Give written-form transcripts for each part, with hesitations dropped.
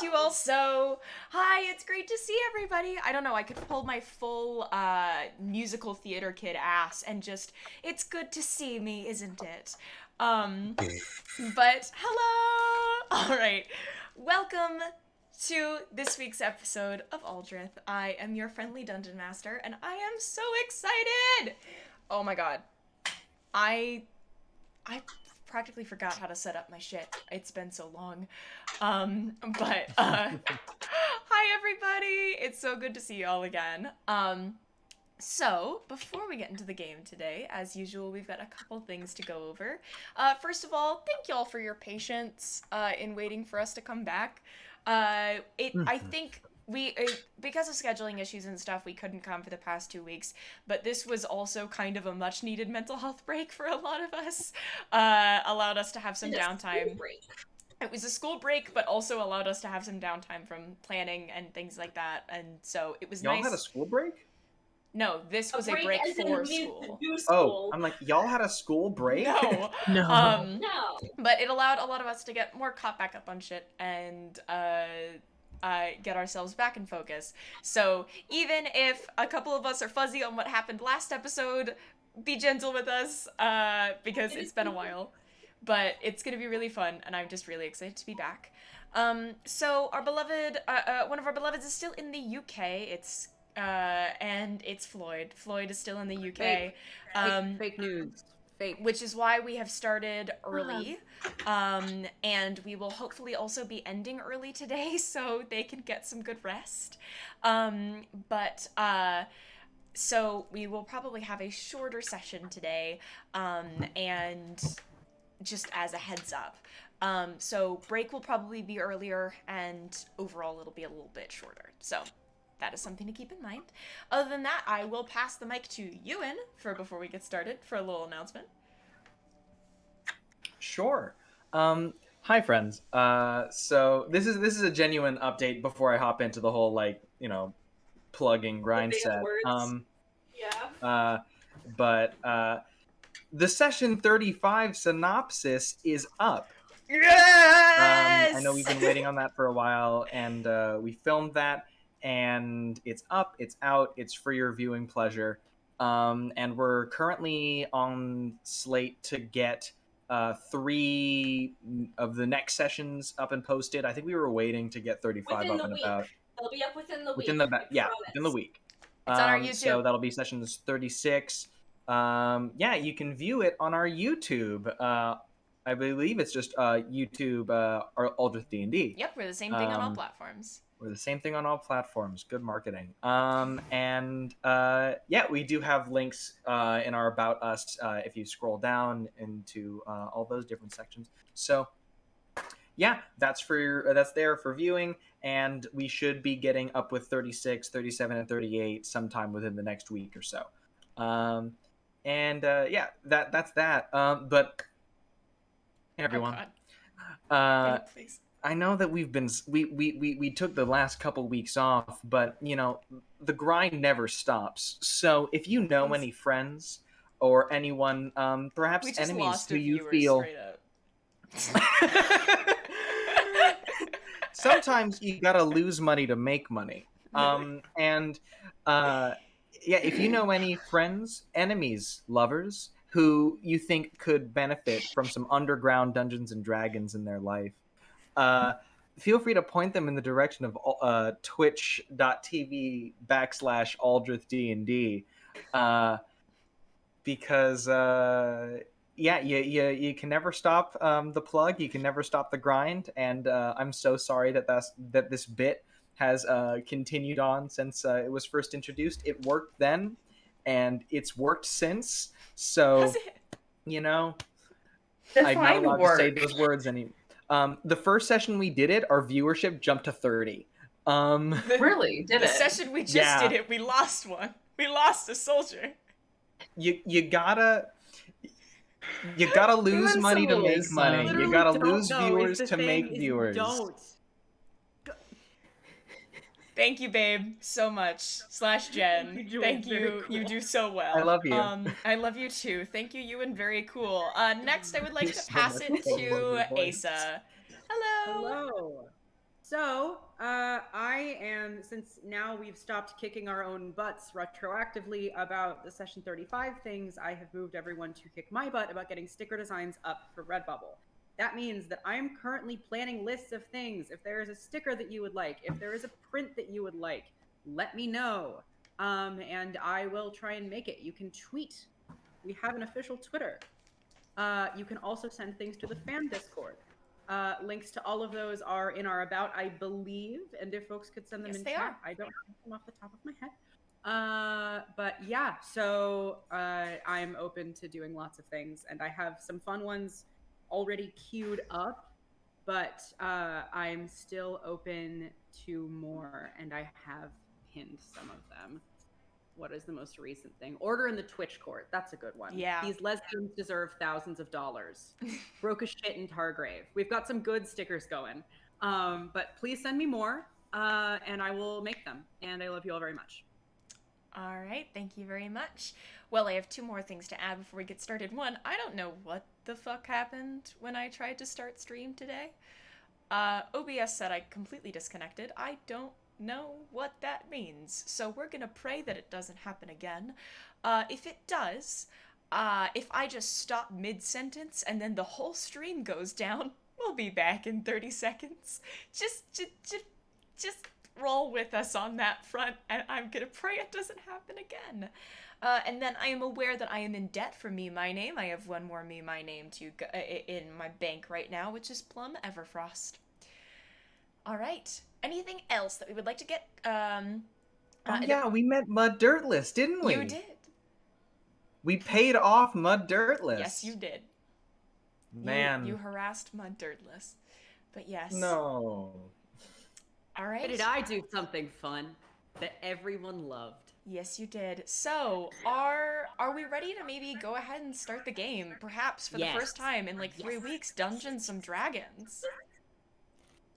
you all so. Hi, it's great to see everybody. I don't know, I could pull my full musical theater kid ass and just, it's good to see me, isn't it? But hello! Alright, welcome to this week's episode of Aldrithe. I am your friendly dungeon master, and I am so excited! Oh my god. I practically forgot how to set up my shit. It's been so long. Hi everybody! It's so good to see you all again. So, before we get into the game today, as usual, we've got a couple things to go over. First of all, thank y'all for your patience in waiting for us to come back. I think because of scheduling issues and stuff, we couldn't come for the past 2 weeks, but this was also kind of a much-needed mental health break for a lot of us. Allowed us to have some downtime. It was a school break, but also allowed us to have some downtime from planning and things like that, and so it was nice. Y'all had a school break? No, this was a break for school. Oh, I'm like, y'all had a school break? No. No. But it allowed a lot of us to get more caught back up on shit and get ourselves back in focus. So even if a couple of us are fuzzy on what happened last episode, be gentle with us because it's been a while. But it's going to be really fun, and I'm just really excited to be back. So our beloved, one of our beloveds is still in the UK. And it's Floyd. Floyd is still in the UK. Fake news. Fake. Which is why we have started early. And we will hopefully also be ending early today so they can get some good rest. So we will probably have a shorter session today. And just as a heads up. So break will probably be earlier and overall it'll be a little bit shorter. So that is something to keep in mind. Other than that, I will pass the mic to Ewan before we get started for a little announcement. Sure. Hi friends. So this is a genuine update before I hop into the whole plugging grind set. The session 35 synopsis is up. Yes! I know we've been waiting on that for a while, and we filmed that. And it's up, it's out, it's for your viewing pleasure. And we're currently on slate to get 3 of the next sessions up and posted. I think we were waiting to get 35 up and about. They'll be up within the week. Within the week. It's on our YouTube. So that'll be sessions 36. You can view it on our YouTube. I believe it's just YouTube Aldrithe D&D. Yep, we're the same thing on all platforms. We're the same thing on all platforms. Good marketing. We do have links in our About Us if you scroll down into all those different sections. So, yeah, that's there for viewing, and we should be getting up with 36, 37, and 38 sometime within the next week or so. That's that. But hey, everyone. Oh, God. Please. I know that we took the last couple weeks off, but the grind never stops. So if you know any friends or anyone, perhaps enemies who you feel, sometimes you gotta lose money to make money. If you know any friends, enemies, lovers who you think could benefit from some underground Dungeons and Dragons in their life, feel free to point them in the direction of twitch.tv/AldritheDND, because you can never stop the plug, you can never stop the grind, and I'm so sorry that this bit has continued on since it was first introduced. It worked then, and it's worked since. So, I'm not allowed to say those words anymore. The first session we did it, our viewership jumped to 30. Really? Did it? The session we just did it, we lost one. We lost a soldier. You gotta lose money to make money. You gotta lose viewers to make viewers. Don't. Thank you, babe, so much. /Jen. Thank you. Cool. You do so well. I love you. I love you too. Thank you, Ewan. Very cool. Next, I would like to pass it to Asa. Hello. Hello. So, since now we've stopped kicking our own butts retroactively about the Session 35 things, I have moved everyone to kick my butt about getting sticker designs up for Redbubble. That means that I'm currently planning lists of things. If there is a sticker that you would like, if there is a print that you would like, let me know. And I will try and make it. You can tweet. We have an official Twitter. You can also send things to the fan Discord. Links to all of those are in our About, I believe. And if folks could send them in chat, I don't have them off the top of my head. But yeah, so I'm open to doing lots of things. And I have some fun ones already queued up, but I'm still open to more. And I have pinned some of them. What is the most recent thing? Order in the Twitch court. That's a good one. Yeah. These lesbians deserve thousands of dollars. Broke a shit in Targrave. We've got some good stickers going. But please send me more, and I will make them. And I love you all very much. All right. Thank you very much. Well, I have two more things to add before we get started. One, I don't know what the fuck happened when I tried to start stream today. OBS said I completely disconnected. I don't know what that means, so we're gonna pray that it doesn't happen again. If it does, if I just stop mid-sentence and then the whole stream goes down, we'll be back in 30 seconds. Just roll with us on that front, and I'm gonna pray it doesn't happen again. And then I am aware that I am in debt for Me My Name. I have one more Me My Name to in my bank right now, which is Plum Everfrost. All right. Anything else that we would like to get? Yeah, we met Mud Dirtless, didn't we? You did. We paid off Mud Dirtless. Yes, you did. Man. You harassed Mud Dirtless. But yes. No. All right. But did I do something fun that everyone loved? Yes, you did. So, are we ready to maybe go ahead and start the game? Perhaps for the first time in like 3 weeks, Dungeons and Dragons.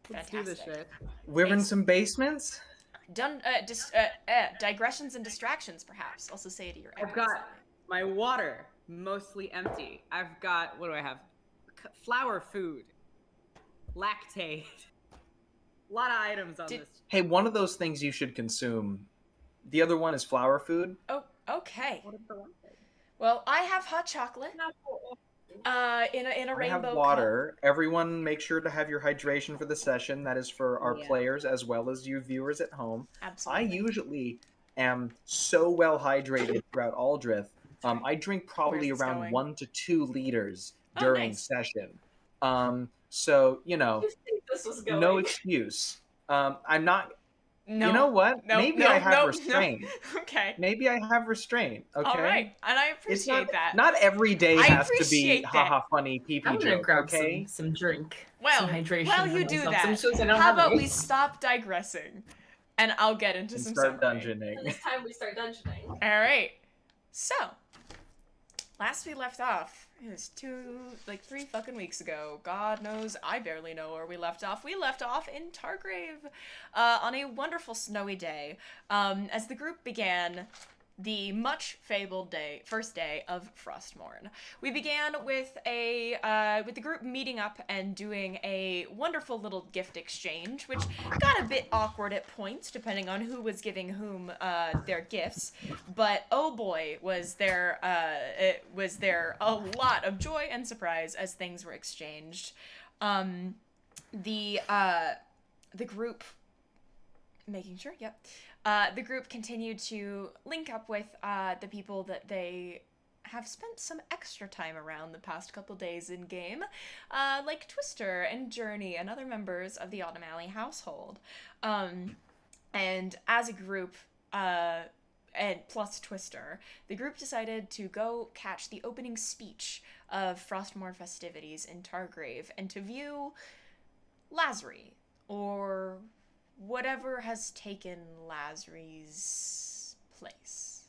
Let's do this shit. We're in some basements? Digressions and distractions, perhaps. Also say it to your I've got my water mostly empty. I've got, what do I have? Flower food. Lactate. A lot of items on this. Hey, one of those things you should consume. The other one is flower food. Oh, okay. What is the one thing? Well, I have hot chocolate. In a rainbow I have water. Cup. Everyone, make sure to have your hydration for the session. That is for our players as well as you viewers at home. Absolutely. I usually am so well hydrated throughout Aldrithe. I drink probably around 1 to 2 liters during session. So you know, this was going. No excuse. I'm not. No. You know what? Maybe I have restraint. No. Okay. Maybe I have restraint. Okay. All right, and I appreciate that. Not every day has to be haha funny pee I'm gonna joke. grab Okay. some drink. Well, some hydration. while you do that, how about we stop digressing, and I'll get into some start summary. dungeoning. And this time we start dungeoning. All right. So, last we left off, it was 3 fucking weeks ago. God knows, I barely know where we left off. We left off in Targrave, on a wonderful snowy day, as the group began the much fabled first day of Frostmorn. We began with with the group meeting up and doing a wonderful little gift exchange, which got a bit awkward at points, depending on who was giving whom their gifts. But oh boy, was there a lot of joy and surprise as things were exchanged. The group, making sure, yep. The group continued to link up with the people that they have spent some extra time around the past couple days in game, like Twister and Journey and other members of the Autumn Alley household. And as a group, and plus Twister, the group decided to go catch the opening speech of Frostmorn festivities in Targrave and to view Lazary, or whatever has taken Lazary's place.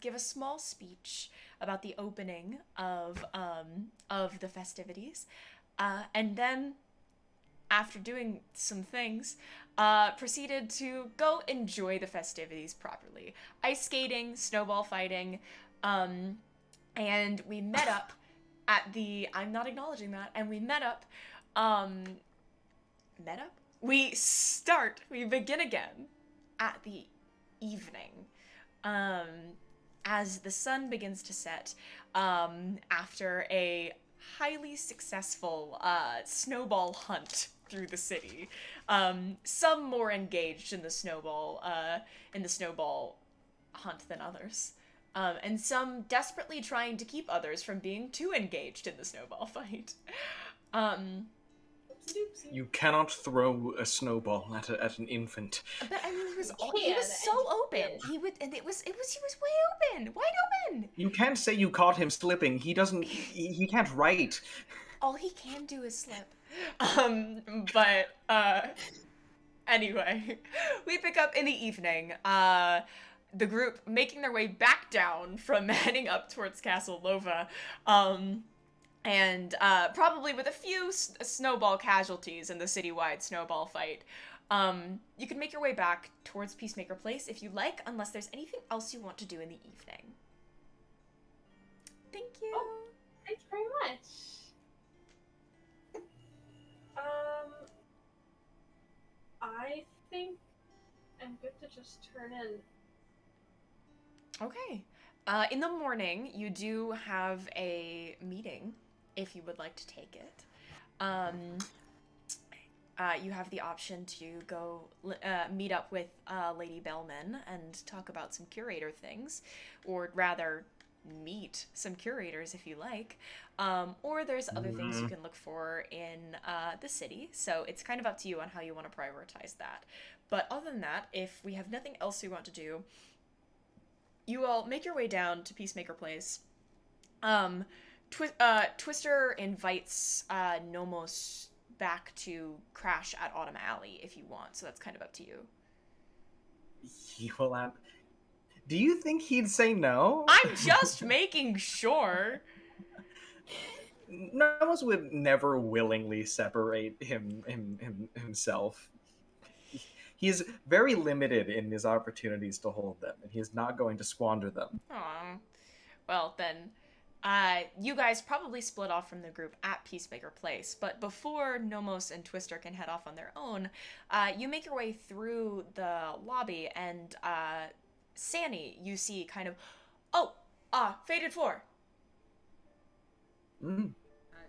Give a small speech about the opening of the festivities, and then, after doing some things, proceeded to go enjoy the festivities properly. Ice skating, snowball fighting, and we met up at the, I'm not acknowledging that, and we met up, met up. We begin again at the evening. As the sun begins to set, after a highly successful snowball hunt through the city. Some more engaged in the snowball hunt than others. And some desperately trying to keep others from being too engaged in the snowball fight. You cannot throw a snowball at an infant. But I mean, he was so open. He was way open, wide open. You can't say you caught him slipping. He can't write. All he can do is slip. Anyway, we pick up in the evening. The group making their way back down from heading up towards Castle Lova. And probably with a few snowball casualties in the citywide snowball fight. You can make your way back towards Peacemaker Place if you like, unless there's anything else you want to do in the evening. Thank you. Oh, thank you very much. I think I'm good to just turn in. Okay. In the morning, you do have a meeting, if you would like to take it. You have the option to go meet up with Lady Bellman and talk about some curator things, or rather, meet some curators if you like. Or there's other things you can look for in the city, so it's kind of up to you on how you want to prioritize that. But other than that, if we have nothing else we want to do, you all make your way down to Peacemaker Place. Twister invites Nomos back to crash at Autumn Alley if you want, so that's kind of up to you. He will have... Do you think he'd say no? I'm just making sure. Nomos would never willingly separate himself. He is very limited in his opportunities to hold them, and he is not going to squander them. Aw. Well, then, you guys probably split off from the group at Peacemaker Place, but before Nomos and Twister can head off on their own, you make your way through the lobby, and Sanny, you see kind of... Faded 4.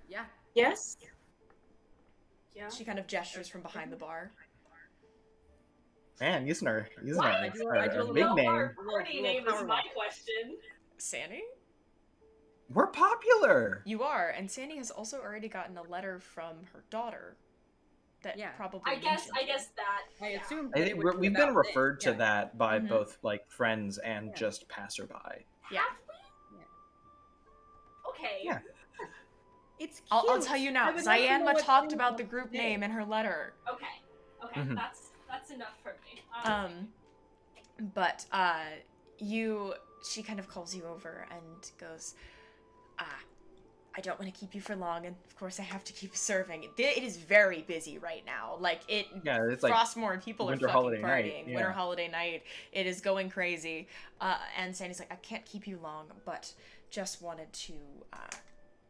Yeah. Yes? Yeah. She kind of gestures from behind the bar. Man, using her I do a big little name. Our party name is my question. Sanny? We're popular! You are, and Sandy has also already gotten a letter from her daughter that probably I guess that. I assume I think we've been referred to yeah. that by Mhm. both like friends and just passerby. Yeah. Have we? Okay. Yeah. It's cute. I'll tell you now, I would like to know Zianma what talked things about the are group named. name in her letter. Okay. Okay. Mhm. That's enough for me. But she kind of calls you over and goes, I don't want to keep you for long, and of course I have to keep serving. It is very busy right now. It's like Frostmorn, people are Winter fucking Holiday partying. Night, yeah. Winter Holiday Night. It is going crazy. And Sandy's like, I can't keep you long, but just wanted to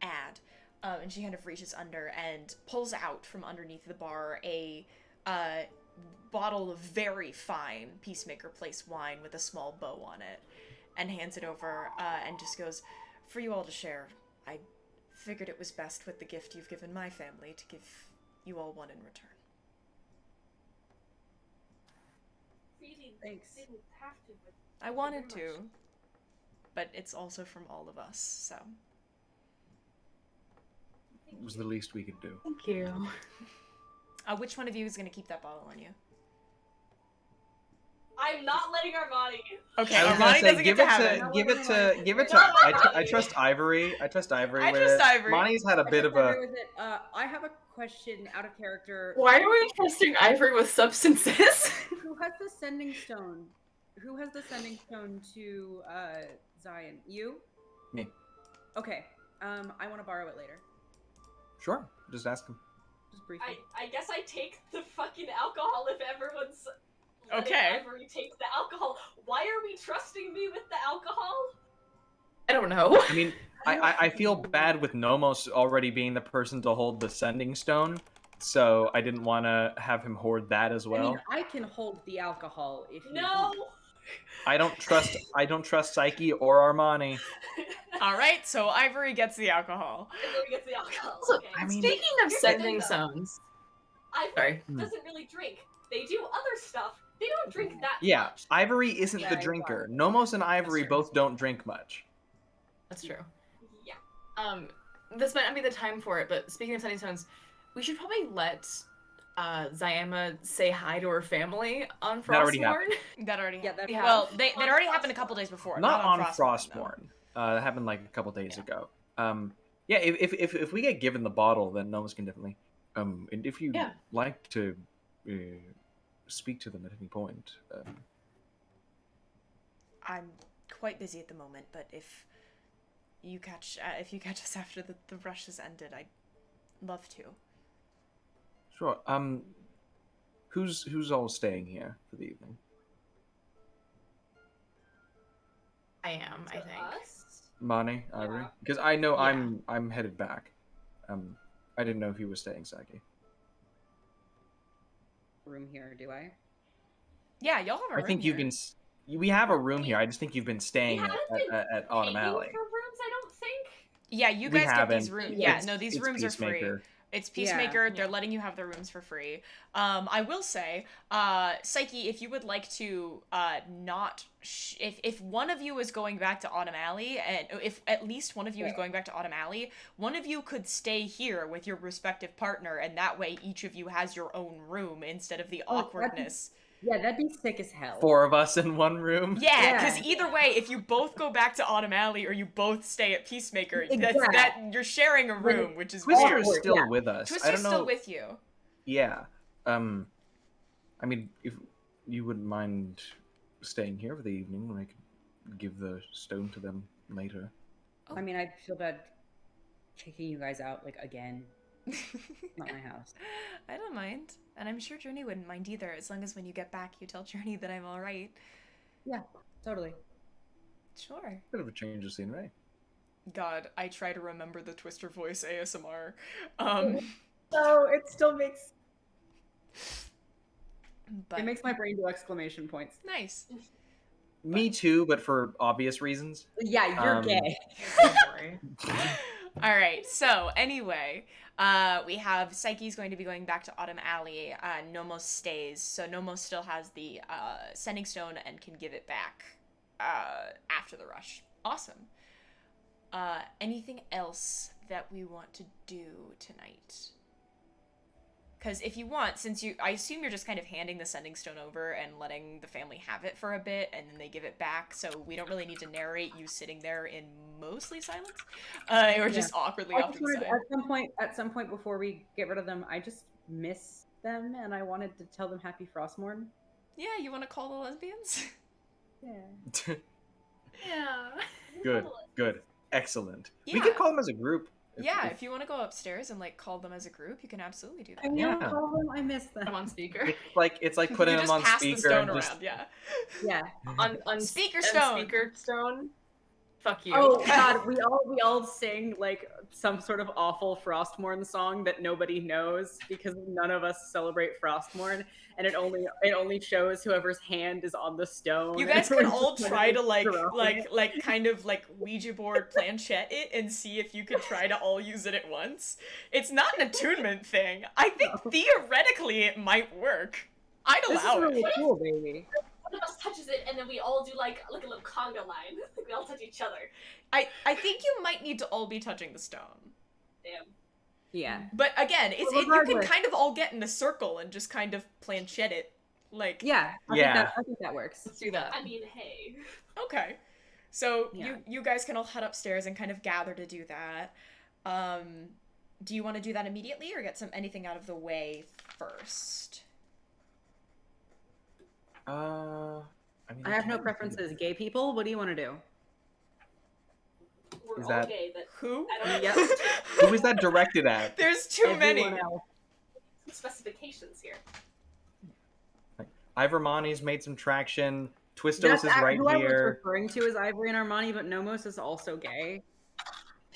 add. And she kind of reaches under and pulls out from underneath the bar a bottle of very fine Peacemaker Place wine with a small bow on it, and hands it over and just goes, for you all to share. I figured it was best with the gift you've given my family to give you all one in return. Really Thanks. didn't have to, but I wanted very much. to, but it's also from all of us, so. It was the least we could do. Thank you. Which one of you is going to keep that bottle on you? I'm not letting Armani. Okay, I was gonna Armani say, doesn't get to have it. give it to. No, I trust Ivory. I trust Ivory I with trust it. Ivory. Monty's had a bit of a. I have a question out of character. Why are we trusting Ivory with substances? Who has the sending stone? Who has the sending stone to Zion? You? Me. Okay. I want to borrow it later. Sure, just ask him. Just briefly. I guess I take the fucking alcohol if everyone's letting Okay. Ivory take the alcohol. Why are we trusting me with the alcohol? I don't know. I mean, I feel bad with Nomos already being the person to hold the sending stone, so I didn't want to have him hoard that as I well. mean, I can hold the alcohol if you No. want. I don't trust Psyche or Armani. All right, so Ivory gets the alcohol. Ivory gets the alcohol. Also, Okay. I mean- speaking of Here's the sending thing, though. stones, Ivory sorry. doesn't really drink. They do other stuff. They don't drink that Yeah, much. Ivory isn't Yeah, the you're drinker. right. Nomos and Ivory That's true. both don't drink much. That's true. Yeah. This might not be the time for it, but speaking of sending stones, we should probably let Zayama say hi to her family on That already Frostmorn. That already Yeah, happened. that Well, happened. that already happened a couple days before. Not on Frostmorn, though. Frostmorn. That happened like a couple days Yeah. ago. Yeah, if we get given the bottle, then Nomos can definitely. And if you Yeah. like to speak to them at any point, I'm quite busy at the moment, but if you catch us after the rush has ended, I'd love to. sure. Who's all staying here for the evening? I am, I To think. us? Mani, Ivory, Yeah. because I know Yeah. I'm headed back. I didn't know if you were staying, Psyche. Room here, do I? Yeah, y'all have a I room think here. you've been. We have a room here. I just think you've been We staying haven't been at Autumn paying Alley. for rooms, I don't think. Yeah, you We guys get these haven't. rooms. Yeah, Yeah, It's- no, these it's rooms are free. Peacemaker. It's Yeah. Peacemaker. They're Yeah. letting you have the rooms for free. I will say, Psyche, if you would like to, not if one of you is going back to Autumn Alley, and if at least one of you is going back to Autumn Alley, one of you could stay here with your respective partner, and that way each of you has your own room instead of the Oh, that'd be- awkwardness. Yeah, that'd be sick as hell. 4 of us in one room. Yeah, because Yeah. either way, if you both go back to Autumn Alley or you both stay at Peacemaker, Exactly. that you're sharing a room, which is Twister weird. is Awkward, still yeah. with us. I Twister's don't know. still with you. Yeah. I mean, if you wouldn't mind staying here for the evening, I could give the stone to them later. I mean, I'd feel bad kicking you guys out, like, again. Not my house. I don't mind. And I'm sure Journey wouldn't mind either, as long as when you get back you tell Journey that I'm alright. Yeah, totally. Sure. Bit of a change of scenery. God, I try to remember the Twister voice ASMR. So it still makes But it makes my brain do exclamation points. nice. Me too, but for obvious reasons. Yeah, you're gay. Alright, so anyway, we have Psyche's going to be going back to Autumn Alley. Nomos stays, so Nomos still has the sending stone and can give it back after the rush. Awesome. Anything else that we want to do tonight? Because if you want, I assume you're just kind of handing the sending stone over and letting the family have it for a bit, and then they give it back, so we don't really need to narrate you sitting there in mostly silence, or just awkwardly I off just to the wanted, side. at some point before we get rid of them, I just miss them, and I wanted to tell them Happy Frostmorn. Yeah, you want to call the lesbians? Yeah. Yeah. Good, good, excellent. We Yeah. could call them as a group. Yeah, if you want to go upstairs and like call them as a group, you can absolutely do I that. know, Yeah. call them. I miss them. I'm on speaker. it's like putting you them just on pass the speaker stone and just around, yeah. Yeah. On Speaker stone. Speaker stone. Fuck you. Oh God, we all sing like some sort of awful Frostmorn song that nobody knows because none of us celebrate Frostmorn, and it only shows whoever's hand is on the stone. You guys and can we're all just try to dropping it. kind of like Ouija board planchette it and see if you can try to all use it at once. It's not an attunement thing. I think theoretically it might work. I'd This is allow really it. cool, baby. One of us touches it, and then we all do like a little conga line. Like we all touch each other. I think you might need to all be touching the stone. Damn. Yeah. But again, Well, you can regardless. kind of all get in a circle and just kind of planchette it. Like, Yeah. Yeah. I think that works. Let's do that. I mean, hey. okay. So Yeah. you guys can all head upstairs and kind of gather to do that. Do you want to do that immediately or get anything out of the way first? I I have no preferences. Gay people, what do you want to do? We're Is all that- gay, but Who? I don't Yep. know Who is that directed at? There's too many. Everyone else. specifications here. Armani's made some traction. Twistos That's is right who I was here. referring to as Ivory and Armani, but Nomos is also gay.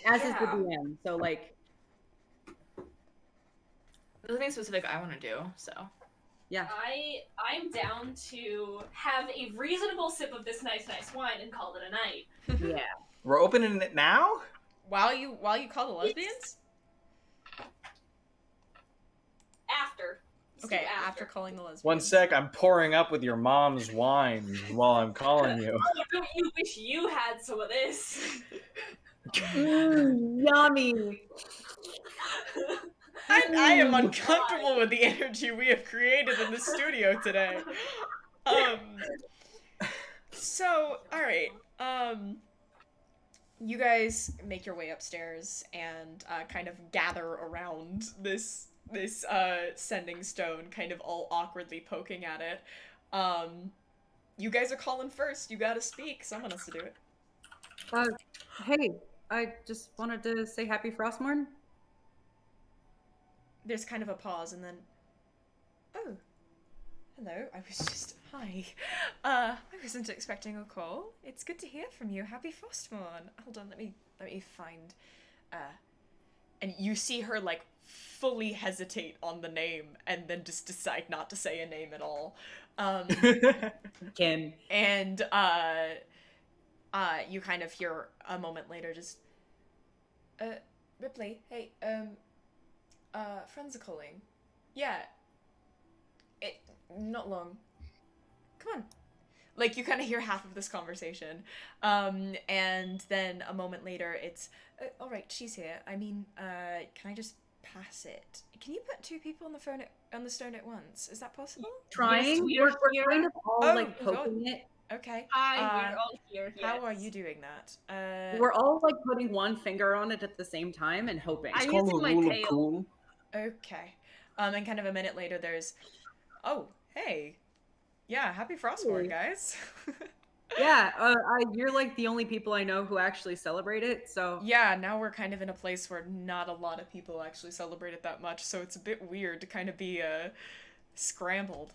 As is the Yeah. DM. So like There's nothing specific I want to do, so. Yeah. I'm down to have a reasonable sip of this nice wine and call it a night. Yeah. We're opening it now? While you call the lesbians? After. Let's do Okay, after calling the lesbians. One sec, I'm pouring up with your mom's wine while I'm calling you. Oh, don't you wish you had some of this? Yummy. I am uncomfortable with the energy we have created in the studio today. So, alright. You guys make your way upstairs and kind of gather around this sending stone, kind of all awkwardly poking at it. You guys are calling first. You gotta speak. Someone has to do it. Hey, I just wanted to say happy Frostmorn. There's kind of a pause, and then... Oh. Hello, Hi. I wasn't expecting a call. It's good to hear from you. Happy Frostmorn. Hold on, let me find... And you see her, like, fully hesitate on the name, and then just decide not to say a name at all. Kim. And, you kind of hear a moment later just... Ripley, hey, friends are calling. Yeah. Not long. Come on. Like, you kind of hear half of this conversation. And then a moment later, it's, alright, she's here. I mean, can I just pass it? Can you put two people on the stone at once? Is that possible? Trying? Yes, we're kind of all, like, God. poking it. Okay. Hi, we're all here. How yes. are you doing that? We're all, like, putting one finger on it at the same time and hoping. I'm Called using the my rule tail. of cool. Okay. And kind of a minute later, there's, oh, hey. Yeah, happy Frostmorn, guys. Yeah, you're like the only people I know who actually celebrate it, so... Yeah, now we're kind of in a place where not a lot of people actually celebrate it that much, so it's a bit weird to kind of be, scrambled.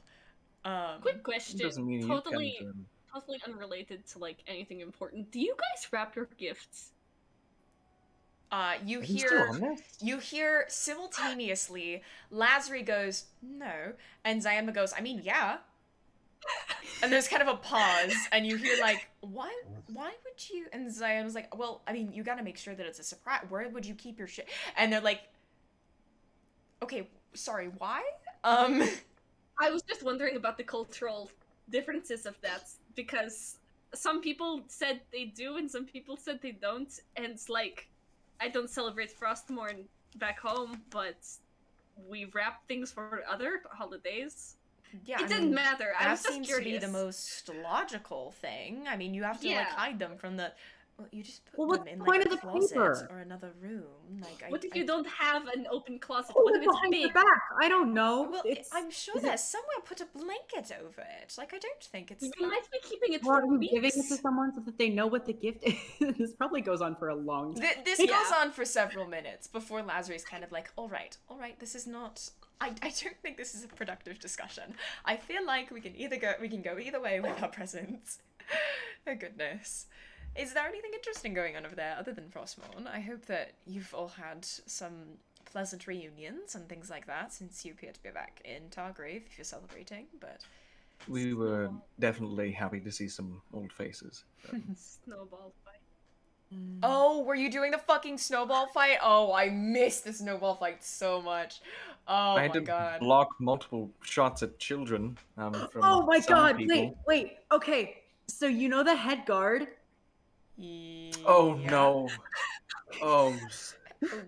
Quick question. Doesn't mean Totally you totally unrelated to, like, anything important. Do you guys wrap your gifts? You Are you still hear... on this? You hear simultaneously, Lazary goes, no, and Zayama goes, I mean, yeah. And there's kind of a pause, and you hear, like, why would you... And Zayama's like, well, I mean, you gotta make sure that it's a surprise. Where would you keep your shit? And they're like, okay, sorry, why? I was just wondering about the cultural differences of that, because some people said they do, and some people said they don't, and it's like, I don't celebrate Frostmorn back home, but we wrap things for other holidays. Yeah, It didn't matter. I was That just seems curious. to be the most logical thing. I mean, you have to, like, Yeah. hide them from the... Well, you just put Well, what's them in, the like, point a of the closet paper? or another room. Like, What if you don't have an open closet? Hold What it if it's behind big? the back. I don't know. Well, It's... I'm sure is it- there's somewhere put a blanket over it. Like, I don't think it's... You might be keeping it Well, for are you weeks. giving it to someone so that they know what the gift is? This probably goes on for a long time. This Yeah. goes on for several minutes before Lazary's kind of like, all right, this is not... I don't think this is a productive discussion. I feel like we can go either way with our presents. Oh, goodness. Is there anything interesting going on over there other than Frostmorn? I hope that you've all had some pleasant reunions and things like that, since you appear to be back in Targrave if you're celebrating, but... We were definitely happy to see some old faces. Snowball fight. Oh, were you doing the fucking snowball fight? Oh, I missed the snowball fight so much. Oh I had my to god. block multiple shots at children from Oh my some god, people. wait. Okay, so you know the head guard? Oh Yeah. no. Oh.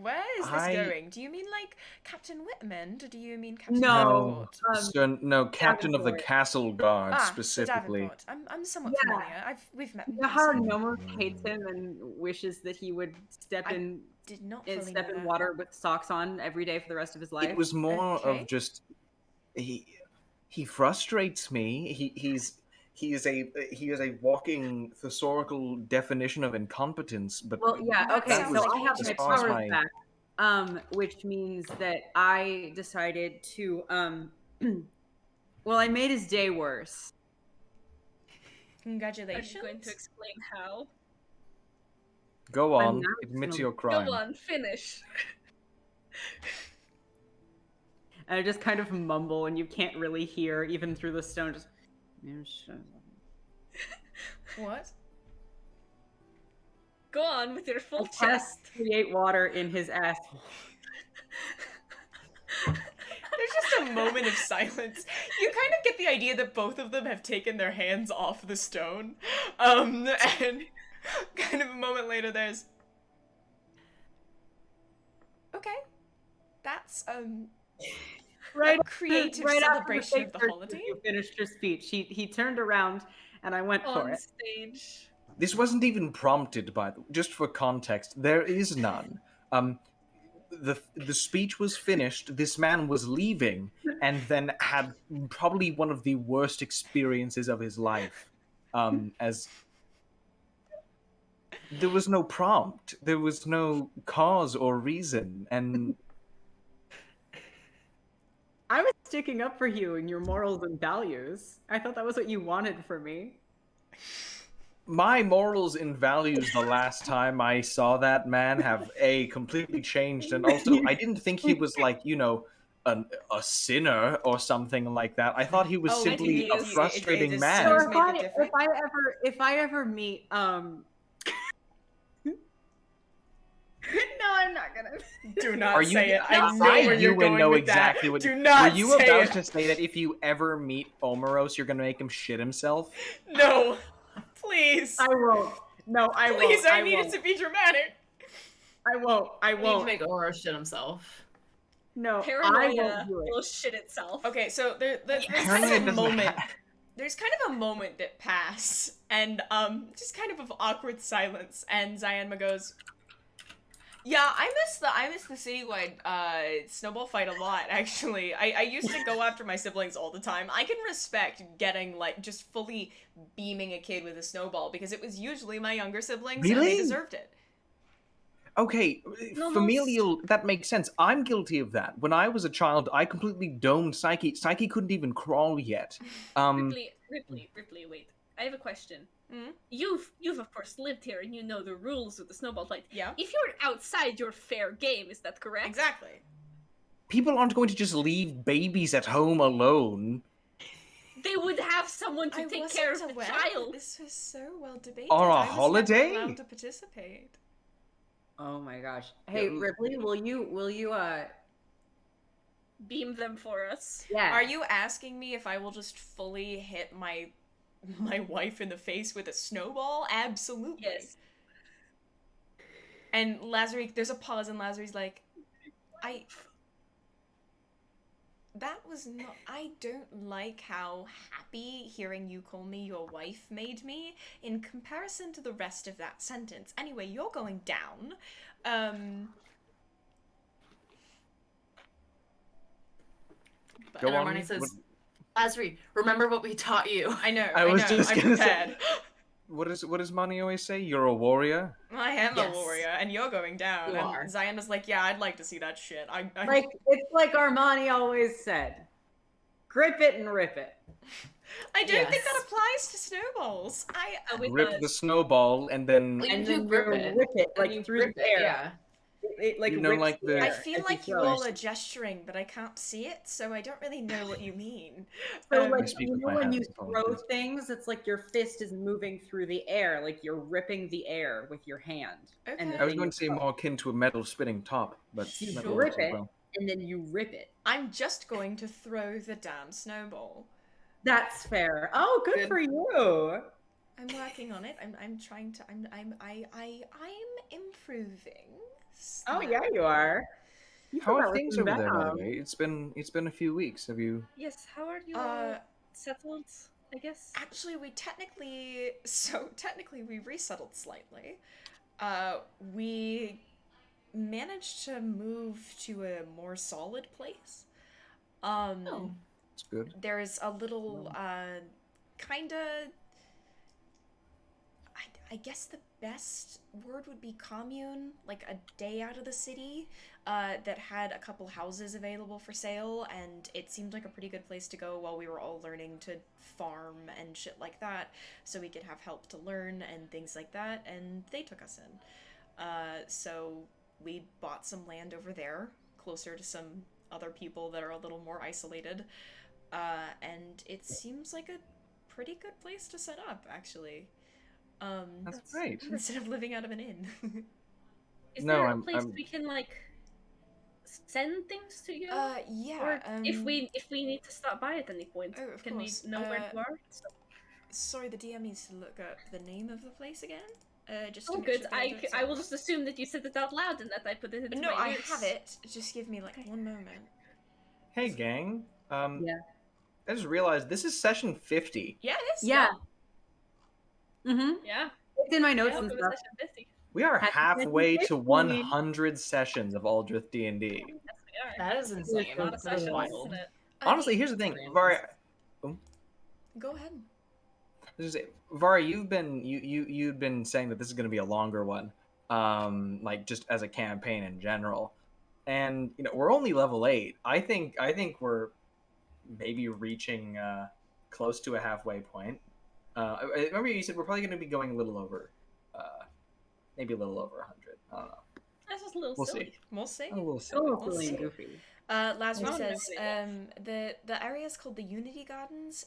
Where is this I- going? Do you mean like Captain Whitman? Or do you mean Captain No. Davenport? No, Captain of the Davenport. Castle Guard Sir specifically. Davenport. I'm somewhat Yeah. familiar. We've met. You know how previously. Nomos hates him and wishes that he would step I in Did not and fully step know in that. water with socks on every day for the rest of his life? It was more Okay. of just he frustrates me. He is a walking thesaurical definition of incompetence. But Well, yeah, That okay, sounds so like I have hate my as far as powers my- back, which means that I decided to, well, I made his day worse. Are Congratulations. you going to explain how? go I'm on, not admit gonna- your crime. Go on, finish. and I just kind of mumble, and you can't really hear even through the stone. Just What? Go on with your full I chest. create water in his asshole. There's just a moment of silence. You kind of get the idea that both of them have taken their hands off the stone. And kind of a moment later there's... Okay. That's, Right, a creative right celebration of after the holiday. you finished your speech, he turned around, and I went for On it. stage. This wasn't even prompted by the, just for context, there is none. The speech was finished, this man was leaving, and then had probably one of the worst experiences of his life. As there was no prompt, there was no cause or reason, and I was sticking up for you and your morals and values. I thought that was what you wanted for me. my morals and values the last time I saw that man have completely changed, and also I didn't think he was like, you know, a sinner or something like that. I thought he was Oh, simply it- a it- frustrating it- man. So- So make it different? if I ever meet No, I'm not gonna. Do not Are you? say it. I know I where you're Ewan going know with exactly that. what. Do not Were you say about it. to say that if you ever meet Omeros, you're gonna make him shit himself? No. Please. I won't. No, I won't. Please, I need won't. it to be dramatic. I won't. I We need to won't. make Oro shit himself. No, I Paranoia won't do it. will shit itself. Okay, so there's kind Apparently of it a doesn't moment. have- There's kind of a moment that pass, and just kind of awkward silence, and Zyanma goes, "Yeah, I miss the citywide snowball fight a lot. Actually, I used to go after my siblings all the time. I can respect getting like just fully beaming a kid with a snowball because it was usually my younger siblings and they Really? deserved it." Okay, Nomos. familial, that makes sense. I'm guilty of that. When I was a child, I completely domed Psyche. Psyche couldn't even crawl yet. Ripley, wait. I have a question. Mhm. You've of course lived here and you know the rules of the snowball fight. Yeah. If you're outside your fair game, is that correct? Exactly. People aren't going to just leave babies at home alone. They would have someone to take care of the aware child. that this was so well debated. On a I was never holiday? allowed to participate. Oh my gosh. Hey, Yeah. Ripley, will you Beam them for us. yeah. Are you asking me if I will just fully hit my wife in the face with a snowball? Absolutely. Yes. And Lazary, there's a pause, and Lazary's like, I don't like how happy hearing you call me your wife made me in comparison to the rest of that sentence. Anyway, you're going down. Go And on. Armani says, Asri, remember what we taught you. I know, I was know, just I'm gonna say- prepared. What does Mani always say? You're a warrior? I am Yes. a warrior, and you're going down. You and are. Zyanma's like, yeah, I'd like to see that shit. I Like it's like Armani always said. Grip it and rip it. I don't think Yes. that applies to snowballs. Oh, it Rip does. the snowball and then Well, And you then grip you it. rip it And like you through grip the it, air. yeah. It like You know, rips like the the- air I as feel you like you throw it. all are gesturing, but I can't see it, so I don't really know what you mean. So Um, like speak you with know my when you hands, throw apologies. things, it's like your fist is moving through the air, like you're ripping the air with your hand. And Okay. the I was thing going is to say cut. more akin to a metal spinning top, but You metal grip works as it, well. and then you rip it. I'm just going to throw the damn snowball. That's fair. Oh, good Good. for you. I'm working on it. I'm trying to. I'm improving. Oh yeah, you are. You How are forgot things what's over there, by the down. way? It's been a few weeks. Have you? Yes, how are you Uh, settled, I guess? Actually, we technically we resettled slightly. We managed to move to a more solid place. Oh. It's good. There's a little kind of, I guess the best word would be commune, like a day out of the city, that had a couple houses available for sale, and it seemed like a pretty good place to go while we were all learning to farm and shit like that, so we could have help to learn and things like that, and they took us in. So we bought some land over there, closer to some other people that are a little more isolated. And it seems like a pretty good place to set up, actually. That's great. Instead of living out of an inn. Is No, there a I'm- place I'm- we can like send things to you? Yeah. Or if we need to stop by at any point, Oh, of can course. we know where you are? So, Sorry, the DM needs to look up the name of the place again. Just to oh, make good. sure that don't I will say just assume that you said it out loud and that I put it into No, my I notes. have it. Just give me like one moment. Hey, gang. Yeah. I just realized this is session 50. Yeah, it is. Yeah. Mm-hmm. Yeah. It's in my notes Yeah, and welcome to stuff. session 50. We are Happy halfway to session 50. 100 sessions of Aldrithe D&D. Yes, we are. That is insane. A lot of That's sessions, wild. isn't it? Honestly, here's the thing, Random. Vari. Go ahead. Vari, you've been saying that this is going to be a longer one, like just as a campaign in general, and we're only level 8. I think we're maybe reaching close to a halfway point. I remember you said we're probably going to be going a little over, maybe a little over 100. I don't know. That's just a little We'll silly. see. We'll see. We'll see. Oh, We'll silly and see. goofy. Lazarus Oh, says no. the area is called the Unity Gardens.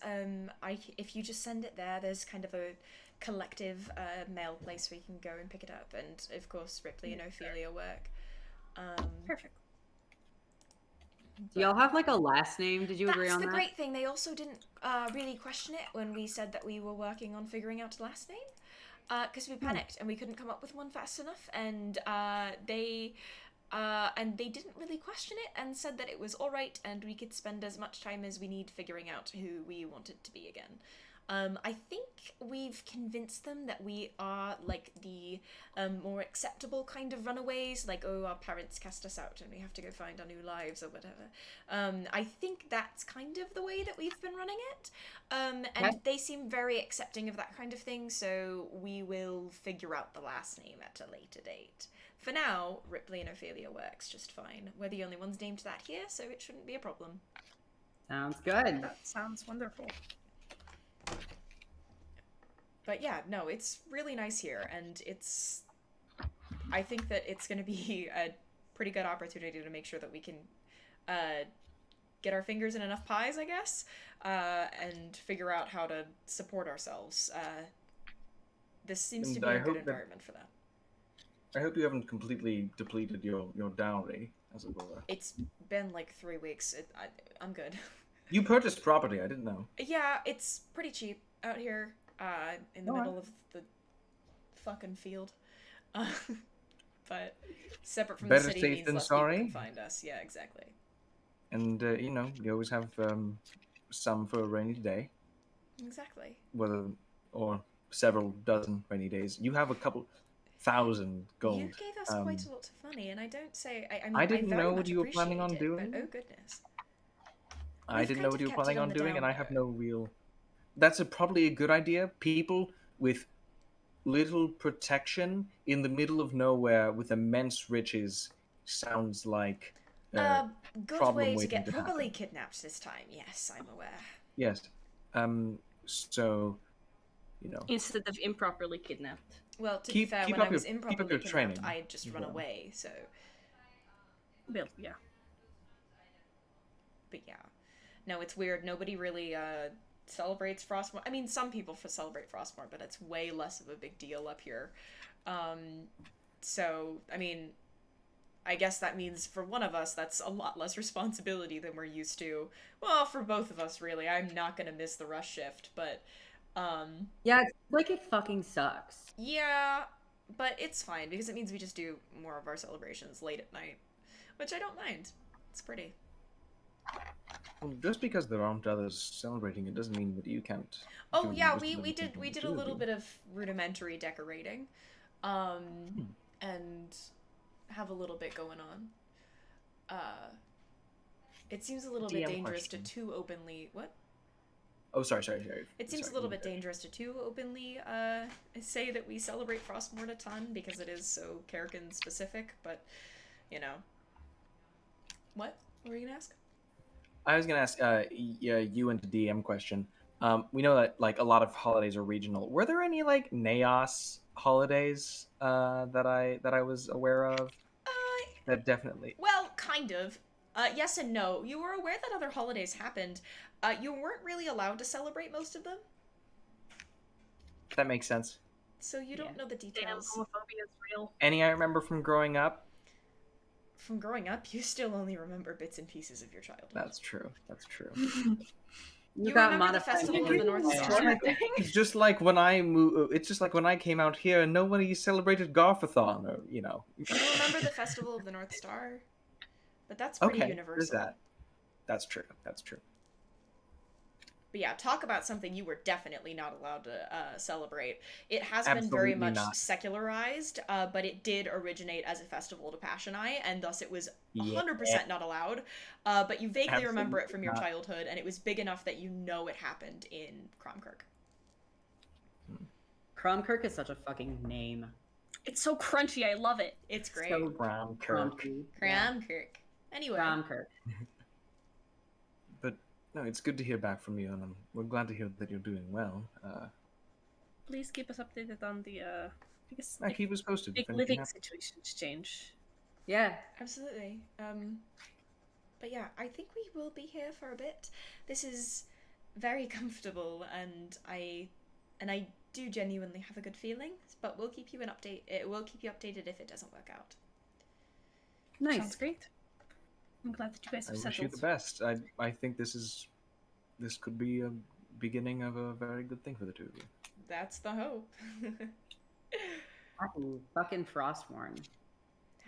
If you just send it there, there's kind of a collective mail place where you can go and pick it up, and of course Ripley and Ophelia work. Perfect. Do y'all have like a last name? Did you agree That's on the that? great thing. They also didn't really question it when we said that we were working on figuring out the last name, because we panicked and we couldn't come up with one fast enough, and they didn't really question it and said that it was all right and we could spend as much time as we need figuring out who we wanted to be again. I think we've convinced them that we are like the more acceptable kind of runaways, like, oh, our parents cast us out and we have to go find our new lives or whatever. I think that's kind of the way that we've been running it. And they seem very accepting of that kind of thing, so we will figure out the last name at a later date. For now, Ripley and Ophelia works just fine. We're the only ones named that here, so it shouldn't be a problem. Sounds good. That sounds wonderful. But yeah, no, it's really nice here, and I think that it's going to be a pretty good opportunity to make sure that we can get our fingers in enough pies, I guess, and figure out how to support ourselves. This seems to And be I a good hope that- environment for that. I hope you haven't completely depleted your dowry, as it were. It's been like 3 weeks. I'm good. You purchased property, I didn't know. Yeah, it's pretty cheap out here, in the Alright. middle of the fucking field. But separate from Better the city safe means than less people sorry. can find us. Yeah, exactly. And, you always have some for a rainy day, Exactly. or several dozen rainy days. You have a couple thousand gold. You gave us quite a lot of money, and I don't say. I mean, I didn't very know much what you were planning on appreciate it, doing. But, oh goodness. I We've didn't kind know of what you were kept it planning on on the doing, down and I have low. no real... That's probably a good idea. People with little protection in the middle of nowhere with immense riches sounds like... Good problem way to waiting get to properly happen. kidnapped this time. Yes, I'm aware. Yes. So, Instead of improperly kidnapped. Well, to Keep- be fair, keep when up I was your- keep up improperly your kidnapped, training I had just as run well. away. So, Well, yeah. but yeah, no, it's weird. Nobody really celebrates Frostmorn. I mean, some people celebrate Frostmorn, but it's way less of a big deal up here. So, I mean, I guess that means for one of us, that's a lot less responsibility than we're used to. Well, for both of us, really. I'm not gonna miss the rush shift, but, Yeah, it's like it fucking sucks. yeah, but it's fine, because it means we just do more of our celebrations late at night, which I don't mind. It's pretty. well, just because there aren't others celebrating it doesn't mean that you can't. Oh do yeah, just we another did thing we to did a do. little bit of rudimentary decorating, and have a little bit going on. It seems a little bit DM dangerous question. to too openly what? Oh, sorry. It seems a little bit dangerous to too openly say that we celebrate Frostmorn a ton because it is so Karrakin specific, but you know. What were you gonna ask? I was gonna ask you and the DM question. We know that like a lot of holidays are regional. Were there any like Naos holidays that I was aware of? That definitely. Well, kind of. Yes and no. You were aware that other holidays happened. You weren't really allowed to celebrate most of them, That makes sense. so you don't Yeah. know the Damn, details. homophobia is real. Any I remember from growing up? From growing up, you still only remember bits and pieces of your childhood. That's true. That's true. You got remember the modified. Festival of the North It's Star? it's just like when I it's just like when I came out here and nobody celebrated Garfathon, or You remember the Festival of the North Star? But that's pretty Okay, universal. there's that. That's true. That's true. But yeah, talk about something you were definitely not allowed to celebrate. It has been very Absolutely much not. secularized, but it did originate as a festival to Passionai, and thus it was 100% Yeah. not allowed. But you vaguely remember it from your Absolutely childhood, and it was big enough that you know it happened in Cromkirk. Cromkirk is such a fucking name. It's so crunchy. I love it. It's great. So Cromkirk. crunchy. Yeah. Cromkirk. Anyway, Cromkirk. But no, it's good to hear back from you, and we're glad to hear that you're doing well. Please keep us updated on the because I keep us posted. big if anything living happens. situations change. Yeah. absolutely. But yeah, I think we will be here for a bit. This is very comfortable, and I do genuinely have a good feeling. But we'll keep you We'll keep you updated if it doesn't work out. Nice. Sounds great. I'm glad that you guys I have wish you settled. the best. I think this could be a beginning of a very good thing for the two of you. That's the hope. Happy fucking Frostmorn.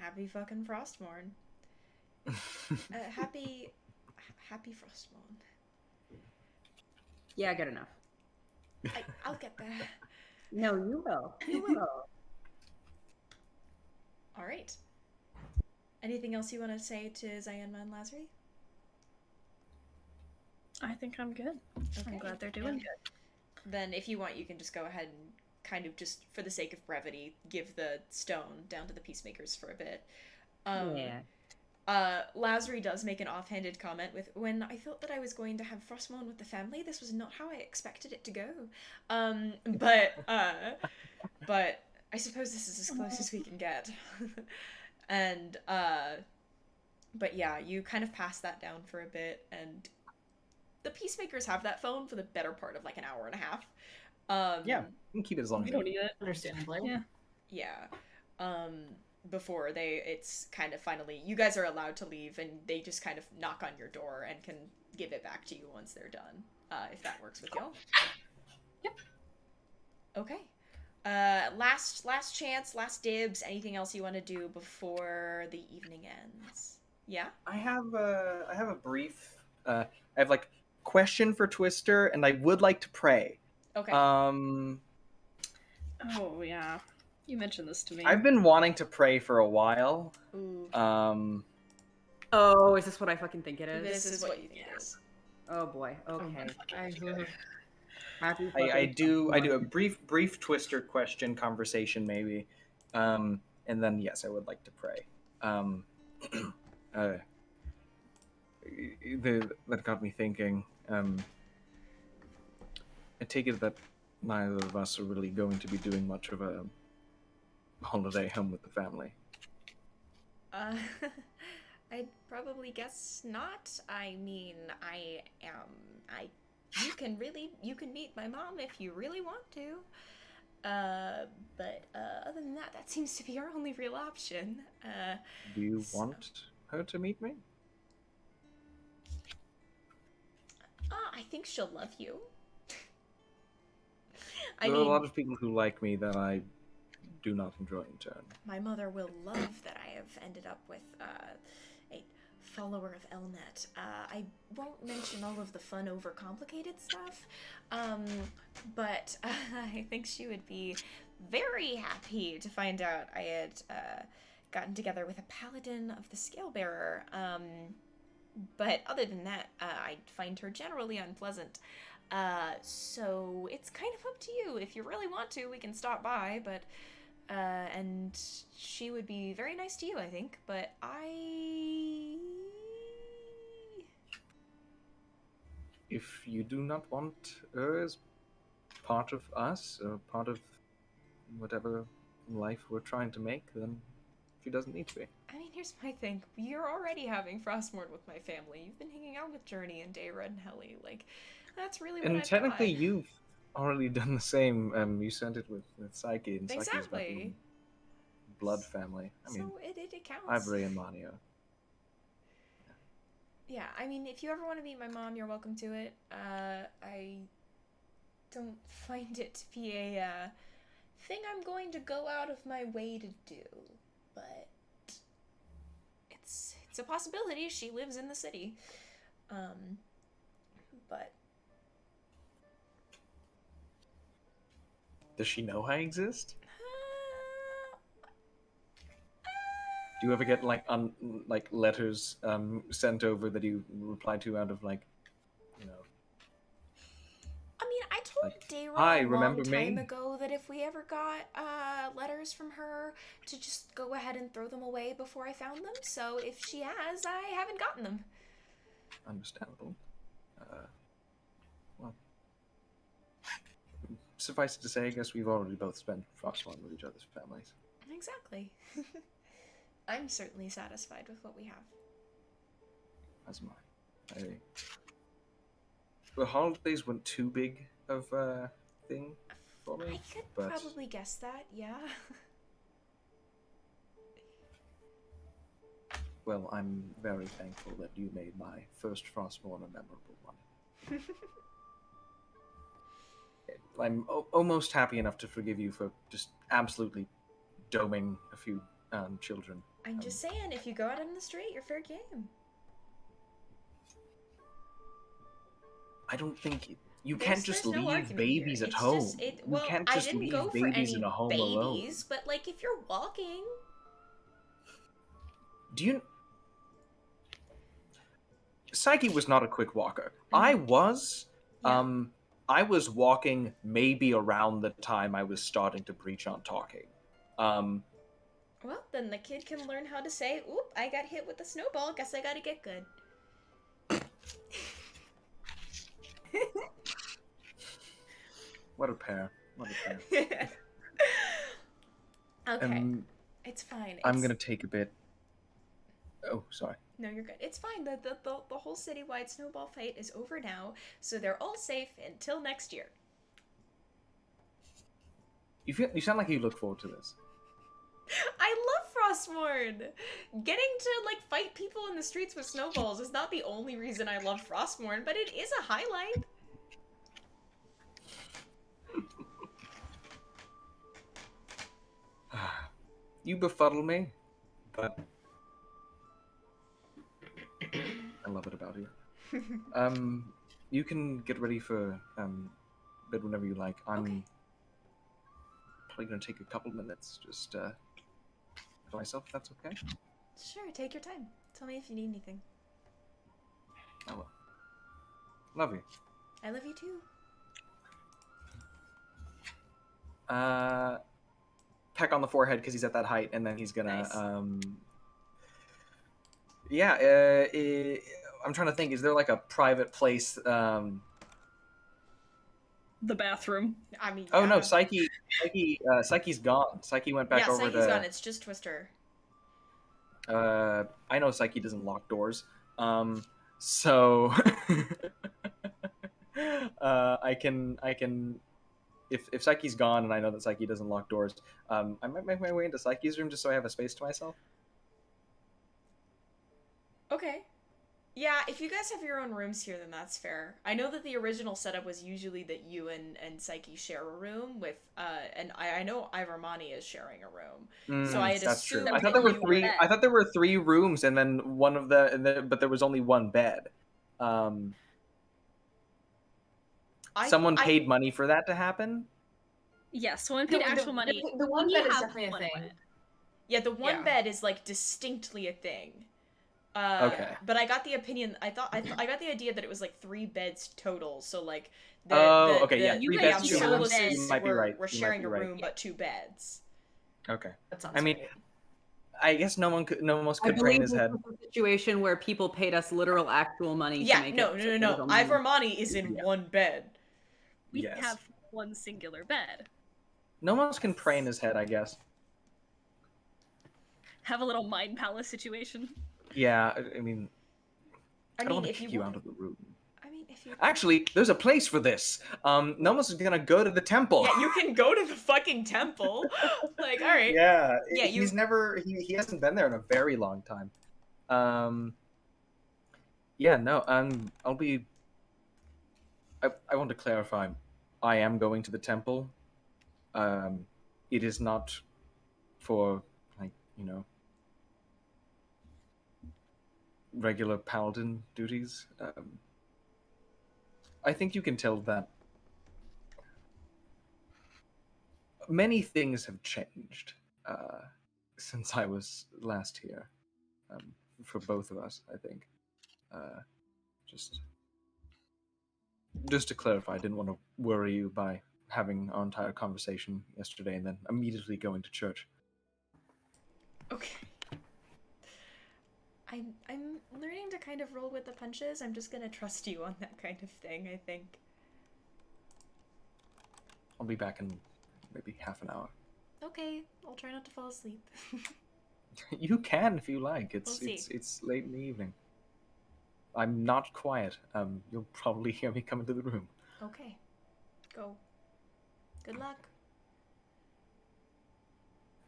Happy fucking Frostmorn. Happy Frostmorn. Yeah, good enough. I'll get there. No, you will. You will. All right. Anything else you want to say to Zayanma and Lazari? I think I'm good. Okay. I'm glad they're doing And good. then if you want, you can just go ahead and kind of just for the sake of brevity, give the stone down to the Peacemakers for a bit. Yeah. Lazari does make an offhanded comment with, when I thought that I was going to have Frostmorn with the family, this was not how I expected it to go. But I suppose this is as close as we can get. And, but yeah, you kind of pass that down for a bit, and the Peacemakers have that phone for the better part of like an hour and a half. Yeah, you can keep it as long as We you don't need it. Understandably. Yeah. Yeah. Before it's kind of finally, you guys are allowed to leave, and they just kind of knock on your door and can give it back to you once they're done, if that works with y'all. Yep. Okay. Last chance, last dibs. Anything else you want to do before the evening ends? Yeah? I have a brief I have like question for Twister, and I would like to pray. Okay. Oh yeah. You mentioned this to me. I've been wanting to pray for a while. Ooh. Oh, is this what I fucking think it is? This is what you think it is. Oh boy. Okay. Happy I fucking do a Frostmorn. brief Twister question conversation maybe, and then yes, I would like to pray. That got me thinking. I take it that neither of us are really going to be doing much of a holiday home with the family. I'd probably guess not. I mean, you can meet my mom if you really want to. But other than that, that seems to be our only real option. Do you So- want her to meet me? I think she'll love you. There are a lot of people who like me that I do not enjoy in turn. My mother will love that I have ended up with a follower of Elnet. I won't mention all of the fun, overcomplicated stuff, but I think she would be very happy to find out I had gotten together with a paladin of the Scalebearer. But other than that, I find her generally unpleasant. So it's kind of up to you. If you really want to, we can stop by, but and she would be very nice to you, I think, but If you do not want her as part of us, or part of whatever life we're trying to make, then she doesn't need to be. I mean, here's my thing. You're already having Frostmorn with my family. You've been hanging out with Journey and Dayra and Helly. Like, that's really what And I've technically, got. you've already done the same. You sent it with Psyche, and Psyche's got Exactly. the blood family. I mean, So it counts. Ivory and Mania. Yeah, I mean, if you ever want to meet my mom, you're welcome to it. I don't find it to be a thing I'm going to go out of my way to do, but it's a possibility. She lives in the city, but Does she know I exist? Do you ever get like letters sent over that you reply to out of like, you know? I mean, I told Like, Dayra "Hi, a long remember time me?" ago that if we ever got letters from her, to just go ahead and throw them away before I found them. So if she has, I haven't gotten them. Understandable. Well, suffice it to say, I guess we've already both spent Frostmorn with each other's families. Exactly. I'm certainly satisfied with what we have. As am I. The holidays weren't too big of a thing for me. I could but probably guess that, yeah. well, I'm very thankful that you made my first Frostmorn a memorable one. I'm almost happy enough to forgive you for just absolutely doming a few children. I'm just saying, if you go out on the street, you're fair game. I don't think you can't just There's no leave argument babies here. at It's home. just- You well, can't I just didn't leave go for babies any in a home babies, alone. but like if you're walking, Do you? Psyche was not a quick walker. Mhm. I was. Yeah. I was walking maybe around the time I was starting to preach on talking. well, then the kid can learn how to say, "Oop, I got hit with a snowball. Guess I gotta get good." What a pair. What a pair. Okay, it's fine. I'm It's- gonna take a bit. Oh, sorry. No, you're good. It's fine. The whole citywide snowball fight is over now, so they're all safe until next year. You sound like you look forward to this. I love Frostmorn! Getting to, like, fight people in the streets with snowballs is not the only reason I love Frostmorn, but it is a highlight. You befuddle me, but I love it about you. You can get ready for bed whenever you like. I'm Okay. probably gonna take a couple minutes just for myself, if that's okay. Sure, take your time. Tell me if you need anything. I will. Love you. I love you too. Peck on the forehead because he's at that height, and then he's gonna Nice. I'm trying to think, is there like a private place The bathroom. I mean, Oh no, yeah. Psyche's gone. Psyche went back Yeah, over Psyche's to gone. It's just Twister. I know Psyche doesn't lock doors. So I can if Psyche's gone and I know that Psyche doesn't lock doors, I might make my way into Psyche's room just so I have a space to myself. Okay. Yeah, if you guys have your own rooms here, then that's fair. I know that the original setup was usually that you and Psyche share a room with, and I know Armani is sharing a room. So I had That's true. assumed I thought there were you three. were- I thought there were 3 rooms, and then one of but there was only one bed. Someone paid money for that to happen. Yes, someone paid actual money. The one We bed is have definitely a one thing. bed. Yeah, the one Yeah. bed is like distinctly a thing. Okay. But I got the opinion. I got the idea that it was like 3 beds total. So like Okay, yeah, you 3 guys beds, do 2 have rooms. beds. You might be right. We're You might sharing be a right. room, but 2 beds. Okay. That sounds I mean, great. I guess Nomos I could train believe his this head. was a situation where people paid us literal actual money to Yeah, make no. it. so it was only- Armani is in Yeah. one bed. We Yes. have one singular bed. Nomos can pray in his head, I guess. Have a little mind palace situation. Yeah, I mean, I don't mean, want to if kick you you want, out of the room. I mean, if you Actually, there's a place for this. Nomos is gonna go to the temple. yeah, you can go to the fucking temple. Like, all right. Yeah, Yeah, he's never he hasn't been there in a very long time. Yeah, no, I'll be. I want to clarify. I am going to the temple. It is not for like regular paladin duties. I think you can tell that many things have changed since I was last here. For both of us, I think. Just to clarify, I didn't want to worry you by having our entire conversation yesterday and then immediately going to church. Okay. I'm learning to kind of roll with the punches. I'm just gonna trust you on that kind of thing, I think. I'll be back in maybe half an hour. Okay, I'll try not to fall asleep. You can if you like. We'll see. It's late in the evening. I'm not quiet. You'll probably hear me come into the room. Okay. Go. Good luck.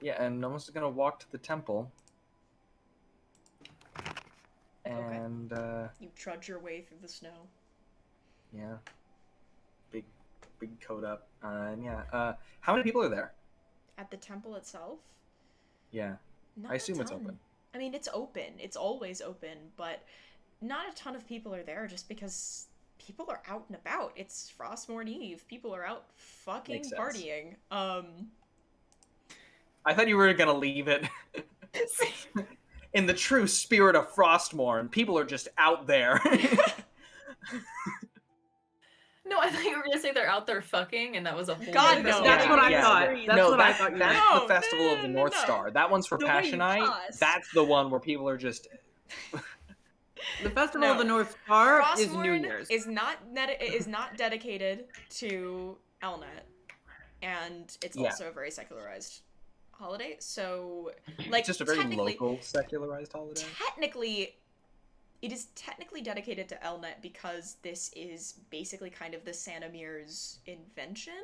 Yeah, and I'm also gonna walk to the temple. And You trudge your way through the snow. yeah, big coat up. And yeah, how many people are there? At the temple itself? Yeah, Not I assume a it's ton. open. I mean, it's open. It's always open, but not a ton of people are there just because people are out and about. It's Frostmorn Eve. People are out fucking Makes sense. partying. I thought you were gonna leave it. In the true spirit of Frostmorn, people are just out there. No, I thought you were gonna say they're out there fucking, and that was a whole. God, other no. That's story. what I Yeah. thought. That's no, what I that's, thought you that's meant. No, the Festival of the North no. Star. That one's for The way you Passionite. paused. That's the one where people are just. The Festival No. of the North Star is New Frostmorn Year's. is not dedicated to Elnet, and it's Yeah. also a very secularized holiday. So, like, It's just a very technically, local, secularized holiday. it is technically dedicated to Elnet because this is basically kind of the Sanamir's invention.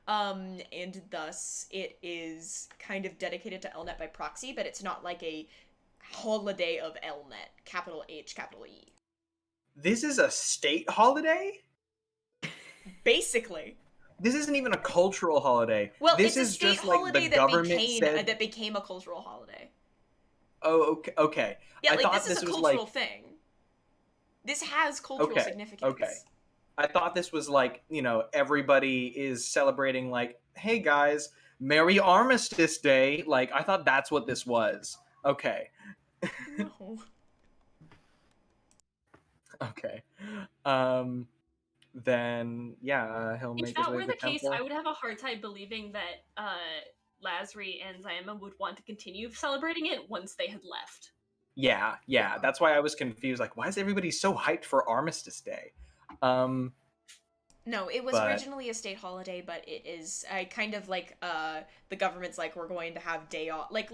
And thus it is kind of dedicated to Elnet by proxy, but it's not like a holiday of Elnet, capital H, capital E. This is a state holiday? Basically. This isn't even a cultural holiday. Well, this it's a is state just like holiday the government said. that became a cultural holiday. Oh, okay. Okay. Yeah, I like, thought this is a was cultural like. thing. This has cultural Okay, significance. okay. I thought this was like, everybody is celebrating like, hey guys, Merry Armistice Day. Like, I thought that's what this was. Okay. No. Okay. Then yeah, he'll If make his that way were to the the case, temple. I would have a hard time believing that Lazri and Zyama would want to continue celebrating it once they had left. Yeah. That's why I was confused. Like, why is everybody so hyped for Armistice Day? No, it was But- originally a state holiday, but it is kind of like the government's like, we're going to have day off, like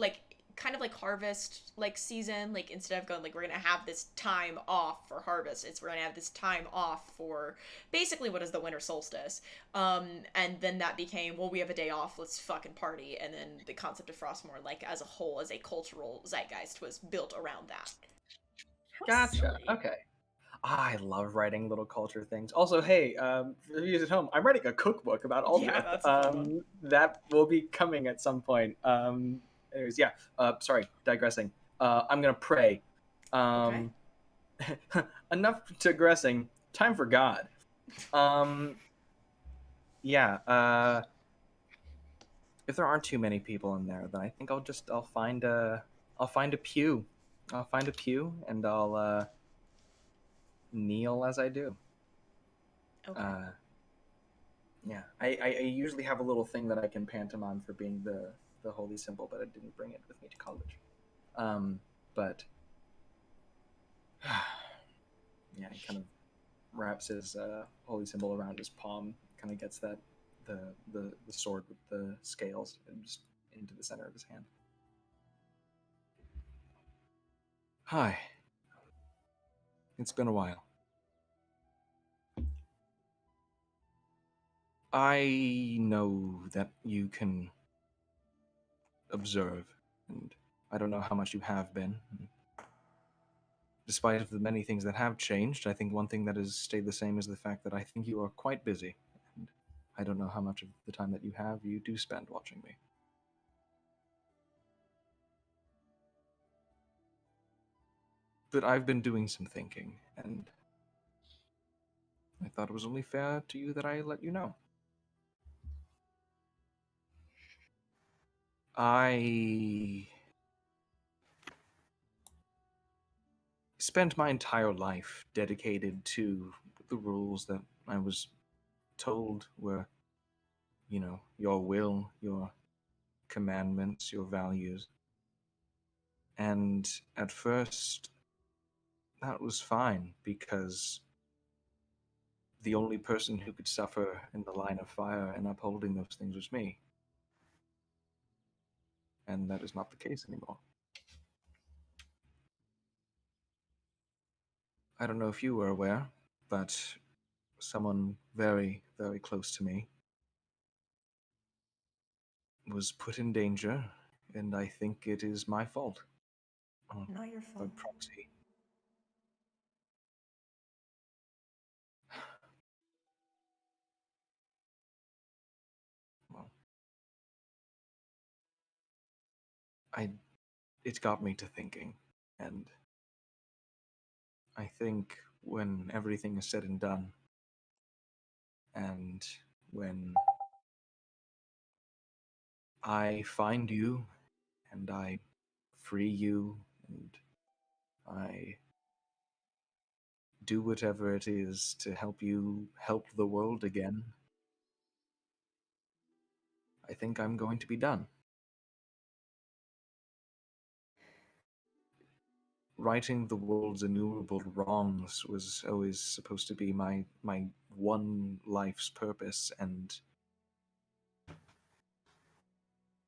kind of like harvest like season, like instead of going like we're gonna have this time off for harvest, we're gonna have this time off for basically what is the winter solstice. And then that became, well, we have a day off, let's fucking party, and then the concept of Frostmorn, like as a whole, as a cultural zeitgeist, was built around that. Gotcha. Silly. Okay. I love writing little culture things. Also, hey, for you at home, I'm writing a cookbook about Aldrithe. Yeah, that's a fun one. That will be coming at some point. Anyways, yeah. Sorry, digressing. I'm gonna pray. Enough digressing. Time for God. Yeah. If there aren't too many people in there, then I think I'll find a pew. I'll find a pew and I'll kneel as I do. Okay. Yeah, I usually have a little thing that I can pantomime for being the holy symbol, but I didn't bring it with me to college. But yeah, he kind of wraps his holy symbol around his palm, kind of gets that the sword with the scales and just into the center of his hand. Hi. It's been a while. I know that you can observe, and I don't know how much you have been. Despite of the many things that have changed, I think one thing that has stayed the same is the fact that I think you are quite busy, and I don't know how much of the time that you do spend watching me. But I've been doing some thinking, and I thought it was only fair to you that I let you know. I spent my entire life dedicated to the rules that I was told were, your will, your commandments, your values. And at first, that was fine because the only person who could suffer in the line of fire and upholding those things was me. And that is not the case anymore. I don't know if you were aware, but someone very, very close to me was put in danger, and I think it is my fault. Not your By fault. proxy. Well, it got me to thinking, and I think when everything is said and done, and when I find you, and I free you, and I do whatever it is to help you help the world again, I think I'm going to be done. Righting the world's innumerable wrongs was always supposed to be my one life's purpose, and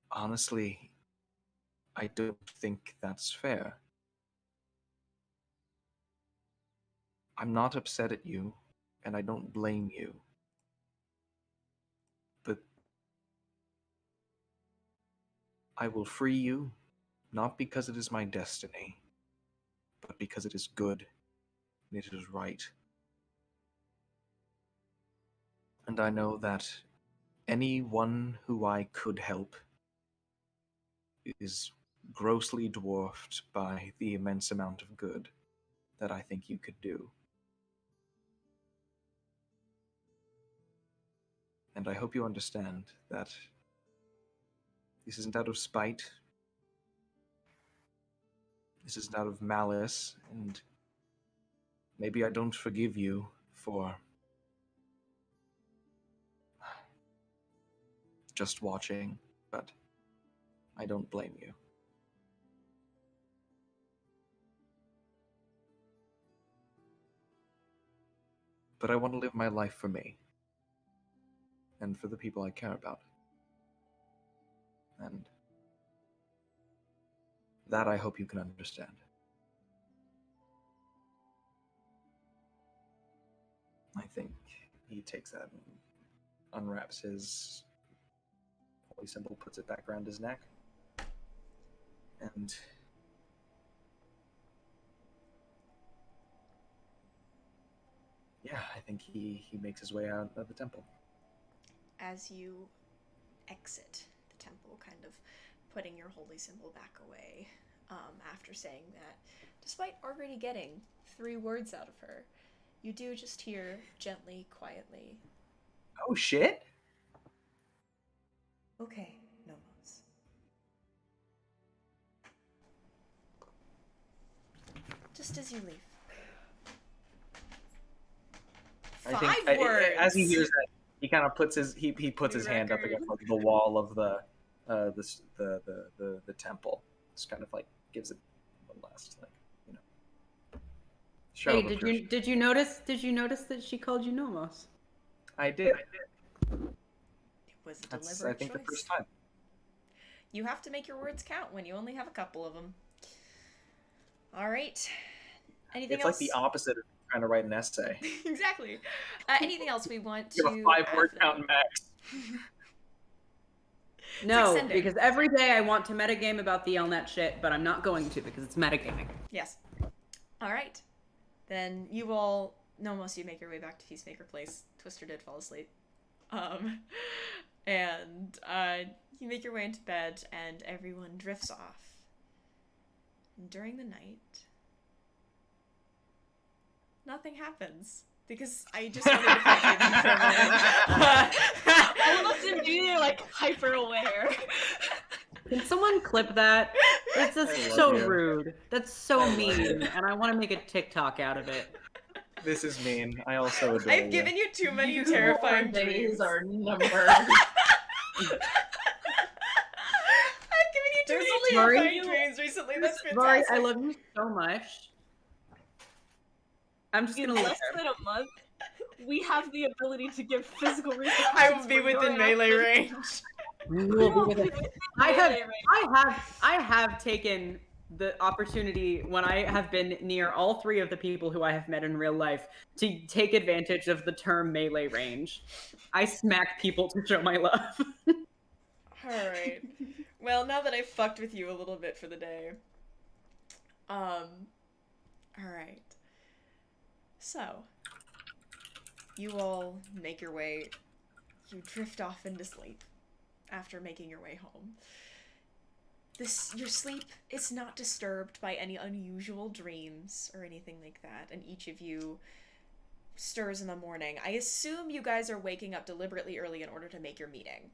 honestly, I don't think that's fair. I'm not upset at you, and I don't blame you. But I will free you, not because it is my destiny, but because it is good, and it is right. And I know that anyone who I could help is grossly dwarfed by the immense amount of good that I think you could do. And I hope you understand that this isn't out of spite, this isn't out of malice, and maybe I don't forgive you for just watching, but I don't blame you. But I want to live my life for me, and for the people I care about. And that I hope you can understand. I think he takes that and unwraps his holy symbol, puts it back around his neck, and yeah, I think he makes his way out of the temple. As you exit the temple, kind of putting your holy symbol back away, after saying that, despite already getting 3 words out of her, you do just hear gently, quietly, Oh shit! "Okay, Nomos." Just as you leave. Five words. As he hears that, he kind of puts his puts New his hand up record. against like, the wall of the temple. Just kind of like gives it one last show Hey, of appreciation. did you notice that she called you Nomos? I did. It was a That's deliberate I think choice. the first time. You have to make your words count when you only have a couple of them. All right. Anything It's else? like the opposite of trying to write an essay. Exactly. Anything else we want You to have a 5-word add? count max. No, sending. because every day I want to metagame about the Elnet shit, but I'm not going to because it's metagaming. Yes. All right. Then you all, Nomos, you make your way back to Peacemaker Place. Twister did fall asleep. And you make your way into bed, and everyone drifts off. And during the night, nothing happens. Because I just wanted to fuck with you for a moment. All of us immediately like hyper aware. Can someone clip that? That's just I love so you. rude. That's so I love mean, you. and I want to make a TikTok out of it. This is mean. I also adore I've you. given you too many Your terrifying days dreams. are numbered. I've given you too There's many only terrifying you. dreams recently. That's Rory, fantastic. I love you so much. I'm just In gonna live less there. than a month, we have the ability to give physical repercussions. I will be for within your melee actions. range. We We will will be be with it. within I melee range. have taken the opportunity when I have been near all three of the people who I have met in real life to take advantage of the term melee range. I smack people to show my love. Alright. Well, now that I've fucked with you a little bit for the day. Alright. So, you all make your way, you drift off into sleep after making your way home. Your sleep is not disturbed by any unusual dreams or anything like that, and each of you stirs in the morning. I assume you guys are waking up deliberately early in order to make your meeting.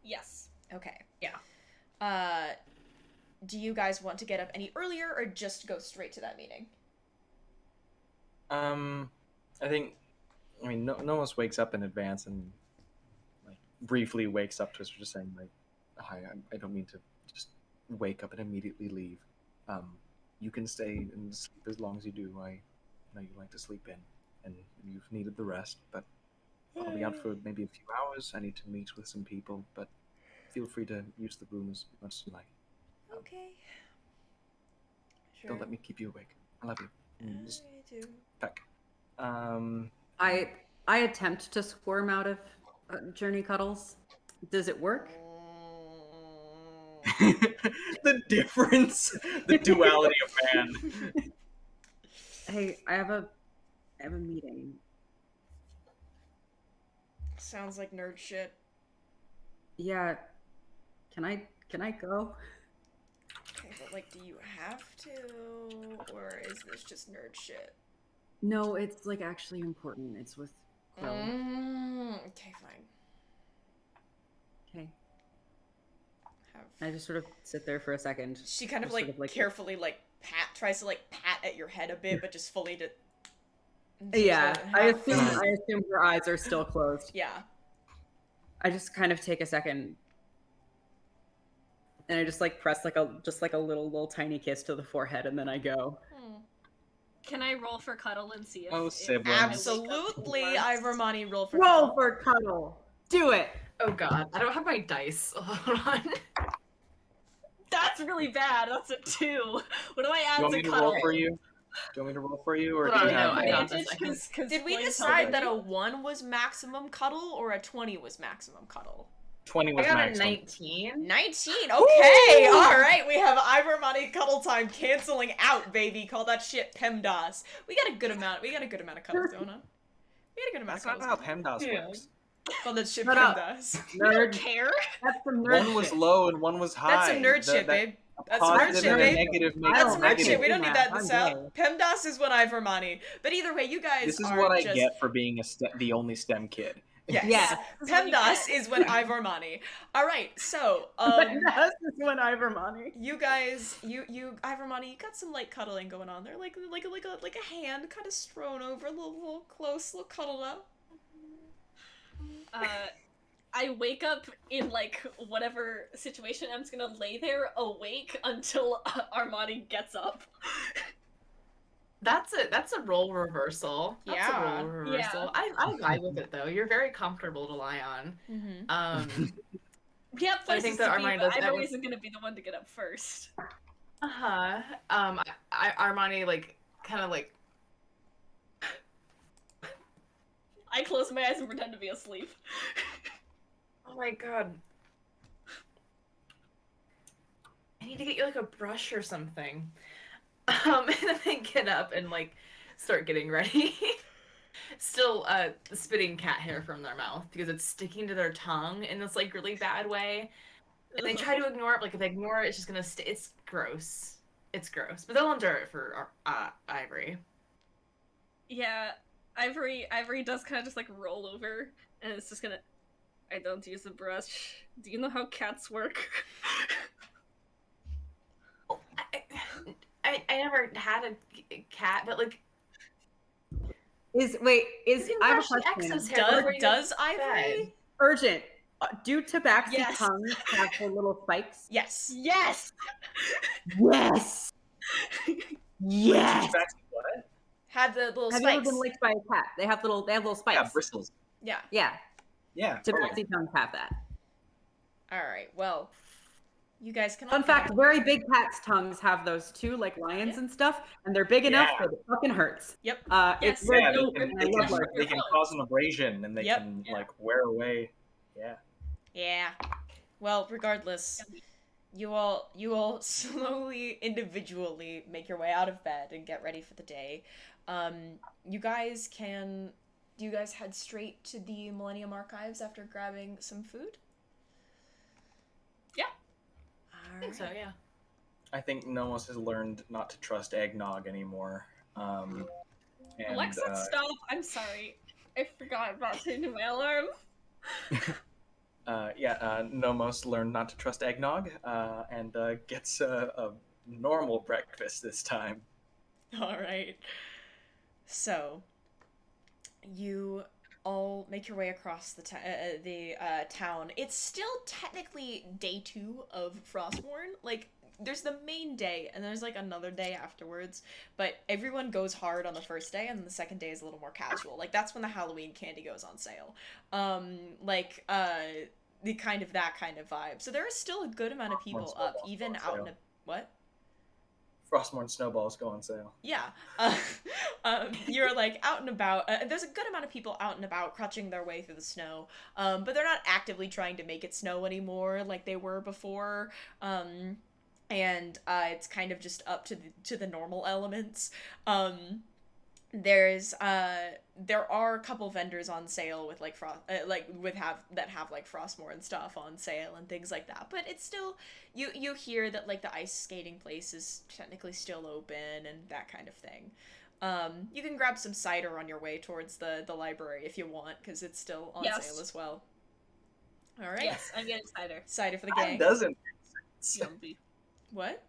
Yes. Okay. Yeah. Do you guys want to get up any earlier or just go straight to that meeting? I mean, Nomos wakes up in advance and like briefly wakes up to us just saying like, "Hi, I don't mean to just wake up and immediately leave. You can stay and sleep as long as you do. I know you like to sleep in, and you've needed the rest, but I'll be out for maybe a few hours. I need to meet with some people, but feel free to use the room as much as you like. Okay. Sure. Don't let me keep you awake. I love you. Just I do. peck." I attempt to squirm out of journey cuddles. Does it work? The difference, the duality of man. Hey, I have a meeting. Sounds like nerd shit. Yeah. Can I go? Okay, but like, do you have to, or is this just nerd shit? No, it's like actually important. It's with Quill. Okay, fine. Okay. Have... I just sort of sit there for a second. She kind of Just like, sort of, like- carefully like tries to like pat at your head a bit, but just fully to. Yeah, I have- assume her eyes are still closed. Yeah. I just kind of take a second, and I just like press like a little tiny kiss to the forehead, and then I go. Can I roll for cuddle and see if... Oh, if siblings. I wake up Absolutely, before- Armani, roll for Roll cuddle. for cuddle. Do it. Oh god, I don't have my dice. Hold on. That's really bad. That's a 2. What do I add You want to me to cuddle? roll for you? Do you want me to roll for you, or Hold do on, you no, have? I got this. Did we Floyd decide told that me. a 1 was maximum cuddle or a 20 was maximum cuddle? 20 I was got a maximum. 19. 19. Okay. All right. We have Ivormani cuddle time canceling out, baby. Call that shit PEMDAS. We got a good amount. We got a good amount of cuddles going on. We got a good amount That's of not cuddles. how PEMDAS Yeah. works. Call that shit Shut up. PEMDAS. You don't Nerd. care? That's some nerd One was shit. low and one was high. That's some nerd shit, babe. That's some nerd Positive shit, and a babe. negative make That's don't- nerd negative. shit. We don't need that in I'm the South. PEMDAS is what Ivormani. But either way, you guys This is are what I just... get for being the only STEM kid. Yes. Yeah. This is what you PEMDAS get. is when Ivormani. All right. So, But that's when Ivormani. you guys, you Ivormani, you got some light cuddling going on there, like a hand kind of strewn over, a little close, a little cuddled up. I wake up in like whatever situation. I'm just gonna lay there awake until Armani gets up. That's a role reversal. That's Yeah. a role reversal. I vibe with it though. You're very comfortable to lie on. Mm-hmm. We have I places think that to be, Armani but does that Ivory with- isn't gonna be the one to get up first. Uh-huh. Armani, like, kind of like, I close my eyes and pretend to be asleep. oh my god. I need to get you, like, a brush or something. And then get up and, like, start getting ready. Still, spitting cat hair from their mouth because it's sticking to their tongue in this, like, really bad way. And they try to ignore it, but, like, if they ignore it, it's just gonna stay. It's gross. It's gross. But they'll endure it for, Ivory. Yeah, Ivory does kind of just like roll over, and it's just gonna. I don't use a brush. Do you know how cats work? I never had a cat, but, like, Is you can I have a brush the question. excess hair before you Does go to bed. Ivory? Urgent. Do tabaxi Yes. tongues have their little spikes? Yes. Yes. Yes. Yes. What? Had the little Have you ever spikes. been licked by a cat? They have little Yeah, spikes. bristles. Yeah. Yeah. Yeah. Tabaxi tongues have that. All right. Well, you guys can. Fun all fact: very big cats' tongues have those too, like lions and stuff, and they're big enough Yeah. that it fucking hurts. Yep. Yes. It's very Yeah, cute, they can, and they I can, love large they can cats. cause an abrasion and they Yep. can like wear away. Yeah. Yeah. Well, regardless, you all slowly, individually make your way out of bed and get ready for the day. You guys can. Do you guys head straight to the Millennium Archives after grabbing some food? Yeah. I think so, yeah. I think Nomos has learned not to trust eggnog anymore. And, Alexa, stop! I'm sorry. I forgot about changing my alarm. Nomos learned not to trust eggnog and gets a normal breakfast this time. All right. So, you all make your way across the town. It's still technically day 2 of Frostmorn. Like, there's the main day, and there's like another day afterwards. But everyone goes hard on the first day, and the second day is a little more casual. Like, that's when the Halloween candy goes on sale. The kind of that kind of vibe. So there is still a good amount of people up, even out in a what? Frostmorn snowballs go on sale. Yeah. You're like out and about. There's a good amount of people out and about crutching their way through the snow. But they're not actively trying to make it snow anymore like they were before. It's kind of just up to the normal elements. There are a couple vendors on sale with like that have like Frostmorn stuff on sale and things like that, but it's still you hear that like the ice skating place is technically still open and that kind of thing. You can grab some cider on your way towards the library if you want, because it's still on sale as well. All right. Yes, I'm getting cider. For the That gang. doesn't make sense. Yumpy. What?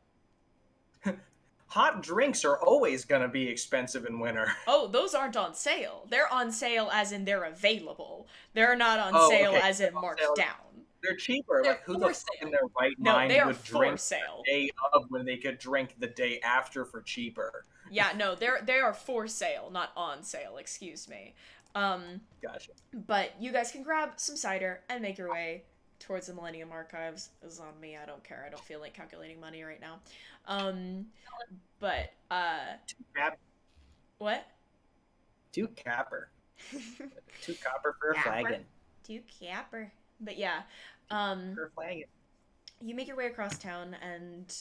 Hot drinks are always gonna be expensive in winter. Oh, those aren't on sale. They're on sale as in they're available. They're not on Oh, sale okay. as in marked Sale. down. They're cheaper. They're Like, who for the fuck sale. in their right No, mind they are would for drink sale. the day of when they could drink the day after for cheaper? Yeah, no, they are for sale, not on sale, excuse me. Gotcha. But you guys can grab some cider and make your way towards the Millennium Archives. This is on me, I don't care. I don't feel like calculating money right now. What? 2 capper. 2 copper for a Capper. flagon. 2 capper. But yeah, For a flagon. you make your way across town and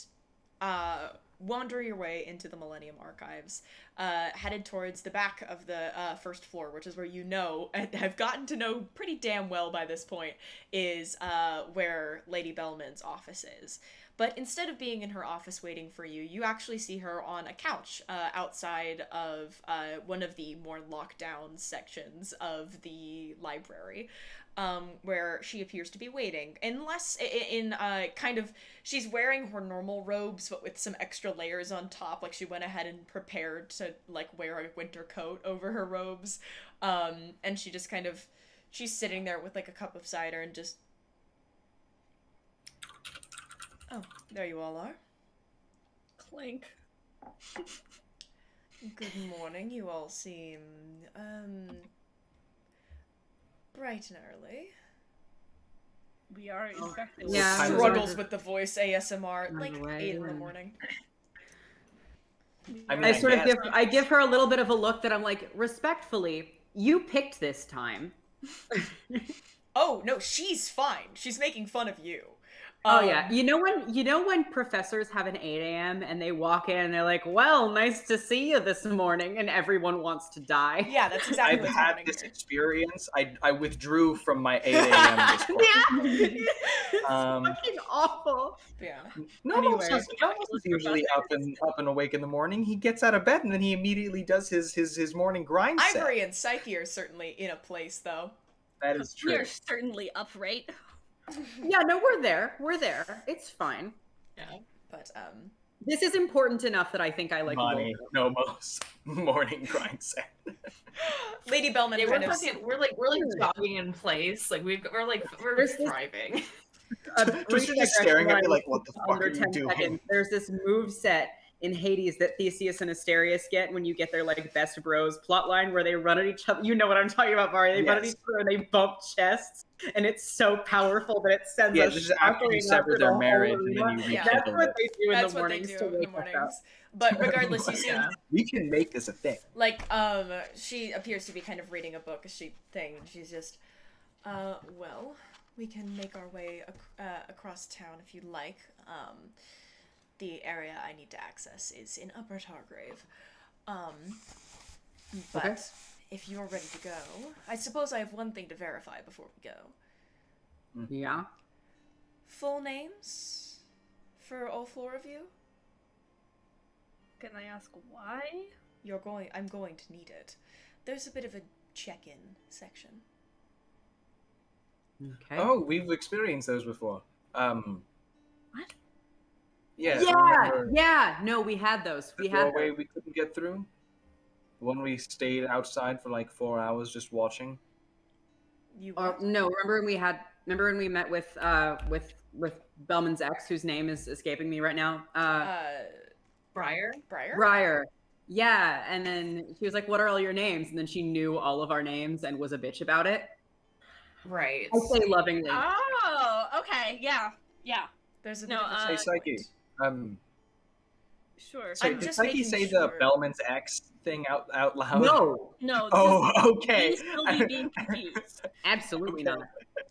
wander your way into the Millennium Archives, headed towards the back of the first floor, which is where you know, and have gotten to know pretty damn well by this point, is where Lady Bellman's office is. But instead of being in her office waiting for you, you actually see her on a couch outside of one of the more locked down sections of the library, where she appears to be waiting. Unless she's wearing her normal robes, but with some extra layers on top. Like, she went ahead and prepared to like wear a winter coat over her robes. And she just she's sitting there with like a cup of cider and just. Oh, there you all are. Clink. Good morning. You all seem, bright and early. We are in fact. Yeah. Time is Struggles over. with the voice ASMR, On like the way 8 in the in. morning. I mean, I sort of guess. I give her a little bit of a look that I'm like, respectfully, you picked this time. Oh, no, she's fine. She's making fun of you. Oh yeah, you know when professors have an 8 a.m. and they walk in and they're like, "Well, nice to see you this morning," and everone wants to die. Yeah, that's exactly I've what's had happening this here. experience. I withdrew from my 8 a.m. this morning. It's fucking awful. Yeah. Anyway. Nomos is usually up and awake in the morning. He gets out of bed and then he immediately does his morning grind set. Ivory and Psyche are certainly in a place, though. That is We true. are certainly upright. Yeah, no, we're there. We're there. It's fine. Yeah. But, This is important enough that I think I like. Money, Nomos, morning grind set. Lady Bellman Yeah, kind of... we're like jogging in place. Like we're There's this- thriving. Just staring at me like, what the fuck Under are you 10 doing? seconds. There's this move set in Hades that Theseus and Asterius get when you get their like best bros plotline where they run at each other. You know what I'm talking about, Mhairi. They run at Yes. each other and they bump chests, and it's so powerful that it sends Yeah, us this is after you shuffling sever after their the whole marriage and then arena. you Yeah. That's rekindle what it. they do in That's the what they mornings do to in the wake us up. mornings. But regardless, you seem... Yeah. We can make this a thing. Like, she appears to be kind of reading a book, and she's just, well, we can make our way across town if you'd like. The area I need to access is in Upper Targrave. But Okay. if you're ready to go, I suppose I have one thing to verify before we go. Yeah. Full names for all 4 of you? Can I ask why? I'm going to need it. There's a bit of a check-in section. Okay. Oh, we've experienced those before. What? Yeah. Yeah. remember Yeah. No, we had those. We the had doorway those. we couldn't get through? The one we stayed outside for like 4 hours just watching? You Or, what? no, remember when we met with Bellman's ex, whose name is escaping me right now? Briar. Briar? Briar. Yeah, and then she was like, "What are all your names?" And then she knew all of our names and was a bitch about it. Right. I say lovingly. Oh, okay, yeah, yeah, There's a No, bit of a Hey, checkpoint. Psyche. sure. So I'm did just Psyche making say sure. the Bellman's X thing out loud? No, No, Oh, okay. Please still be being confused absolutely Okay. not.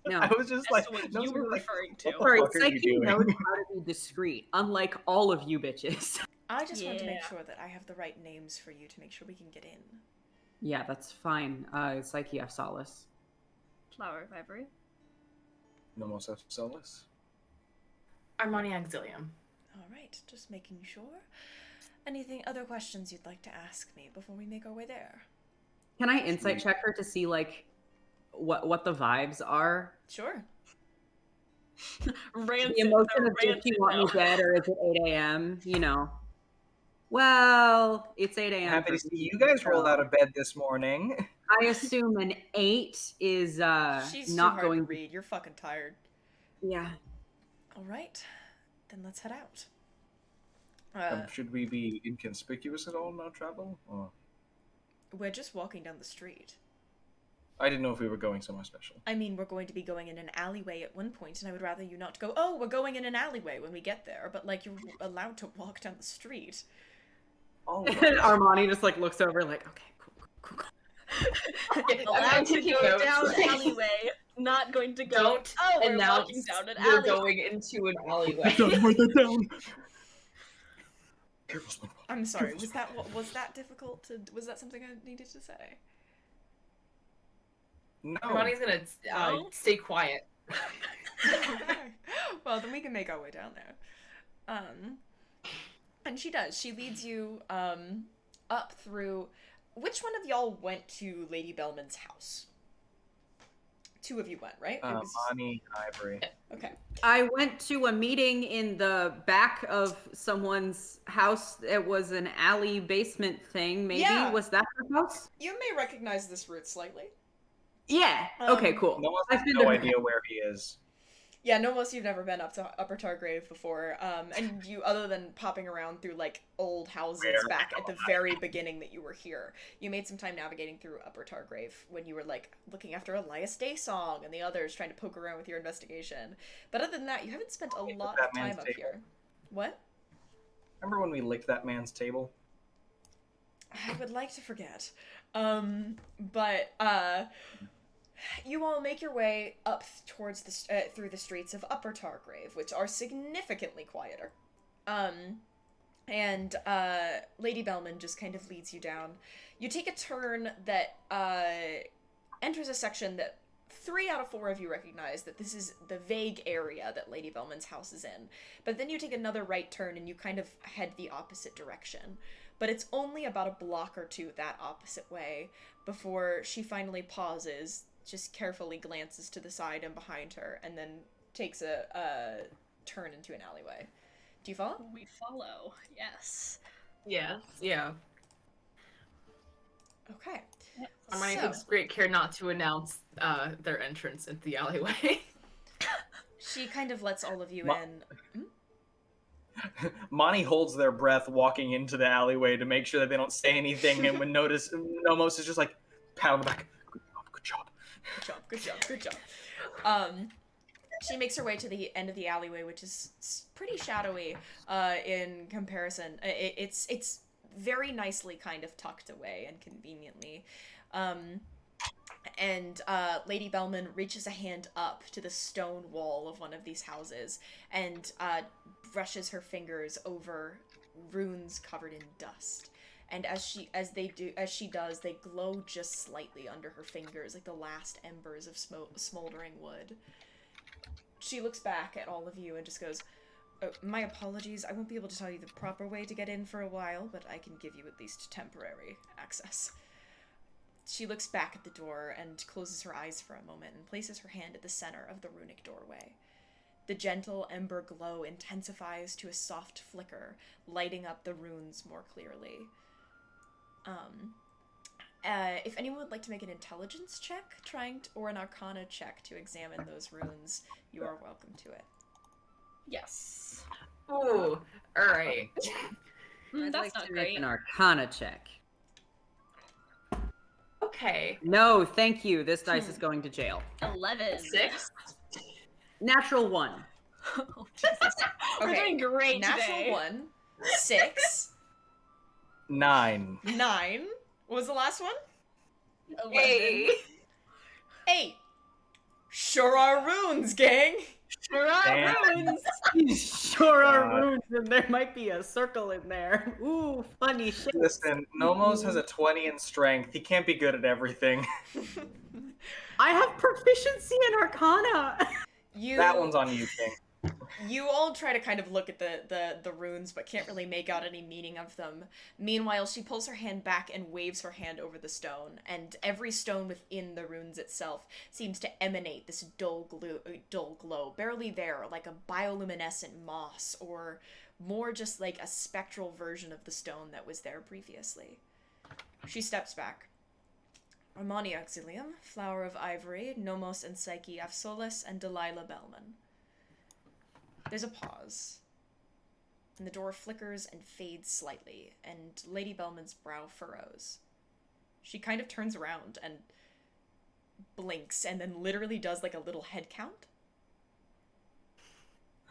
No. I was just as like, to what no, you I was were like, referring what to. the Sorry, fuck are you Psyche doing? knows how to be discreet, unlike all of you bitches. I just want to make Yeah. sure that I have the right names for you to make sure we can get in. Yeah, that's fine. Psyche F. Solace. Flower of Ivory. Nomos of Solus. Armani Auxilium. All right, just making sure. Other questions you'd like to ask me before we make our way there? Can I insight check her to see like what the vibes are? Sure. Rancid, The emotion of does she rancid want me no. dead or is it 8 a.m.? You know. Well, it's 8 a.m. Happy to for see me, you guys roll so out of bed this morning. I assume an 8 is She's not too hard going to read. You're fucking tired. Yeah. All right, then let's head out. Should we be inconspicuous at all in our travel? Or We're just walking down the street. I didn't know if we were going somewhere special. I mean, we're going to be going in an alleyway at one point, and I would rather you not go, "Oh, we're going in an alleyway" when we get there, but like you're allowed to walk down the street. All And right. Armani just like looks over like, okay, cool. Allowed to taking go notes. down alleyway, not going to go. Don't Oh, we're announce walking down an we're alleyway. going into an alleyway. Write that down. Careful, Spongebob. I'm sorry. Was that difficult to? Was that something I needed to say? No. Armani's gonna No? stay quiet. Well, then we can make our way down there. And she does. She leads you up through. Which one of y'all went to Lady Bellman's house? 2 of you went, right? It was- Armani and Ivory. Okay. I went to a meeting in the back of someone's house. It was an alley basement thing, maybe. Yeah. Was that her house? You may recognize this route slightly. Yeah. Okay, Um, cool. Nomos I've has been no to her idea where he is. Yeah, Nomos, you've never been up to Upper Targrave before, and you, other than popping around through, like, old houses Where? back at the very beginning that you were here, you made some time navigating through Upper Targrave when you were, like, looking after Elias Daysong and the others, trying to poke around with your investigation. But other than that, you haven't spent a lot that of time man's up table. here. What? Remember when we licked that man's table? I would like to forget. But, you all make your way up towards the through the streets of Upper Targrave, which are significantly quieter. And Lady Bellman just kind of leads you down. You take a turn that enters a section that 3 out of 4 of you recognize that this is the vague area that Lady Bellman's house is in. But then you take another right turn and you kind of head the opposite direction. But it's only about a block or two that opposite way before she finally pauses, just carefully glances to the side and behind her, and then takes a turn into an alleyway. Do you follow? We follow, yes. Yeah. Yeah. Okay. Armani So- takes great care not to announce their entrance into the alleyway. She kind of lets all of you Ma- in. Monty holds their breath walking into the alleyway to make sure that they don't say anything, and when Nomos is just like, pat on the back. Good job. Good job, good job, good job. She makes her way to the end of the alleyway, which is pretty shadowy in comparison. It's very nicely kind of tucked away and conveniently. And Lady Bellman reaches a hand up to the stone wall of one of these houses and brushes her fingers over runes covered in dust. And as she does, they glow just slightly under her fingers, like the last embers of smoldering wood. She looks back at all of you and just goes, "Oh, my apologies, I won't be able to tell you the proper way to get in for a while, but I can give you at least temporary access." She looks back at the door and closes her eyes for a moment and places her hand at the center of the runic doorway. The gentle ember glow intensifies to a soft flicker, lighting up the runes more clearly. If anyone would like to make an intelligence check, or an arcana check to examine those runes, you are welcome to it. Yes. Ooh, alright. I'd That's like not to make great. an Arcana check. Okay. No, thank you. This dice is going to jail. 11. 6? Natural 1. Oh, Jesus. We're Okay, doing great Natural today. 1, 6, 9. 9. What was the last one? 11. Hey! 8. Sure are runes, gang! There are Damn. runes! Sure are God. runes, and there might be a circle in there. Ooh, funny shit. Listen, Nomos has a 20 in strength. He can't be good at everything. I have proficiency in Arcana. That one's on you, King. You all try to kind of look at the runes, but can't really make out any meaning of them. Meanwhile, she pulls her hand back and waves her hand over the stone, and every stone within the runes itself seems to emanate this dull glow, barely there, like a bioluminescent moss, or more just like a spectral version of the stone that was there previously. She steps back. Armani Auxilium, Flower of Ivory, Nomos and Psyche Afsolis, and Delilah Bellman. There's a pause, and the door flickers and fades slightly, and Lady Bellman's brow furrows. She kind of turns around and blinks, and then literally does like a little head count.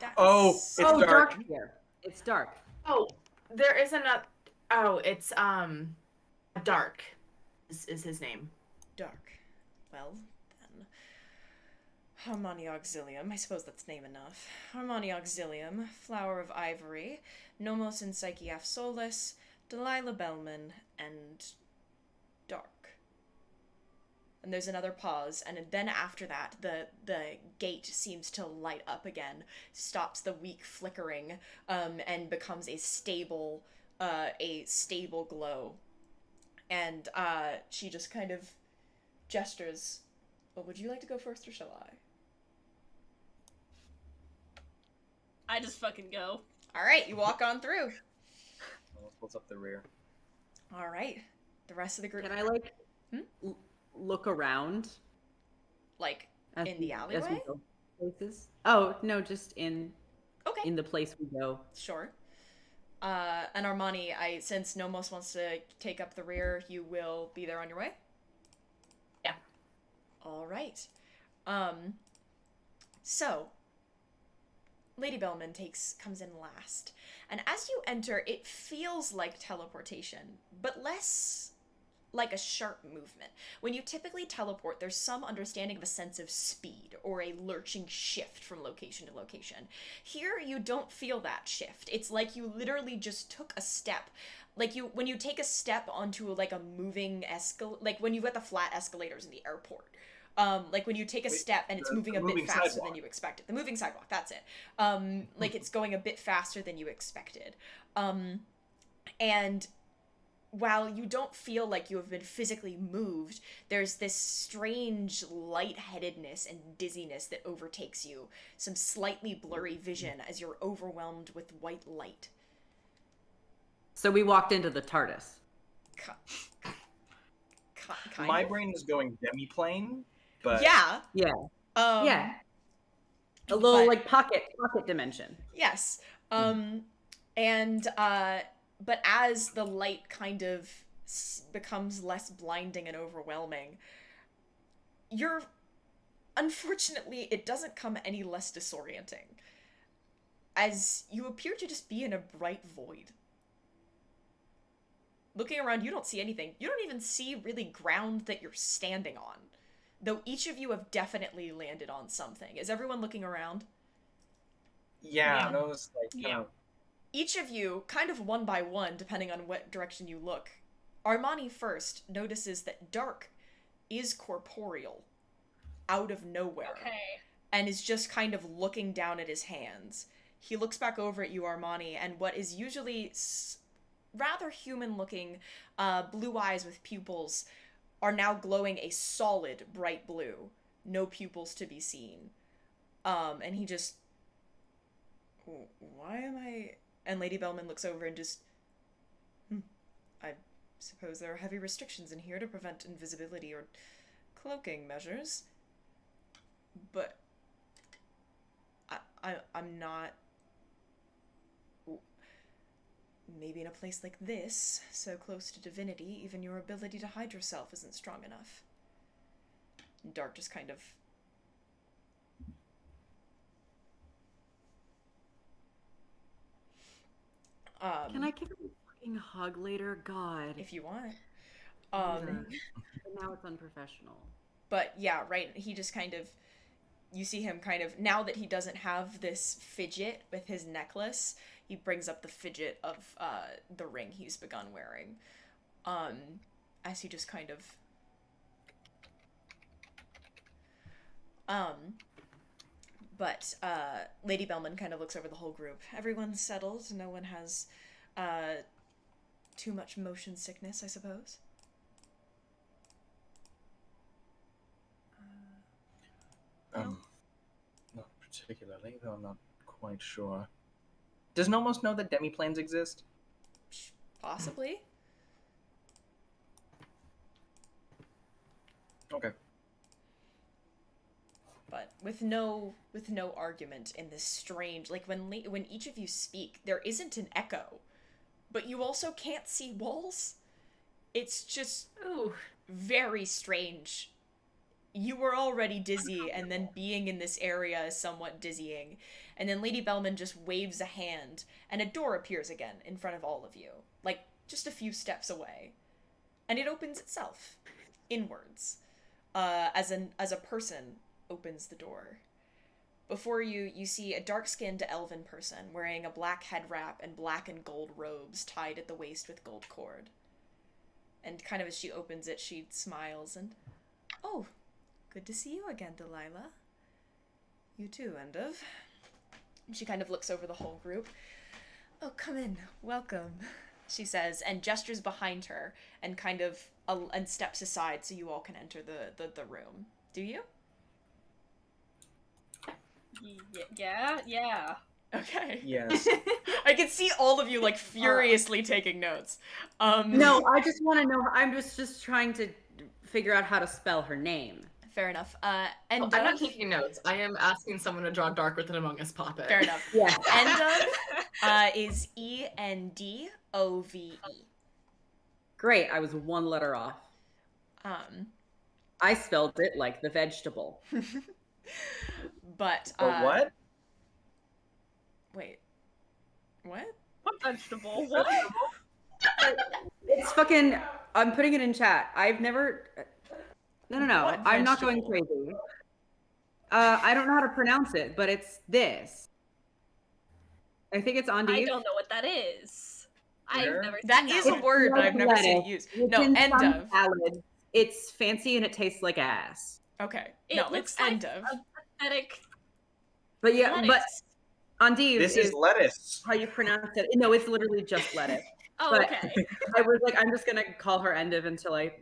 That's It's dark dark. here. It's dark. Oh, there isn't a... Oh, it's, Dark is his name. dark. Well, then. Armani Auxilium, I suppose that's name enough. Armani Auxilium, Flower of Ivory, Nomos and Psyche Afsolis, Delilah Bellman, and Dark. And there's another pause, and then after that, the gate seems to light up again, stops the weak flickering, and becomes a stable glow. And she just kind of gestures. Well, would you like to go first, or shall I? I just fucking go. All right, you walk on through. Nomos pulls up the rear. All right, the rest of the group. Can I look around like as in we- the as we alleyway? go? places. Oh no, just in Okay. the place we go. Sure. And Armani, since Nomos wants to take up the rear, you will be there on your way? Yeah. All right. So, Lady Bellman comes in last. And as you enter, it feels like teleportation, but less like a sharp movement. When you typically teleport, there's some understanding of a sense of speed or a lurching shift from location to location. Here, you don't feel that shift. It's like you literally just took a step. Like when you take a step onto like a moving like when you've got the flat escalators in the airport. Like when you take a step and it's moving a bit faster than you expected. The moving sidewalk, that's it. Like it's going a bit faster than you expected. And while you don't feel like you have been physically moved, there's this strange lightheadedness and dizziness that overtakes you. Some slightly blurry vision as you're overwhelmed with white light. So we walked into the TARDIS. Kind My of. brain is going demiplane, but Yeah. Yeah. Um, Yeah. A little but- like pocket dimension. Yes. But as the light kind of becomes less blinding and overwhelming, unfortunately, it doesn't come any less disorienting, as you appear to just be in a bright void. Looking around, you don't see anything. You don't even see really ground that you're standing on, though each of you have definitely landed on something. Is everyone looking around? yeah, Yeah. those like Yeah. Each of you, kind of one by one, depending on what direction you look. Armani first notices that Dark is corporeal, out of nowhere, Okay. and is just kind of looking down at his hands. He looks back over at you, Armani, and what is usually rather human-looking blue eyes with pupils are now glowing a solid bright blue. No pupils to be seen. And he just... Why am I... And Lady Bellman looks over and just... I suppose there are heavy restrictions in here to prevent invisibility or cloaking measures. But... I'm not... Maybe in a place like this, so close to divinity, even your ability to hide yourself isn't strong enough. And Dark just kind of... Can I give him a fucking hug later? God. If you want. But now it's unprofessional. But yeah, right, he just kind of... You see him kind of... Now that he doesn't have this fidget with his necklace, he brings up the fidget of the ring he's begun wearing. As he just kind of... But Lady Bellman kind of looks over the whole group. Everyone's settled. No one has too much motion sickness, I suppose. Not particularly, though I'm not quite sure. does Nomos know that demiplanes exist? Possibly. Okay. But with no argument in this strange, like when each of you speak, there isn't an echo, but you also can't see walls. It's just Ooh. very strange. You were already dizzy, and then being in this area is somewhat dizzying. And then Lady Bellman just waves a hand, and a door appears again in front of all of you, like just a few steps away, and it opens itself inwards, as a person opens the door. Before you, you see a dark-skinned elven person wearing a black head wrap and black and gold robes tied at the waist with gold cord. And kind of as she opens it, she smiles and, "Oh, good to see you again, Delilah. You too, Endev." And she kind of looks over the whole group. "Oh, come in. Welcome," she says, and gestures behind her and kind of and steps aside so you all can enter the room. Do you? Yeah. Okay. Yes. I can see all of you like furiously taking notes. No, I just want to know. I'm just trying to figure out how to spell her name. Fair enough. Oh, And I'm not taking notes. I am asking someone to draw Dark with an Among Us puppet. fair enough. Yeah. Endove is Endove. Great. I was one letter off. I spelled it like the vegetable. But what? Wait. What? What vegetable? What? It's fucking. I'm putting it in chat. I've never. No. What I'm not going vegetable? crazy. I don't know how to pronounce it, but it's this. I think it's I Andiv. don't know what that is. I've Sure. never seen That is a one. word, but I've never seen it lettuce. used. It's No, in some Endove. salad. It's fancy and it tastes like ass. Okay. It No, it's looks like Endove. a pathetic But yeah, lettuce. but Andiv This is is lettuce. how you pronounce it. No, it's literally just lettuce. Oh, but- okay. I was like, I'm just gonna call her Endiv until I'm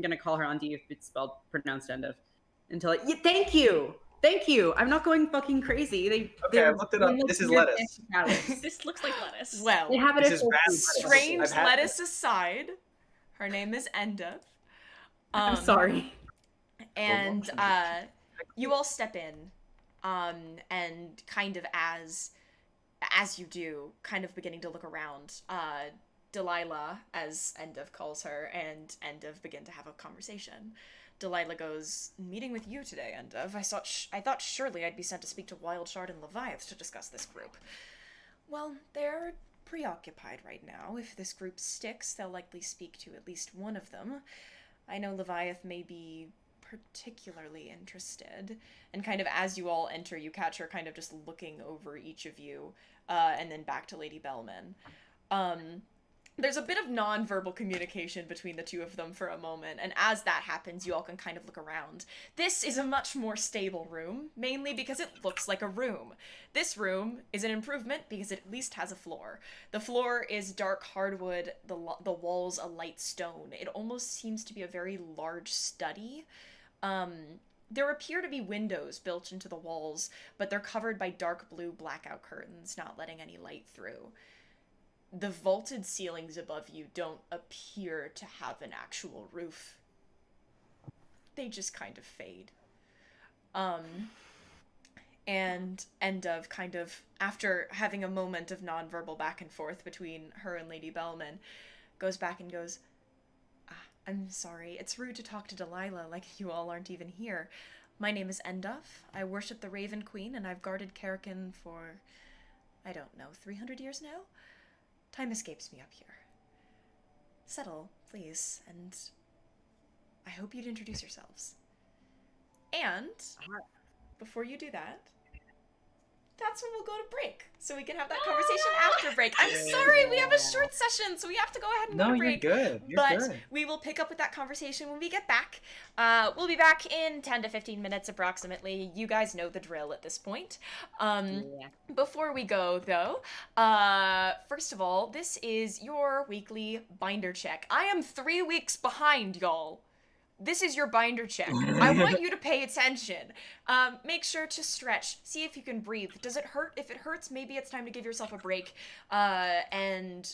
gonna call her Andiv if it's pronounced Endiv. Yeah, thank you. I'm not going fucking crazy. Okay, I looked it up. This is lettuce. This looks like lettuce. Well, They have it This at is Whole bad Foods. lettuce. strange I've had lettuce aside, her name is Endove. I'm sorry. And you all step in, and kind of as you do, kind of beginning to look around, Delilah, as Endove calls her, and Endove begin to have a conversation. Delilah goes, "Meeting with you today, Endove. I thought surely I'd be sent to speak to Wildshard and Leviathan to discuss this group. Well, they're preoccupied right now. If this group sticks, they'll likely speak to at least one of them. I know Leviathan may be particularly interested." And kind of as you all enter, you catch her kind of just looking over each of you, and then back to Lady Bellman. There's a bit of non-verbal communication between the two of them for a moment, and as that happens, you all can kind of look around. This is a much more stable room, mainly because it looks like a room. This room is an improvement because it at least has a floor. The floor is dark hardwood, the walls a light stone. It almost seems to be a very large study. There appear to be windows built into the walls, but they're covered by dark blue blackout curtains, not letting any light through. The vaulted ceilings above you don't appear to have an actual roof. They just kind of fade. And Endove kind of, after having a moment of nonverbal back and forth between her and Lady Bellman, goes back and goes, "I'm sorry, it's rude to talk to Delilah like you all aren't even here. My name is Endove. I worship the Raven Queen, and I've guarded Karakin for, 300 years now? Time escapes me up here. Settle, please, and I hope you'd introduce yourselves. And before you do that, that's when we'll go to break, so we can have that conversation after break. I'm sorry, we have a short session, so we have to go ahead and go No, to you're break. good. You're But good. we will pick up with that conversation when we get back. We'll be back in 10 to 15 minutes approximately. You guys know the drill at this point. Before we go, though, first of all, this is your weekly binder check. I am 3 weeks behind, y'all. This is your binder check. I want you to pay attention. Make sure to stretch. See if you can breathe. Does it hurt? If it hurts, maybe it's time to give yourself a break, and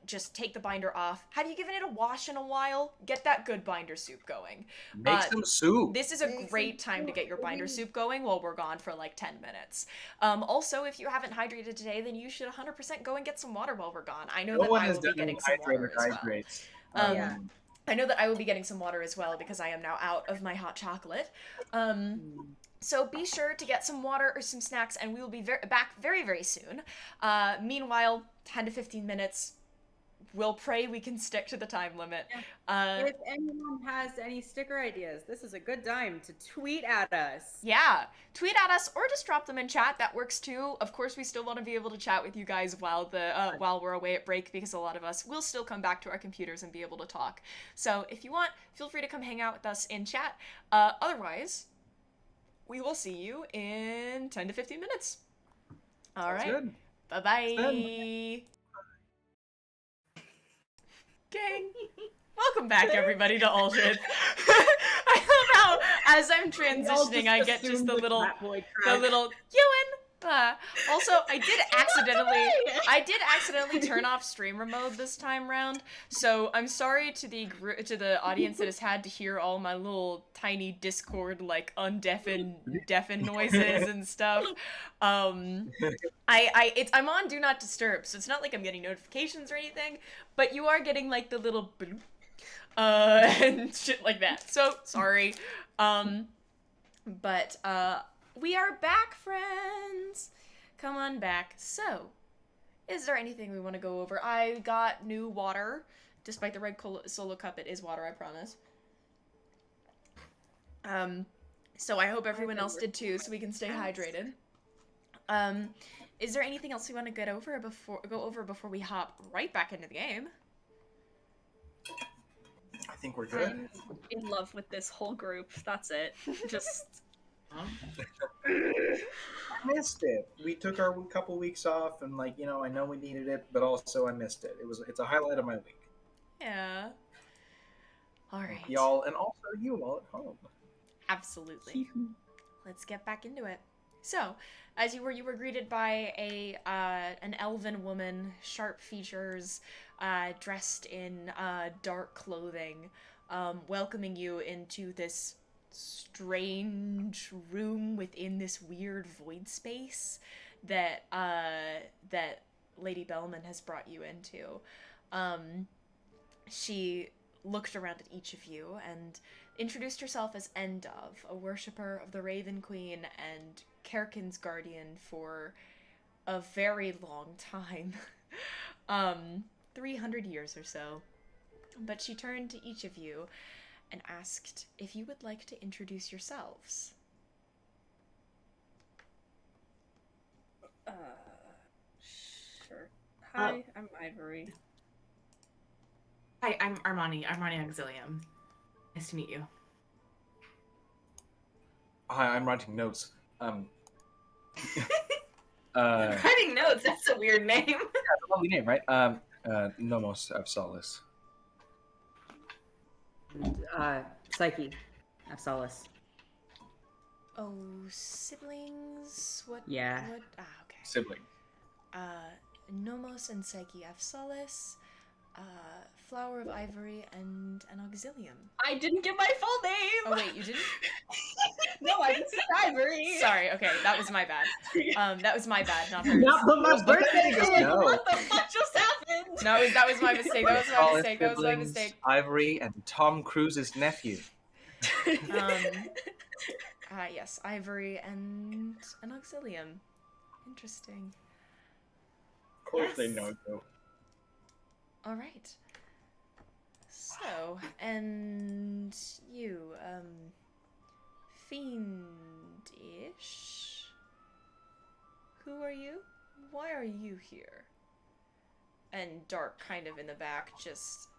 just take the binder off. Have you given it a wash in a while? Get that good binder soup going. Make some soup. This is a great time to get your binder soup going while we're gone for like 10 minutes. Also, if you haven't hydrated today, then you should 100% go and get some water while we're gone. I know No that one I has will be done getting some water as well. hydrates. Yeah. I know that I will be getting some water as well because I am now out of my hot chocolate. So be sure to get some water or some snacks, and we will be back very, very soon. Meanwhile, 10 to 15 minutes. We'll pray we can stick to the time limit. If anyone has any sticker ideas, this is a good time to tweet at us. Yeah, tweet at us or just drop them in chat. That works too. Of course, we still want to be able to chat with you guys while we're away at break, because a lot of us will still come back to our computers and be able to talk. So if you want, feel free to come hang out with us in chat. Otherwise, we will see you in 10 to 15 minutes. All right. Good. Bye-bye. Gang. Welcome back, everybody, to Aldrithe. I love how, as I'm transitioning, I get just the little, Ewan, Also, I did accidentally turn off streamer mode this time round, so I'm sorry to the audience that has had to hear all my little tiny Discord like deafen noises and stuff. I'm on Do Not Disturb, so it's not like I'm getting notifications or anything, but you are getting like the little bloop, and shit like that. So sorry, but we are back, friends. Come on back. So, is there anything we want to go over? I got new water. Despite the red solo cup, it is water, I promise. So I hope everyone else did too, so we can stay hydrated. Is there anything else we want to go over before we hop right back into the game? I think we're good. I'm in love with this whole group. That's it. Just. I missed it. We took our couple weeks off, and I know we needed it, but also I missed it. It's a highlight of my week. Yeah. All right. Y'all, and also you all at home. Absolutely. Let's get back into it. So, as you were greeted by an elven woman, sharp features, dressed in dark clothing, welcoming you into this strange room within this weird void space that Lady Bellman has brought you into. She looked around at each of you and introduced herself as Endov, a worshipper of the Raven Queen and Kerkin's guardian for a very long time. 300 years or so. But she turned to each of you and asked if you would like to introduce yourselves. Sure. Hi, I'm Ivory. Hi, I'm Armani. Armani Auxilium. Nice to meet you. Hi, I'm writing notes. Writing notes? That's a weird name. Yeah, it's a lovely name, right? Nomos of Solace. Psyche, Absolus. Oh, siblings? What? Yeah. What? Okay. Sibling. Nomos and Psyche Solace, Flower of Ivory, and an Auxilium. I didn't get my full name! Oh wait, you didn't? No, I didn't say Ivory! Sorry, okay, that was my bad. That was my bad, not hers. Not put my birthday in. No. What the fuck just happened? No, that was my mistake, that was my mistake, that was my Siblings, mistake. Ivory and Tom Cruise's nephew. Yes, Ivory and an Auxilium. Interesting. Of course Yes. they know you. Alright. So, and you, Fiend-ish? Who are you? Why are you here? And Dark kind of in the back, just...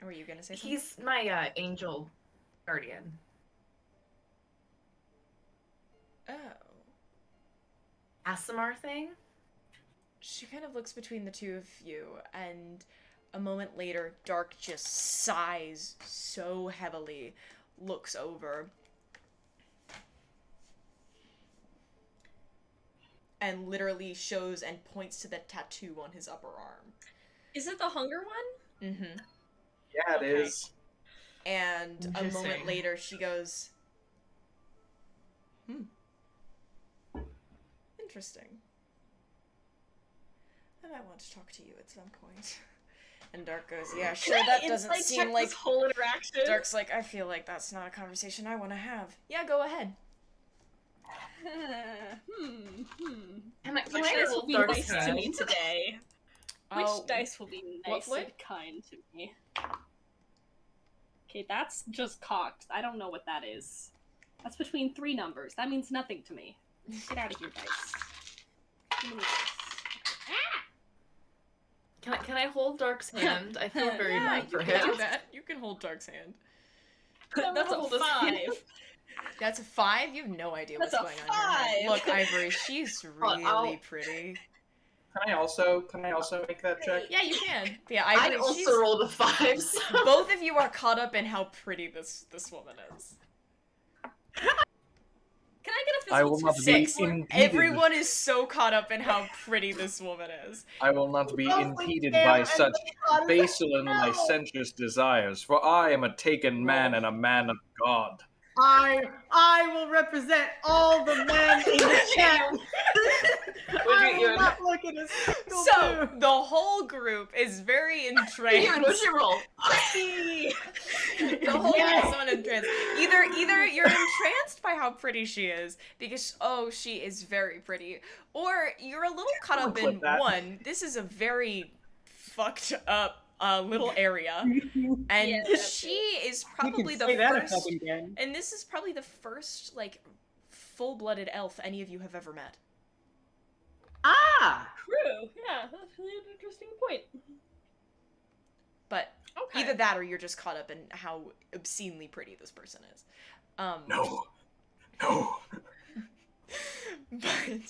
Or were you gonna say something? He's my angel guardian. Oh. Asimar thing? She kind of looks between the two of you, and a moment later, Dark just sighs so heavily, looks over, and literally shows and points to the tattoo on his upper arm. Is it the hunger one? Mm-hmm. Yeah, it Okay. is. And a moment Interesting. later, she goes, interesting. I might want to talk to you at some point. And Dark goes, yeah, sure, that doesn't Insight seem check like... this whole interaction. Dark's like, I feel like that's not a conversation I want to have. Yeah, go ahead. Can I Which dice will roll be Dark's nice to hand? me today? Which Oh, dice will be what, nice Floyd? and kind to me? Okay, that's just cocked. I don't know what that is. That's between 3 numbers. That means nothing to me. Get out of here, dice. Give me dice. Can I hold Dark's hand? I feel very yeah, bad for you can him. do that. You can hold Dark's hand. That's a hold his 5. hand. That's a 5? You have no idea what's That's a going on in her head. 5. Look, Ivory, she's really I'll- pretty. Can I also make that check? Yeah, you can. But yeah, I Ivory, also she's... rolled a 5, so... Both of you are caught up in how pretty this woman is. Can I get a I will physical not check? be 6. impeded. Everyone is so caught up in how pretty this woman is. I will not be Oh, impeded damn, by and such the God is basal and no. licentious desires, for I am a taken man and a man of God. I will represent all the men in the chat. I will Ewan? not look at a single So boob. the whole group is very Ewan, entranced. what's your roll? The whole group is someone entranced. Either you're entranced by how pretty she is, because she is very pretty, or you're a little caught up in Clip that. one. This is a very fucked up little area, and Yeah, she is probably you the can say that a first. fucking again. And this is probably the first like full-blooded elf any of you have ever met. Ah! True. Yeah, that's really an interesting point. But Okay. either that or you're just caught up in how obscenely pretty this person is. No. But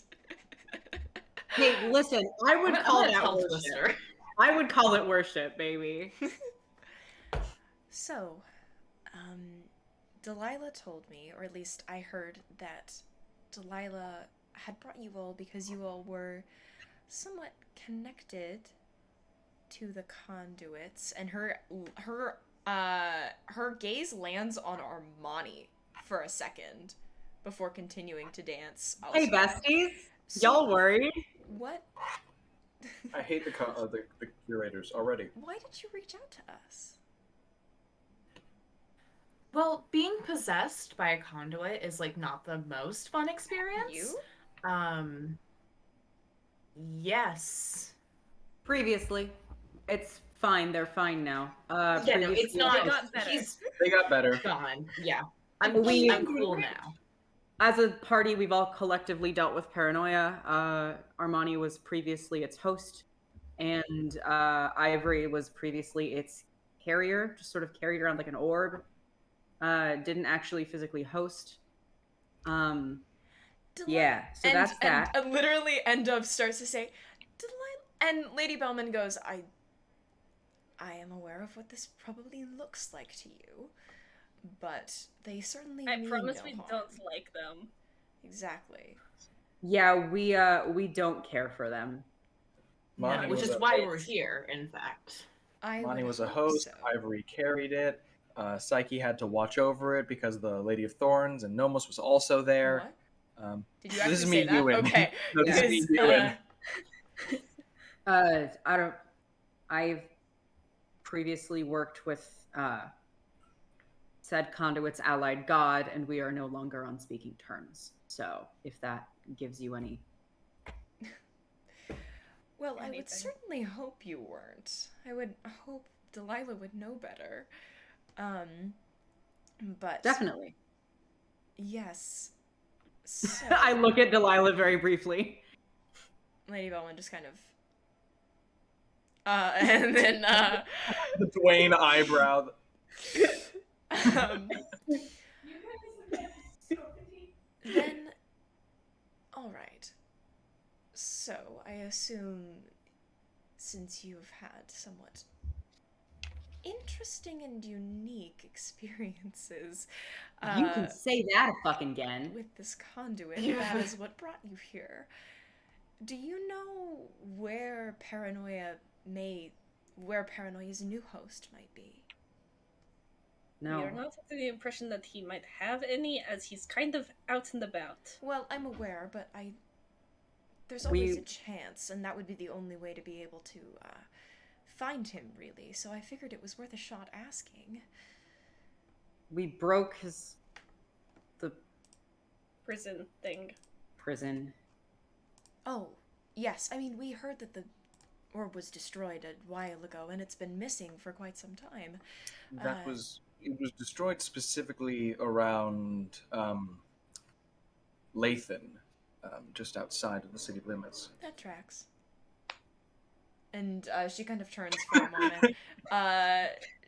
Hey, listen, I would I'm call gonna that tell worship. Twister. I would call it worship, baby. so, Delilah told me, or at least I heard that Delilah had brought you all because you all were somewhat connected to the conduits, and her gaze lands on Armani for a second before continuing to dance. Hey, elsewhere. besties. So, Y'all worried? what? I hate the curators already. Why did you reach out to us? Well, being possessed by a conduit is like not the most fun experience. You? Yes. Previously. It's fine. They're fine now. Yeah, no, it's previously- not. They got better. He's They got better. gone. Yeah. I'm cool now. As a party, we've all collectively dealt with paranoia. Armani was previously its host, and Ivory was previously its carrier, just sort of carried around like an orb. Didn't actually physically host. Yeah, so that's that. And literally End-Of starts to say, Delilah, and Lady Bellman goes, I am aware of what this probably looks like to you, but they certainly I mean promise no we harm." don't like them. Exactly. Yeah, we don't care for them. Monty Which was is a why host. we're here, in fact. Monty would was a hope host. so. Ivory carried it. Psyche had to watch over it because the Lady of Thorns and Nomos was also there. What? Did you This actually is say me, that? Ewan. Okay. No, this is me, Because, Ewan. I've previously worked with said conduit's allied god, and we are no longer on speaking terms. So, if that gives you any. well, I would Anything. certainly hope you weren't. I would hope Delilah would know better. But Definitely. yes. So, I look at Delilah very briefly. Lady Bellman just kind of and then The Dwayne eyebrow. um, then all right. So, I assume since you've had somewhat interesting and unique experiences You can say that a fucking again. with this conduit, Yeah. that is what brought you here. Do you know where Paranoia's new host might be? No. We are not under the impression that he might have any, as he's kind of out and about. Well, I'm aware, but there's always We- a chance, and that would be the only way to be able to find him, really. So I figured it was worth a shot asking. We broke the Prison thing. prison. Oh, yes. I mean, we heard that the orb was destroyed a while ago, and it's been missing for quite some time. It was destroyed specifically around Lathan, just outside of the city limits. That tracks. And she kind of turns for a moment.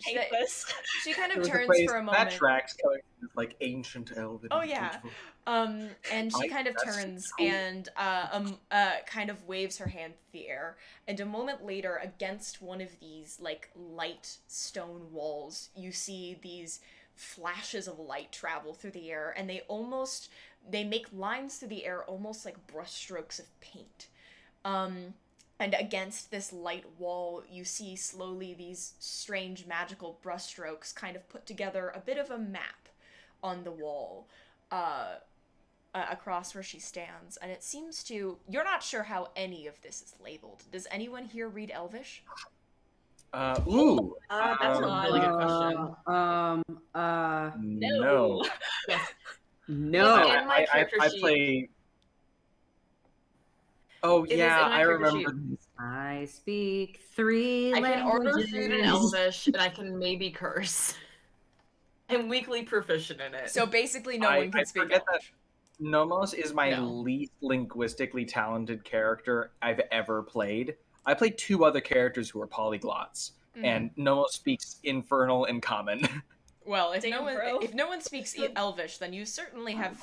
Hate this. She kind There of was a turns phrase, for a That moment. tracks coming from like ancient elven. Oh, yeah. beautiful. And she I- kind of that's turns cool. and kind of waves her hand through the air. And a moment later, against one of these like light stone walls, you see these flashes of light travel through the air, and they almost they make lines through the air almost like brushstrokes of paint. And against this light wall, you see slowly these strange magical brushstrokes kind of put together a bit of a map on the wall across where she stands. And it seems to... You're not sure how any of this is labeled. Does anyone here read Elvish? That's a really good question. No. Yes. No. In my character I sheet- play. Oh It is yeah, in my I character remember. sheet. I speak 3 I can order languages. food in Elvish, and I can maybe curse. I'm weakly proficient in it. So basically no one can speak forget that Elvish. Nomos is my No. least linguistically talented character I've ever played. I played 2 other characters who are polyglots, and Nomos speaks Infernal and Common. Well, if Damn, bro. no one speaks Elvish, then you certainly have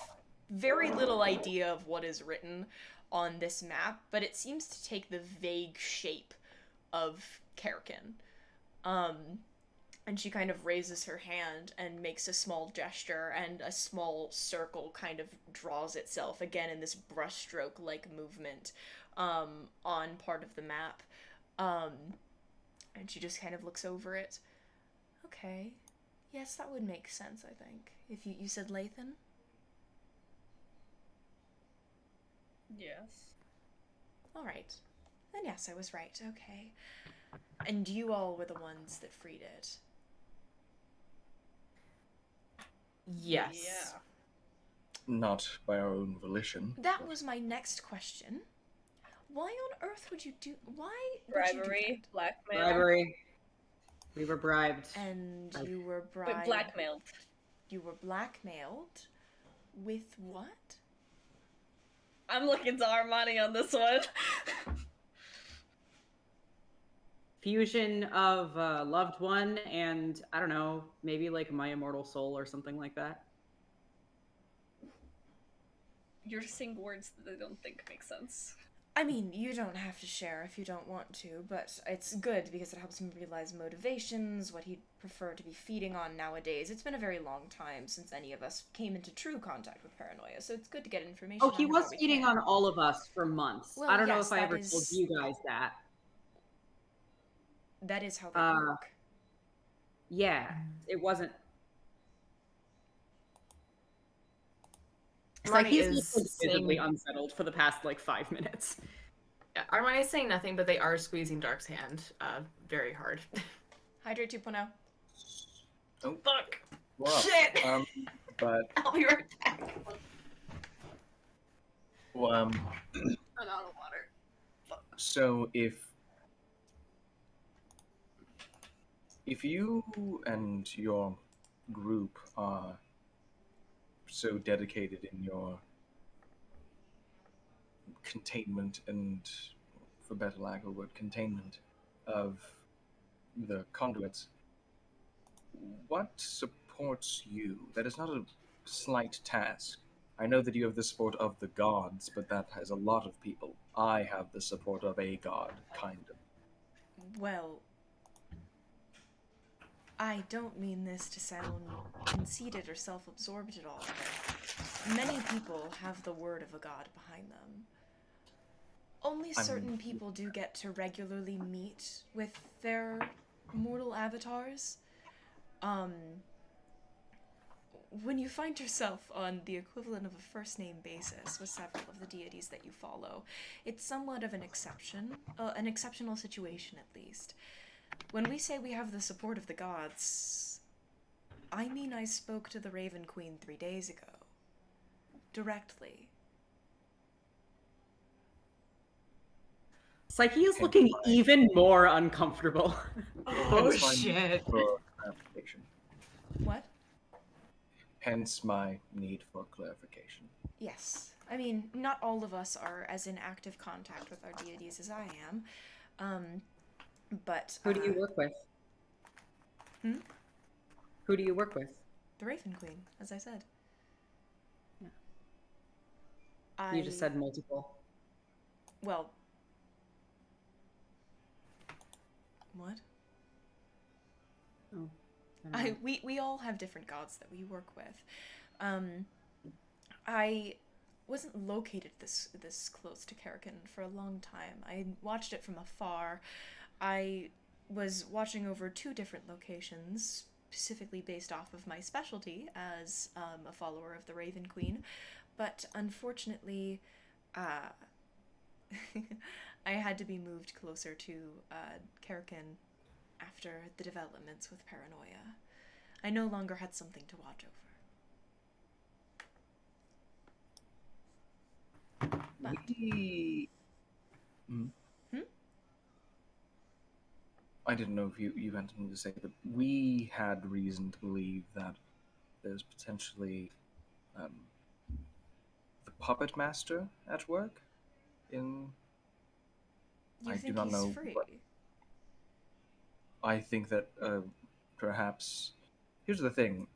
very little idea of what is written on this map, but it seems to take the vague shape of Kerrigan. And she kind of raises her hand and makes a small gesture, and a small circle kind of draws itself, again in this brushstroke-like movement, on part of the map. And she just kind of looks over it. Okay. Yes, that would make sense, I think. If you said Lathan? Yes. Alright. Then yes, I was right. Okay. And you all were the ones that freed it. Yes. Yeah. Not by our own volition. That was my next question. Why on earth would you do... Why would you do Bribery, that? blackmail. Bribery. We were bribed. And you were Wait, blackmailed. You were blackmailed? With what? I'm looking to Armani on this one. Fusion of a loved one and, I don't know, maybe like my immortal soul or something like that. You're saying words that I don't think make sense. I mean, you don't have to share if you don't want to, but it's good because it helps him realize motivations, what he'd prefer to be feeding on nowadays. It's been a very long time since any of us came into true contact with paranoia, so it's good to get information. Oh, he on was how we feeding can. on all of us for months. Well, I don't know yes, if I that ever is- told you guys that. That is how they Uh, work. Yeah, it wasn't. It's Armani like he's is just like, visibly saying- unsettled for the past like 5 minutes. Yeah, Armani is saying nothing, but they are squeezing Dark's hand very hard. Hydrate 2.0. Oh, Fuck! wow. Shit! But I'll be right back. well, I'm out of water. so if you and your group are so dedicated in your containment and, for better lack of a word, containment of the conduits, what supports you? That is not a slight task. I know that you have the support of the gods, but that has a lot of people. I have the support of a god, kind of. Well, I don't mean this to sound conceited or self-absorbed at all, but many people have the word of a god behind them. Only certain people do get to regularly meet with their mortal avatars. When you find yourself on the equivalent of a first-name basis with several of the deities that you follow, it's somewhat of an exception, an exceptional situation at least. When we say we have the support of the gods, I mean I spoke to the Raven Queen 3 days ago. Directly. Psyche is looking even more uncomfortable. Oh Hence my shit! need for clarification. What? Hence my need for clarification. Yes. I mean, not all of us are as in active contact with our deities as I am. But... Who do you work with? Hmm? Who do you work with? The Raven Queen, as I said. Yeah. You just said multiple. Well... What? Oh. I don't know. We all have different gods that we work with. I wasn't located this close to Karakin for a long time. I watched it from afar. I was watching over 2 different locations, specifically based off of my specialty as a follower of the Raven Queen. But unfortunately, uh, I had to be moved closer to Karakin after the developments with paranoia. I no longer had something to watch over. But We... Hmm? I didn't know if you had something to say, but we had reason to believe that there's potentially the puppet master at work in... you I think do not he's know, free? but I think that perhaps... Here's the thing.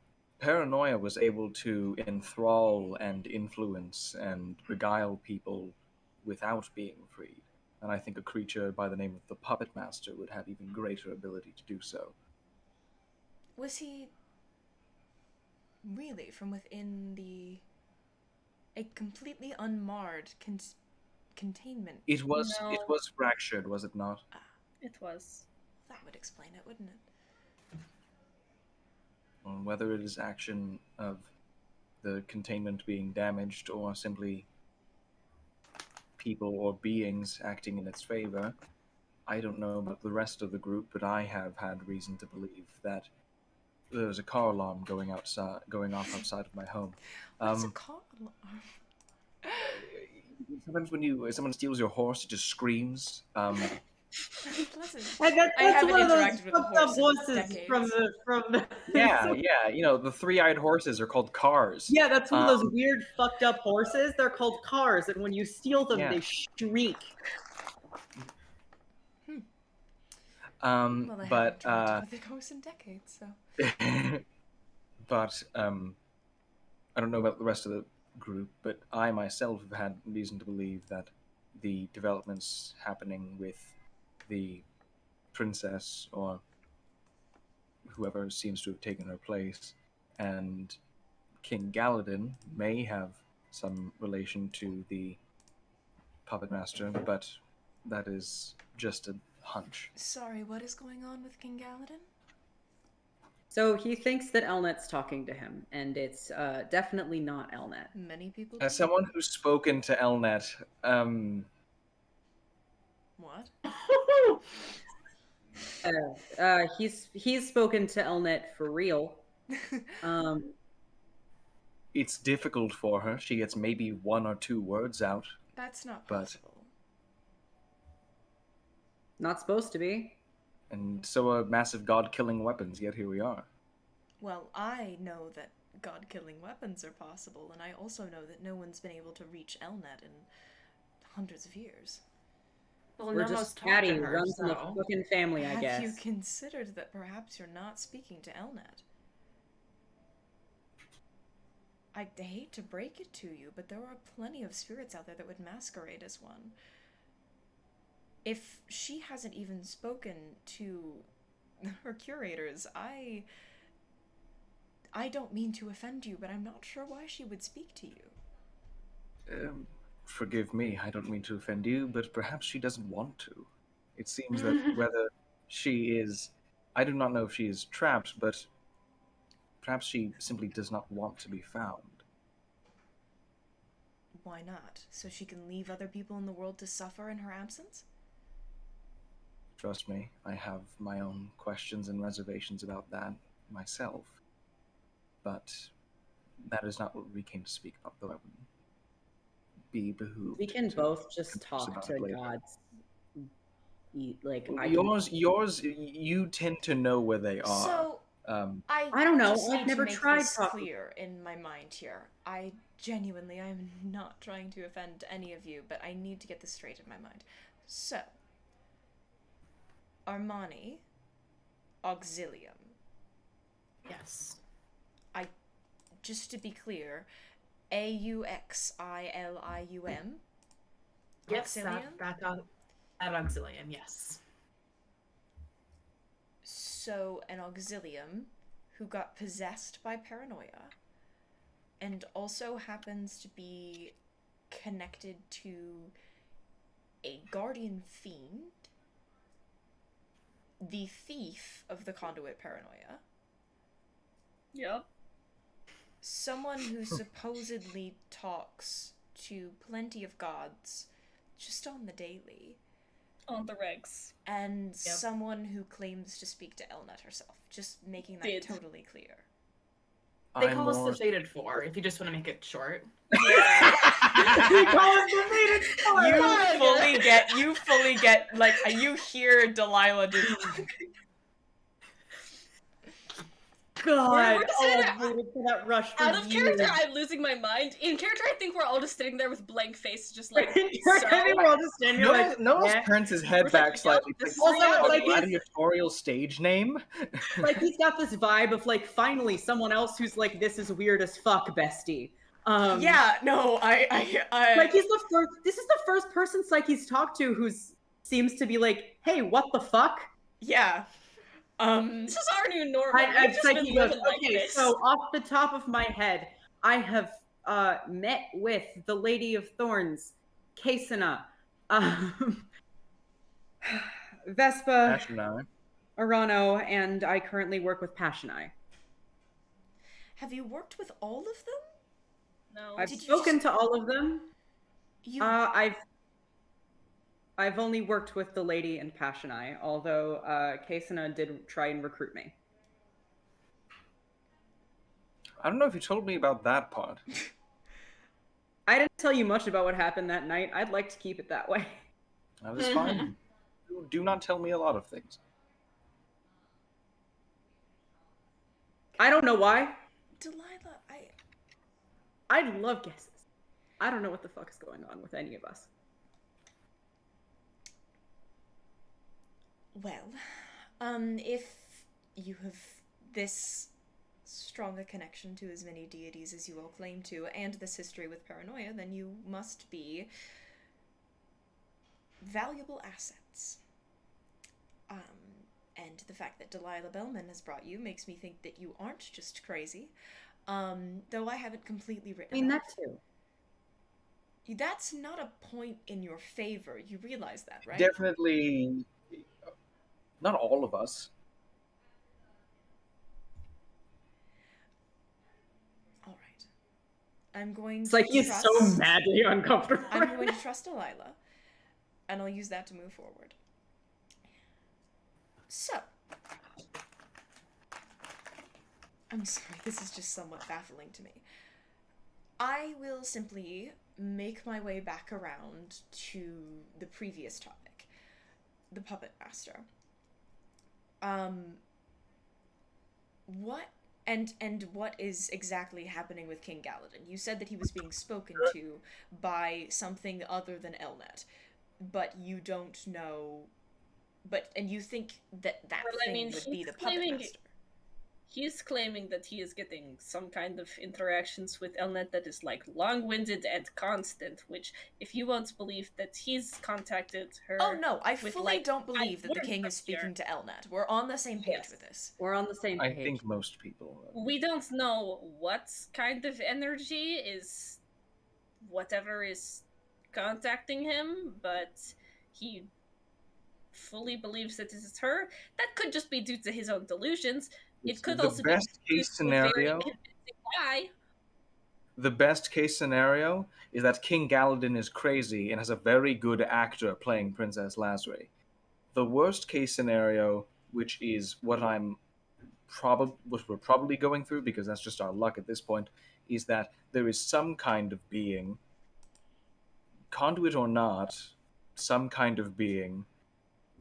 Paranoia was able to enthrall and influence and beguile people without being freed. And I think a creature by the name of the Puppet Master would have even greater ability to do so. Was he really from within a completely unmarred containment? It was No. it was fractured, was it not? It was. That would explain it, wouldn't it? Whether it is action of the containment being damaged or simply people or beings acting in its favor, I don't know about the rest of the group, but I have had reason to believe that there's a car alarm going off outside of my home. What's a car alarm? Sometimes when someone steals your horse, it just screams. Pleasant. That's haven't one of those interacted with a fucked up horse in voices decades. from the Yeah, yeah. The 3-eyed horses are called cars. Yeah, that's one of those weird fucked up horses. They're called cars, and when you steal them, Yeah. they shriek. Well, I But haven't interacted with a horse in decades, so. but I don't know about the rest of the group, but I myself have had reason to believe that the developments happening with the princess or whoever seems to have taken her place and King Galadin may have some relation to the puppet master, but that is just a hunch. Sorry, what is going on with King Galadin? So he thinks that Elnet's talking to him, and it's definitely not Elnet. Many people. As someone who's spoken to Elnet, What? He's spoken to Elnet for real. it's difficult for her. She gets maybe 1 or 2 words out. That's not But- possible. Not supposed to be. And so are massive god-killing weapons, yet here we are. Well, I know that god-killing weapons are possible, and I also know that no one's been able to reach Elnet in hundreds of years. Well, We're Nomos just talked Patty to who her, runs in the so- fucking family, I guess. Have you considered that perhaps you're not speaking to Elnet? I hate to break it to you, but there are plenty of spirits out there that would masquerade as one. If she hasn't even spoken to her curators, I don't mean to offend you, but I'm not sure why she would speak to you. Forgive me, I don't mean to offend you, but perhaps she doesn't want to. It seems that whether she is... I do not know if she is trapped, but perhaps she simply does not want to be found. Why not? So she can leave other people in the world to suffer in her absence? Trust me, I have my own questions and reservations about that myself. But that is not what we came to speak about, though I would be behooved. We can to both just converse talk about to it later. gods. Like Yours, you tend to know where they are. So, I don't know, just I've need never to make tried this talking. clear in my mind here. I genuinely, I'm not trying to offend any of you, but I need to get this straight in my mind. So, Armani, Auxilium. Yes. Just to be clear, Auxilium. Yes, Auxilium? that Auxilium, yes. So, an Auxilium who got possessed by paranoia and also happens to be connected to a guardian fiend, the thief of the conduit paranoia, Yep. someone who supposedly talks to plenty of gods just on the daily, On the regs. and someone who claims to speak to Elnet herself, just making that totally clear. They I'm call us more- the Faded Four, if you just want to make it short. We call it the Faded Four. You fully get, like, you hear Delilah do. God, We're just oh, gonna- I've waited for that rush for Out of years. character, I'm losing my mind. In character, I think we're all just sitting there with blank faces, just like, I think we're all just standing here like, Nonos yeah. turns his head We're back like, slightly. yup, this It's is like, reality. a Like, he's- gladiatorial stage name. Like, he's got this vibe of, like, finally someone else who's like, this is weird as fuck, bestie. Yeah, no, I Like, this is the first person Psyche's talked to who's seems to be like, hey, what the fuck? yeah. this is our new normal. I We've just been Psyche goes, living like okay, this. so off the top of my head, I have met with the Lady of Thorns, Kasana, Vespa, Passionai. Arano, and I currently work with Passionai. Have you worked with all of them? No. I've Did you spoken just- to all of them. You I've only worked with the lady and Passionai, although Kasana did try and recruit me. I don't know if you told me about that part. I didn't tell you much about what happened that night. I'd like to keep it that way. That is fine. Do not tell me a lot of things. I don't know why. Delilah, I'd love guesses. I don't know what the fuck is going on with any of us. well, if you have this strong a connection to as many deities as you all claim to, and this history with paranoia, then you must be valuable assets. And the fact that Delilah Bellman has brought you makes me think that you aren't just crazy. Though I haven't completely I written mean, it that off. too. That's not a point in your favor. You realize that, right? Definitely not all of us. All right. I'm going It's to like he's trust... so madly uncomfortable. I'm going to trust Delilah, and I'll use that to move forward. So, I'm sorry, this is just somewhat baffling to me. I will simply make my way back around to the previous topic, the Puppet Master. What is exactly happening with King Galadin? You said that he was being spoken to by something other than Elnet, but you don't know. And you think that Well, I thing mean, would be he's the Puppet claiming- Master. He's claiming that he is getting some kind of interactions with Elnet that is like long-winded and constant, which, if you won't believe that he's contacted her... Oh no, I with, fully like, don't believe that the words king up is here. speaking to Elnet. We're on the same page Yes. with this. We're on the same I page. think most people. We don't know what kind of energy is whatever is contacting him, but he fully believes that this is her. That could just be due to his own delusions. It could the also best be due case to a very scenario. convincing lie. The best case scenario is that King Galadin is crazy and has a very good actor playing Princess Lasri. The worst case scenario, which is what we're probably going through because that's just our luck at this point, is that there is some kind of being, conduit or not, some kind of being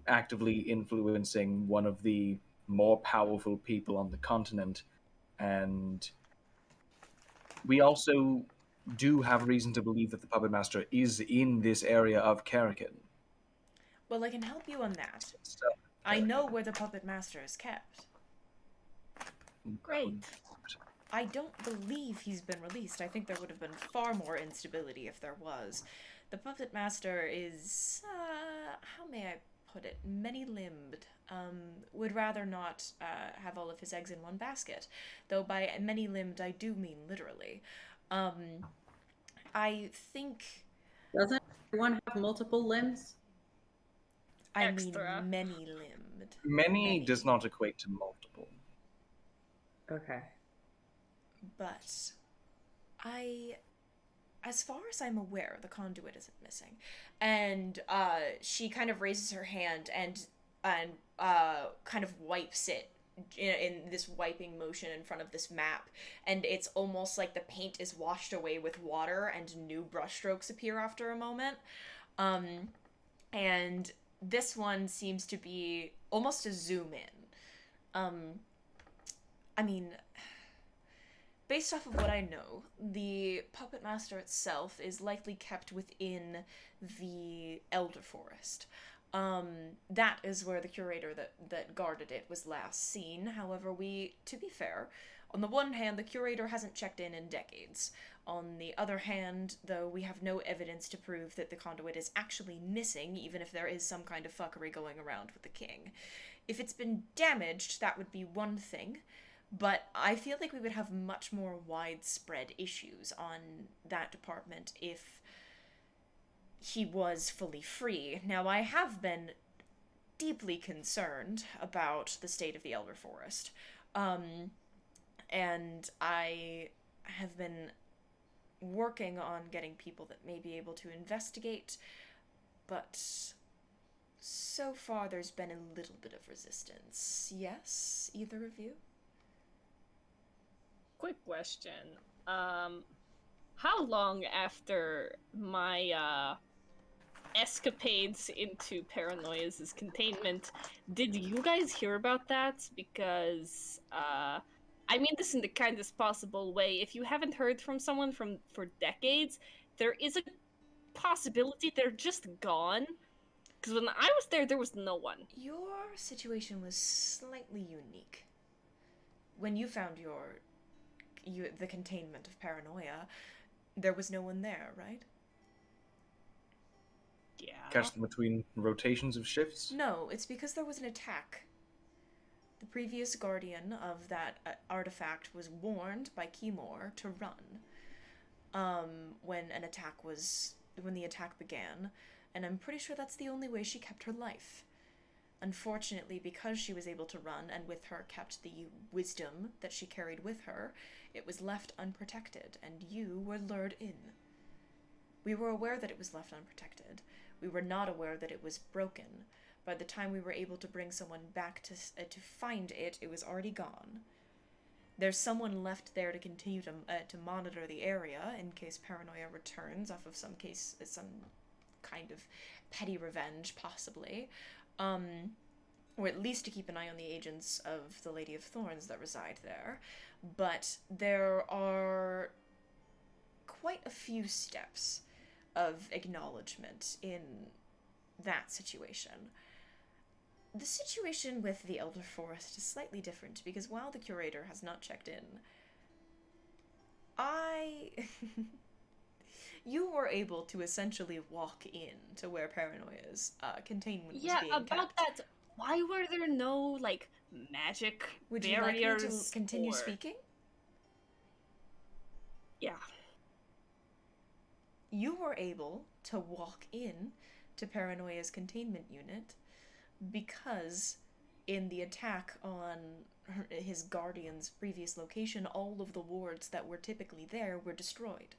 actively influencing one of the more powerful people on the continent, and we also do have reason to believe that the Puppet Master is in this area of Karakin. Well, I can help you on that. So, I know where the Puppet Master is kept. Great. I don't believe he's been released. I think there would have been far more instability if there was. The Puppet Master is, how may I put it, many-limbed. Would rather not have all of his eggs in one basket, though by many-limbed I do mean literally. I think Doesn't everyone have multiple limbs? I Extra. mean many-limbed. Many does not equate to multiple. Okay. But as far as I'm aware, the conduit isn't missing. And she kind of raises her hand and kind of wipes it in this wiping motion in front of this map, and it's almost like the paint is washed away with water and new brushstrokes appear after a moment. And this one seems to be almost a zoom in. I mean, based off of what I know, the puppet master itself is likely kept within the Elder Forest. That is where the curator that guarded it was last seen. However, to be fair, on the one hand, the curator hasn't checked in decades. On the other hand, though, we have no evidence to prove that the conduit is actually missing, even if there is some kind of fuckery going around with the king. If it's been damaged, that would be one thing, but I feel like we would have much more widespread issues on that department if he was fully free. Now, I have been deeply concerned about the state of the Elder Forest, and I have been working on getting people that may be able to investigate, but so far there's been a little bit of resistance. Yes, either of you? Quick question. How long after my escapades into Paranoia's containment did you guys hear about that? Because I mean this in the kindest possible way. If you haven't heard from someone for decades, there is a possibility they're just gone. Because when I was there was no one. Your situation was slightly unique. When you found the containment of Paranoia, there was no one there, right? Yeah. Catch them between rotations of shifts? No, it's because there was an attack. The previous guardian of that artifact was warned by Kimor to run when the attack began, and I'm pretty sure that's the only way she kept her life. Unfortunately, because she was able to run and with her kept the wisdom that she carried with her, it was left unprotected, and you were lured in. We were aware that it was left unprotected. We were not aware that it was broken. By the time we were able to bring someone back to find it, it was already gone. There's someone left there to continue to monitor the area in case Paranoia returns off of some kind of petty revenge, possibly. Or at least to keep an eye on the agents of the Lady of Thorns that reside there. But there are quite a few steps of acknowledgement in that situation. The situation with the Elder Forest is slightly different, because while the curator has not checked in, you were able to essentially walk in to where Paranoia's containment was being kept. About that, why were there no, magic Would barriers? you like me to continue speaking? Yeah. You were able to walk in to Paranoia's containment unit because in the attack on his guardian's previous location, all of the wards that were typically there were destroyed.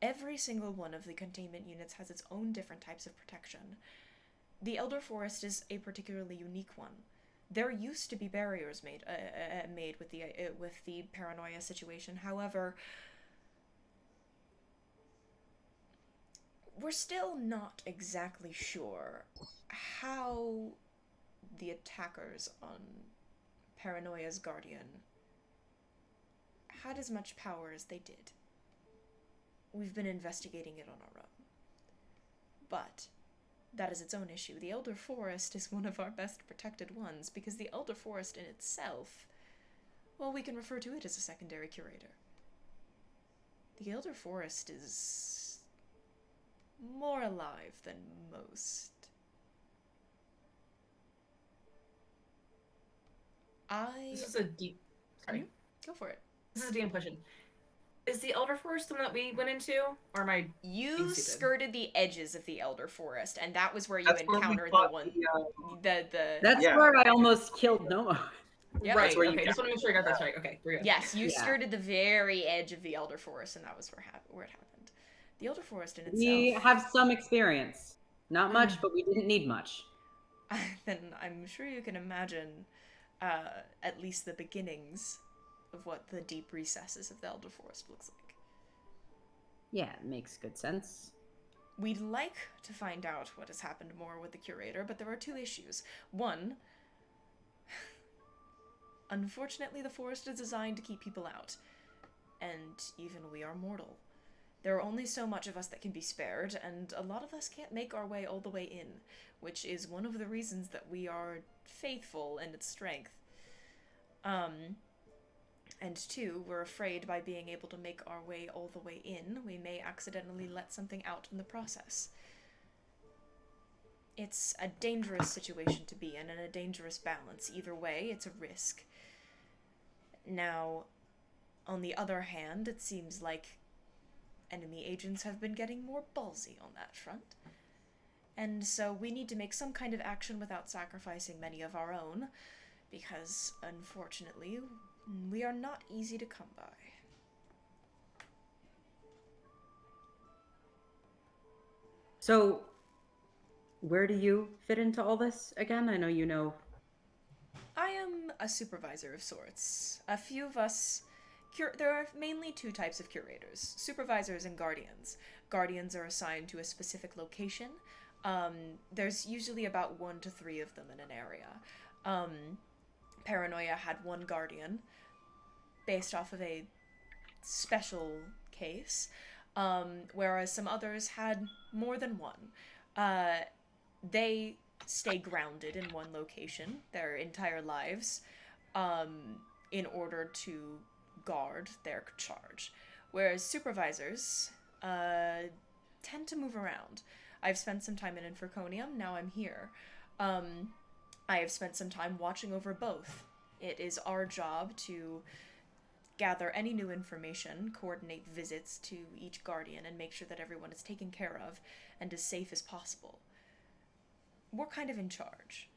Every single one of the containment units has its own different types of protection. The Elder Forest is a particularly unique one. There used to be barriers made with the Paranoia situation. However, we're still not exactly sure how the attackers on Paranoia's guardian had as much power as they did. We've been investigating it on our own. But that is its own issue. The Elder Forest is one of our best protected ones, because the Elder Forest in itself, well, we can refer to it as a secondary curator. The Elder Forest is more alive than most. This is a deep. Sorry. Go for it. This is a DM question. Is the Elder Forest the one that we went into, or am I? You being stupid? skirted the edges of the Elder Forest, and that was where you That's where we encountered the fought one. the, That's Yeah. where I almost killed Nomos. Yep. Right. That's where you Okay. get- Just want to make sure I got this right. Okay. We're good. Yes, you Yeah. skirted the very edge of the Elder Forest, and that was where it happened. The Elder Forest in itself. We have some experience. Not much, but we didn't need much. Then I'm sure you can imagine at least the beginnings of what the deep recesses of the Elder Forest looks like. Yeah, it makes good sense. We'd like to find out what has happened more with the Curator, but there are two issues. One, unfortunately, the forest is designed to keep people out, and even we are mortal. There are only so much of us that can be spared, and a lot of us can't make our way all the way in, which is one of the reasons that we are faithful in its strength. And two, we're afraid by being able to make our way all the way in, we may accidentally let something out in the process. It's a dangerous situation to be in, and a dangerous balance. Either way, it's a risk. Now, on the other hand, it seems like enemy agents have been getting more ballsy on that front. And so we need to make some kind of action without sacrificing many of our own, because, unfortunately, we are not easy to come by. So, where do you fit into all this again? I know you know. I am a supervisor of sorts. A few of us... there are mainly two types of curators, supervisors and guardians. Guardians are assigned to a specific location. There's usually about 1 to 3 of them in an area. Paranoia had one guardian, based off of a special case, whereas some others had more than one. They stay grounded in one location their entire lives, in order to guard their charge, whereas supervisors tend to move around. I've spent some time in Infraconium, now I'm here. I have spent some time watching over both. It is our job to gather any new information, coordinate visits to each guardian, and make sure that everyone is taken care of and as safe as possible. We're kind of in charge.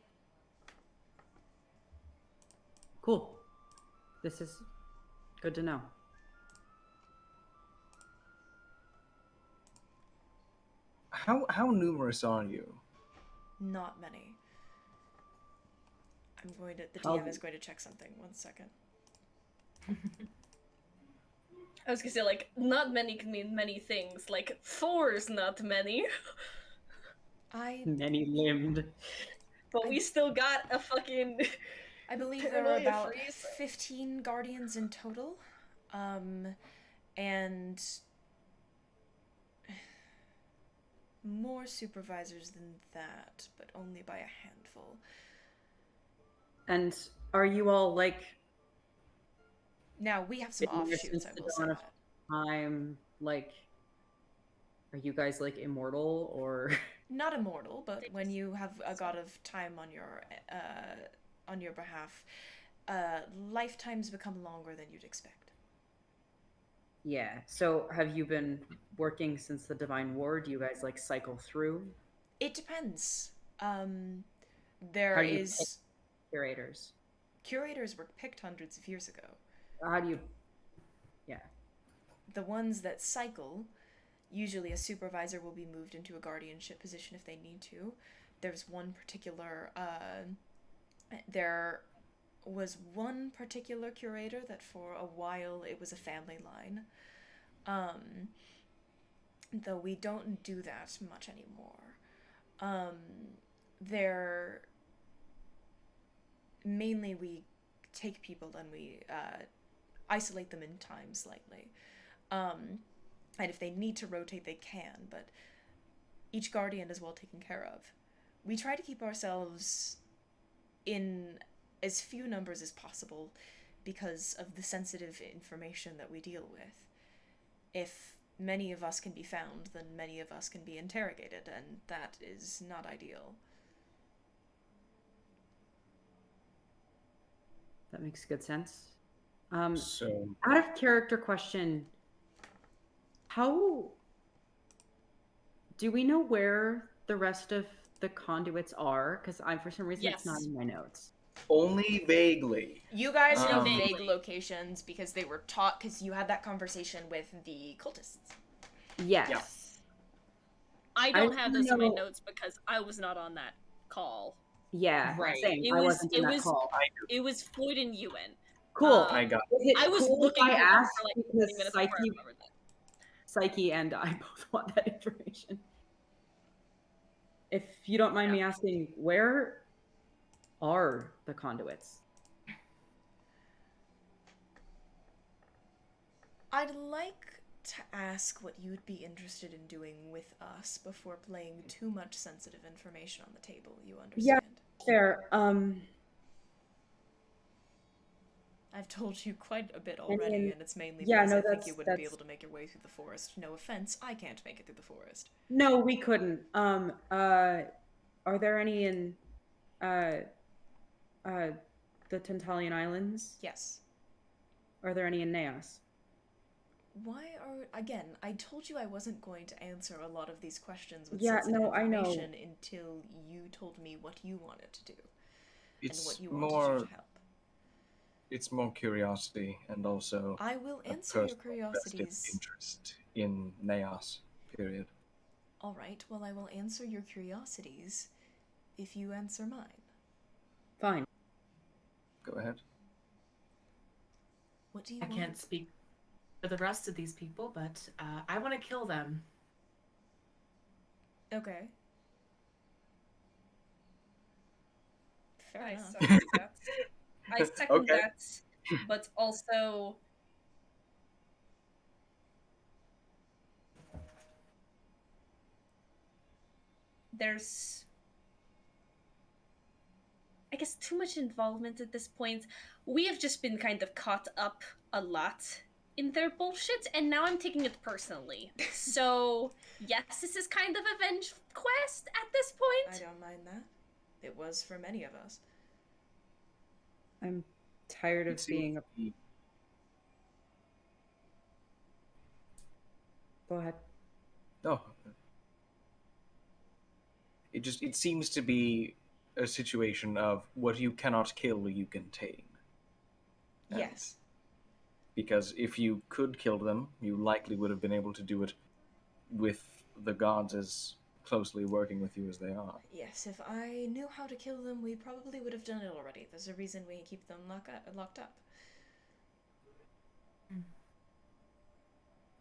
Cool. This is good to know. How numerous are you? Not many. The I'll- DM is going to check something. 1 second. I was gonna say, like, not many can mean many things. Like, 4 is not many. Many limbed. But we still got a fucking... I believe there are Paranoia about freeze. 15 guardians in total. And more supervisors than that, but only by a handful. And are you all like Now, we have some been here offshoots, since I the will say dawn of that. time? Like, are you guys like immortal or? Not immortal, but when you have a god of time on your behalf, lifetimes become longer than you'd expect. Yeah. So have you been working since the Divine War? Do you guys like cycle through? It depends. How There do you is... pick curators? Curators were picked hundreds of years ago. How do you? Yeah. The ones that cycle, usually a supervisor will be moved into a guardianship position if they need to. There's one particular, there was one particular curator that for a while it was a family line. Though we don't do that much anymore. Mainly we take people and we isolate them in time slightly. And if they need to rotate, they can, but each guardian is well taken care of. We try to keep ourselves in as few numbers as possible because of the sensitive information that we deal with. If many of us can be found, then many of us can be interrogated, and that is not ideal. That makes good sense. So Out of character question, how do we know where the rest of the conduits are? Because for some reason it's not Yes. in my notes. Only vaguely. You guys know Um, vague locations because they were taught, because you had that conversation with the cultists. Yes. Yeah. I don't I have those in my know- notes because I was not on that call. Yeah. Right. Same. It I was- wasn't it in that was- call. It was Floyd and Ewan. Cool. I got Is it I was cool looking if I for them asked for like 20 because minutes before I remembered that. Psyche and I both want that information. If you don't mind me asking, where are the conduits? I'd like to ask what you'd be interested in doing with us before playing too much sensitive information on the table, you understand? Fair. I've told you quite a bit already, mean, and it's mainly yeah, because no, I think that's- you wouldn't be that's- able to make your way through the forest. No offense, I can't make it through the forest. No, we couldn't. Are there any in the Tantalian Islands? Yes. Are there any in Naos? Why are... Again, I told you I wasn't going to answer a lot of these questions with Yeah, sensitive no, I know. information until you told me what you wanted to do and it's what you wanted to do more to help. it's more curiosity and also I will a answer your personal vested curiosities. interest in Naos. Period. Alright, well I will answer your curiosities if you answer mine. Fine. Go ahead. What do you I want? can't speak for the rest of these people, but I want to kill them. Okay. Fair I enough. second that. I second Okay. that, but also there's, I guess, too much involvement at this point. We have just been kind of caught up a lot in their bullshit, and now I'm taking it personally. So, yes, this is kind of a venge quest at this I point. don't mind that. It was for many of us. I'm tired of It being a. seems- Go ahead. Oh. It seems to be a situation of what you cannot kill, you can tame. And Yes. Because if you could kill them, you likely would have been able to do it with the gods as closely working with you as they are. Yes, if I knew how to kill them, we probably would have done it already. There's a reason we keep them locked up.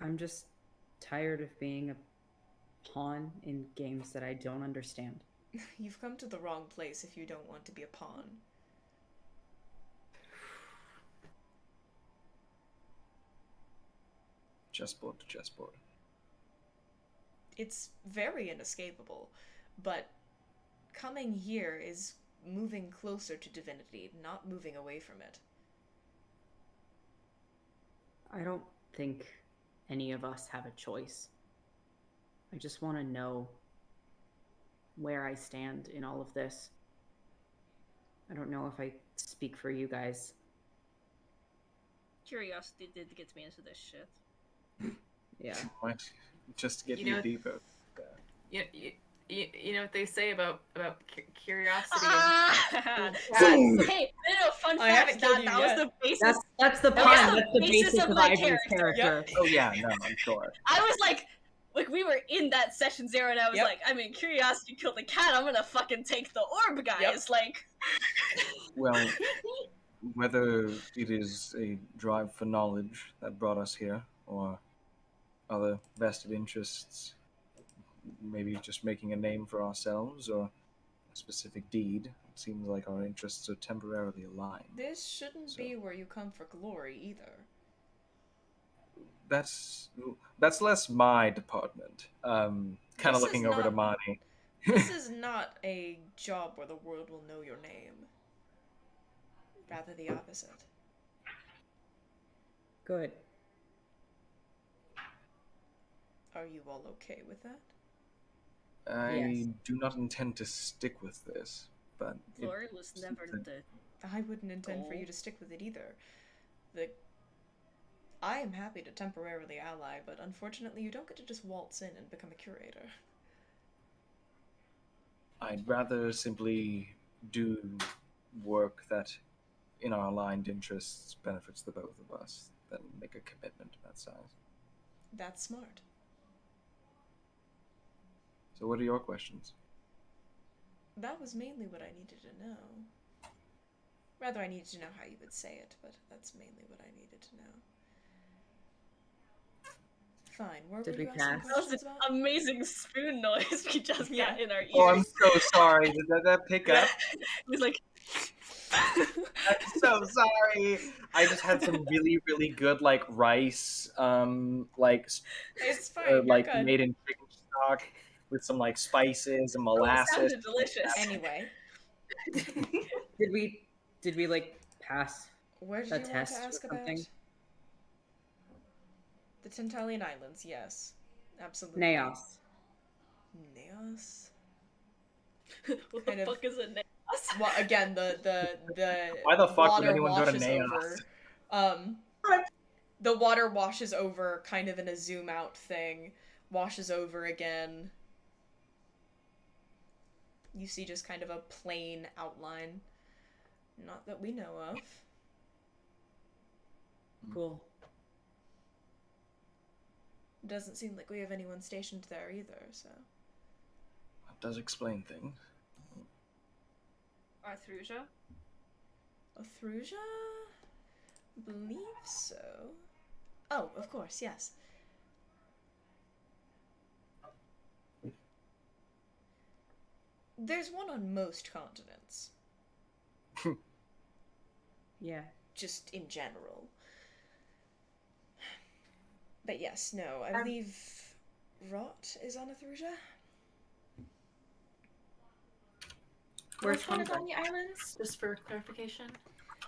I'm just tired of being a pawn in games that I don't understand. You've come to the wrong place if you don't want to be a pawn. Chessboard to chessboard. It's very inescapable, but coming here is moving closer to divinity, not moving away from it. I don't think any of us have a choice. I just want to know where I stand in all of this. I don't know if I speak for you guys. Curiosity did get me into this shit. Yeah. Might just get You you know- deeper. You know what they say about curiosity? Ah! and- Hey, no, fun I haven't fact, killed that, you that was yet. the basis. That's the That pun. was the That's the basis basis of of my Ivory's character. character. Oh yeah, no, I'm sure. I was like we were in that session 0, and I was Yep. like, I mean, curiosity killed the cat. I'm gonna fucking take the orb, guys. Like, Well, whether it is a drive for knowledge that brought us here, or other vested interests, maybe just making a name for ourselves, or a specific deed, it seems like our interests are temporarily aligned. This shouldn't So- be where you come for glory either. That's less my department. Kind This of is looking over to not- Mhairi. This is not a job where the world will know your name. Rather the opposite. Good. Are you all okay with that? I Yes. do not intend to stick with this, but Glory was never the I wouldn't intend for you Goal. to stick with it either. I am happy to temporarily ally, but unfortunately you don't get to just waltz in and become a curator. I'd rather simply do work that, in our aligned interests, benefits the both of us than make a commitment of that size. That's smart. So, what are your questions? That was mainly what I needed to know. Rather, I needed to know how you would say it, but that's mainly what I needed to know. Fine. Where Did were we you asking pass? That was questions an about? amazing spoon noise we just Yeah. got in our ears. Oh, I'm so sorry. Did that pick up? It was like I'm so sorry. I just had some really, really good like rice, It's fine. You're like good. made in chicken stock with some like spices and oh, it molasses. sounded delicious. Anyway, Did we like pass? where did A you want test to or ask about? something? The Tentalian Islands, yes. Absolutely. Naos. Naos? What Kind the of- fuck is a Naos? Well, again, the Why the fuck would water anyone go to washes Naos? over. The water washes over, kind of in a zoom out thing. Washes over again. You see just kind of a plain outline. Not that we know of. Cool. Doesn't seem like we have anyone stationed there either, so. That does explain things. Arthrusia? Othrusia? Believe so. Oh, of course, yes. There's one on most continents, Yeah. just in general. But yes, no, I believe Rot is on Othrusia. Where's Which one is Hunger? on the islands? Just for clarification.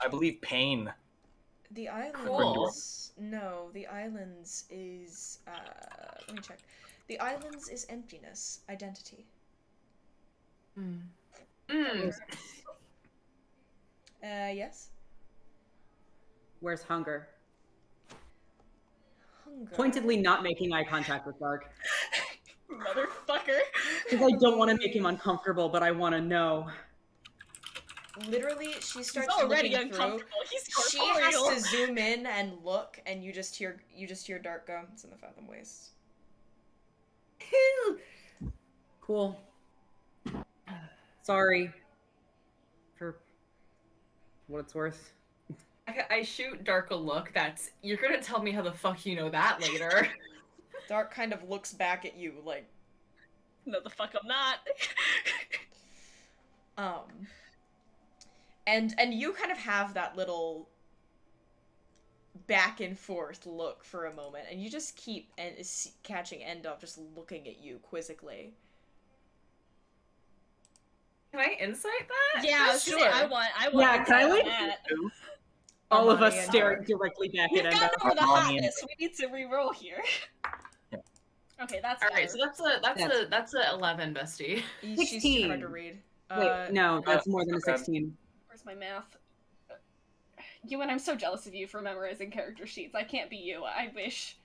I believe pain. The islands. Cool. No, the islands is. Let me check. The islands is emptiness, identity. Yes. Where's Hunger? Hunger. Pointedly not making eye contact with Dark. Motherfucker. Because I don't want to make him uncomfortable, but I want to know. Literally, she He's starts already looking through. uncomfortable. He's She corporeal. has to zoom in and look, and you just hear Dark go. It's in the Fathom Wastes. Cool. Sorry. For what it's worth. I shoot Dark a look that's, you're gonna tell me how the fuck you know that later. Dark kind of looks back at you like, No, the fuck I'm not. and you kind of have that little back and forth look for a moment, and you just keep catching Endov just looking at you quizzically. Can I insight that? Yeah, I was gonna say, Sure. I want Yeah, to can I, tell like, that. All of Armani us and staring Dark. directly back We've at got Endo. over the Armani and hotness. We need to re-roll here. Yeah. Okay, that's All right, better. so that's a 11, bestie. She's too 16. hard to read. Wait, no, that's more than a okay. 16. Where's my math? Ewan, I'm so jealous of you for memorizing character sheets. I can't be you. I wish.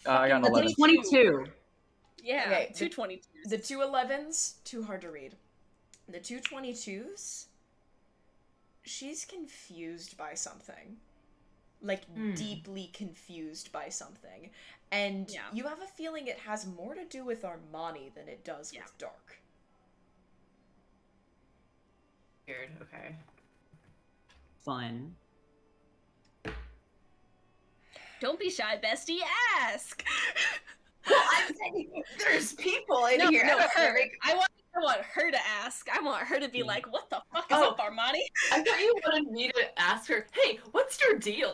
I got an Fucking 11. 22. Yeah, Okay, two 22s. The two 11s, too hard to read. The two 22s, she's confused by something. Like, deeply confused by something. And Yeah. you have a feeling it has more to do with Armani than it does Yeah. with Dark. Weird, okay. Fun. Don't be shy, bestie. Ask. Well, I'm saying there's people in No, here. no, I don't her. know, I want her to ask. I want her to be like, "What the fuck is Oh. up, Armani?" I thought you wanted me to ask her, hey, what's your deal?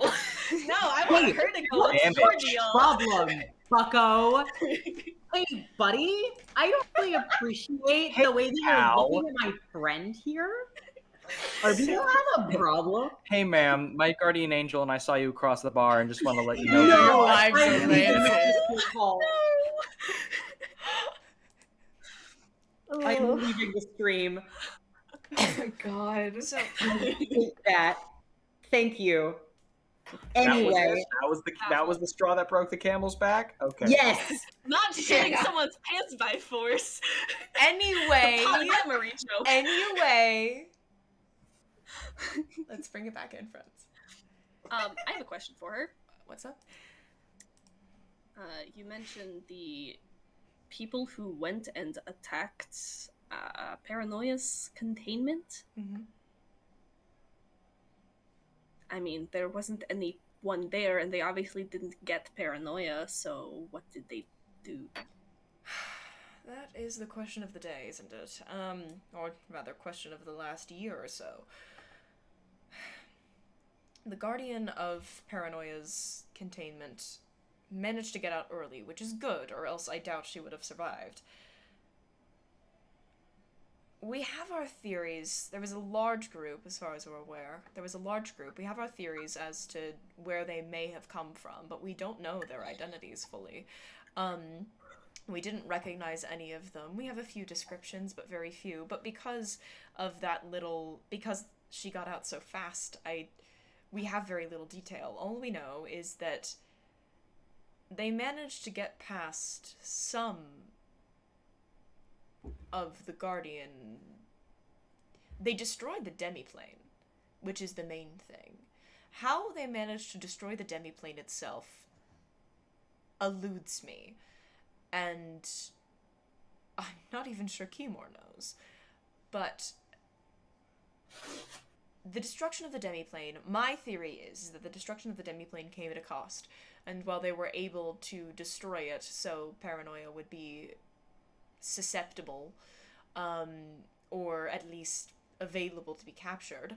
No, I want Wait, her to go. What's damn your it. deal? Problem, bucko. Hey, buddy, I don't really appreciate the way that you're Ow. looking at my friend here. Or do you have a problem? Hey, ma'am, my guardian angel and I saw you across the bar and just want to let you know. No, that lives I are didn't even rancid. notice your call. I'm leaving the stream. Oh my god. So I hate that. Thank you. That was Anyway, it? That was the straw that broke the camel's back? Okay. yes. Not shitting Yeah. someone's pants by force. anyway, Polyamory joke. anyway, let's bring it back in, friends. I have a question for her. What's up? You mentioned the people who went and attacked Paranoia's containment. Mm-hmm. I mean, there wasn't anyone there, and they obviously didn't get Paranoia, so what did they do? That is the question of the day, isn't it? Or rather, question of the last year or so. The Guardian of Paranoia's containment managed to get out early, which is good, or else I doubt she would have survived. We have our theories. There was a large group, as far as we're aware. There was a large group. We have our theories as to where they may have come from, but we don't know their identities fully. We didn't recognize any of them. We have a few descriptions, but very few. But because of that little... because she got out so fast, we have very little detail. All we know is that they managed to get past some of the Guardian. They destroyed the demiplane, which is the main thing. How they managed to destroy the demiplane itself eludes me, and I'm not even sure Keymore knows. But the destruction of the demiplane, my theory is that the destruction of the demiplane came at a cost, and while they were able to destroy it so Paranoia would be susceptible, or at least available to be captured,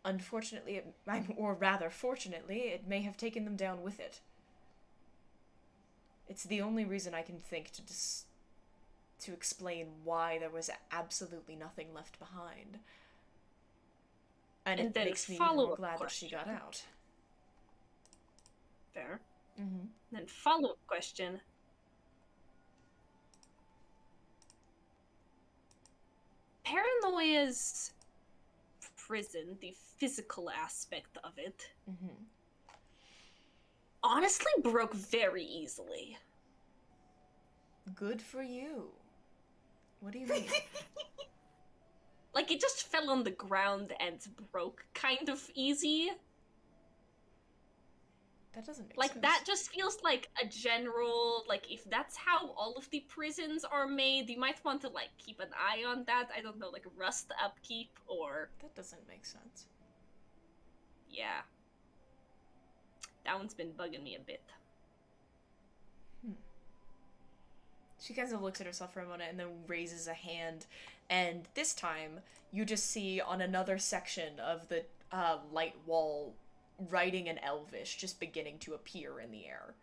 unfortunately, or rather fortunately, it may have taken them down with it. It's the only reason I can think to explain why there was absolutely nothing left behind. And it makes me even more glad that she got out. Fair. Mm-hmm. Then follow-up question. Paranoia's prison, the physical aspect of it, Mm-hmm. honestly broke very easily. Good for you. What do you mean? Like, it just fell on the ground and broke kind of easy. That doesn't make Like, sense. that just feels like a general, like, if that's how all of the prisons are made, you might want to, like, keep an eye on that. I don't know, like, rust upkeep or... That doesn't make sense. Yeah. That one's been bugging me a bit. She kind of looks at herself for a moment and then raises a hand, and this time you just see on another section of the light wall writing in Elvish just beginning to appear in the air.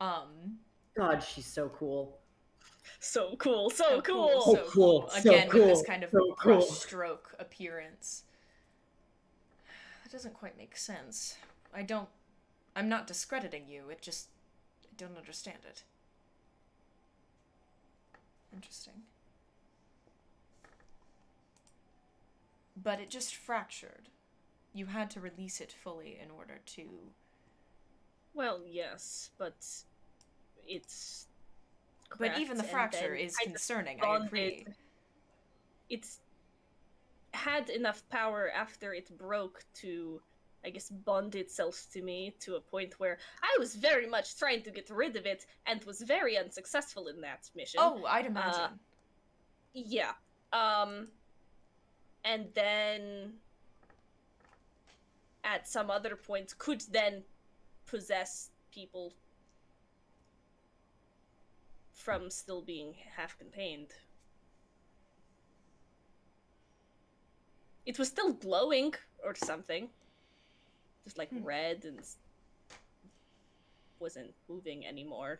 God, she's so cool. So cool, so cool! So cool, so Again, with this cool, kind of so cool. brushstroke appearance. That doesn't quite make sense. I'm not discrediting you, I don't understand it. Interesting. But it just fractured. You had to release it fully in order to... Well, yes, but it's... But even the cracked and fracture then is kind of concerning, I bonded. agree. It's had enough power after it broke to, I guess, bond itself to me to a point where I was very much trying to get rid of it and was very unsuccessful in that mission. Oh, I'd imagine. Yeah. And then at some other point could then possess people from still being half contained. It was still glowing or something. Just like red and wasn't moving anymore.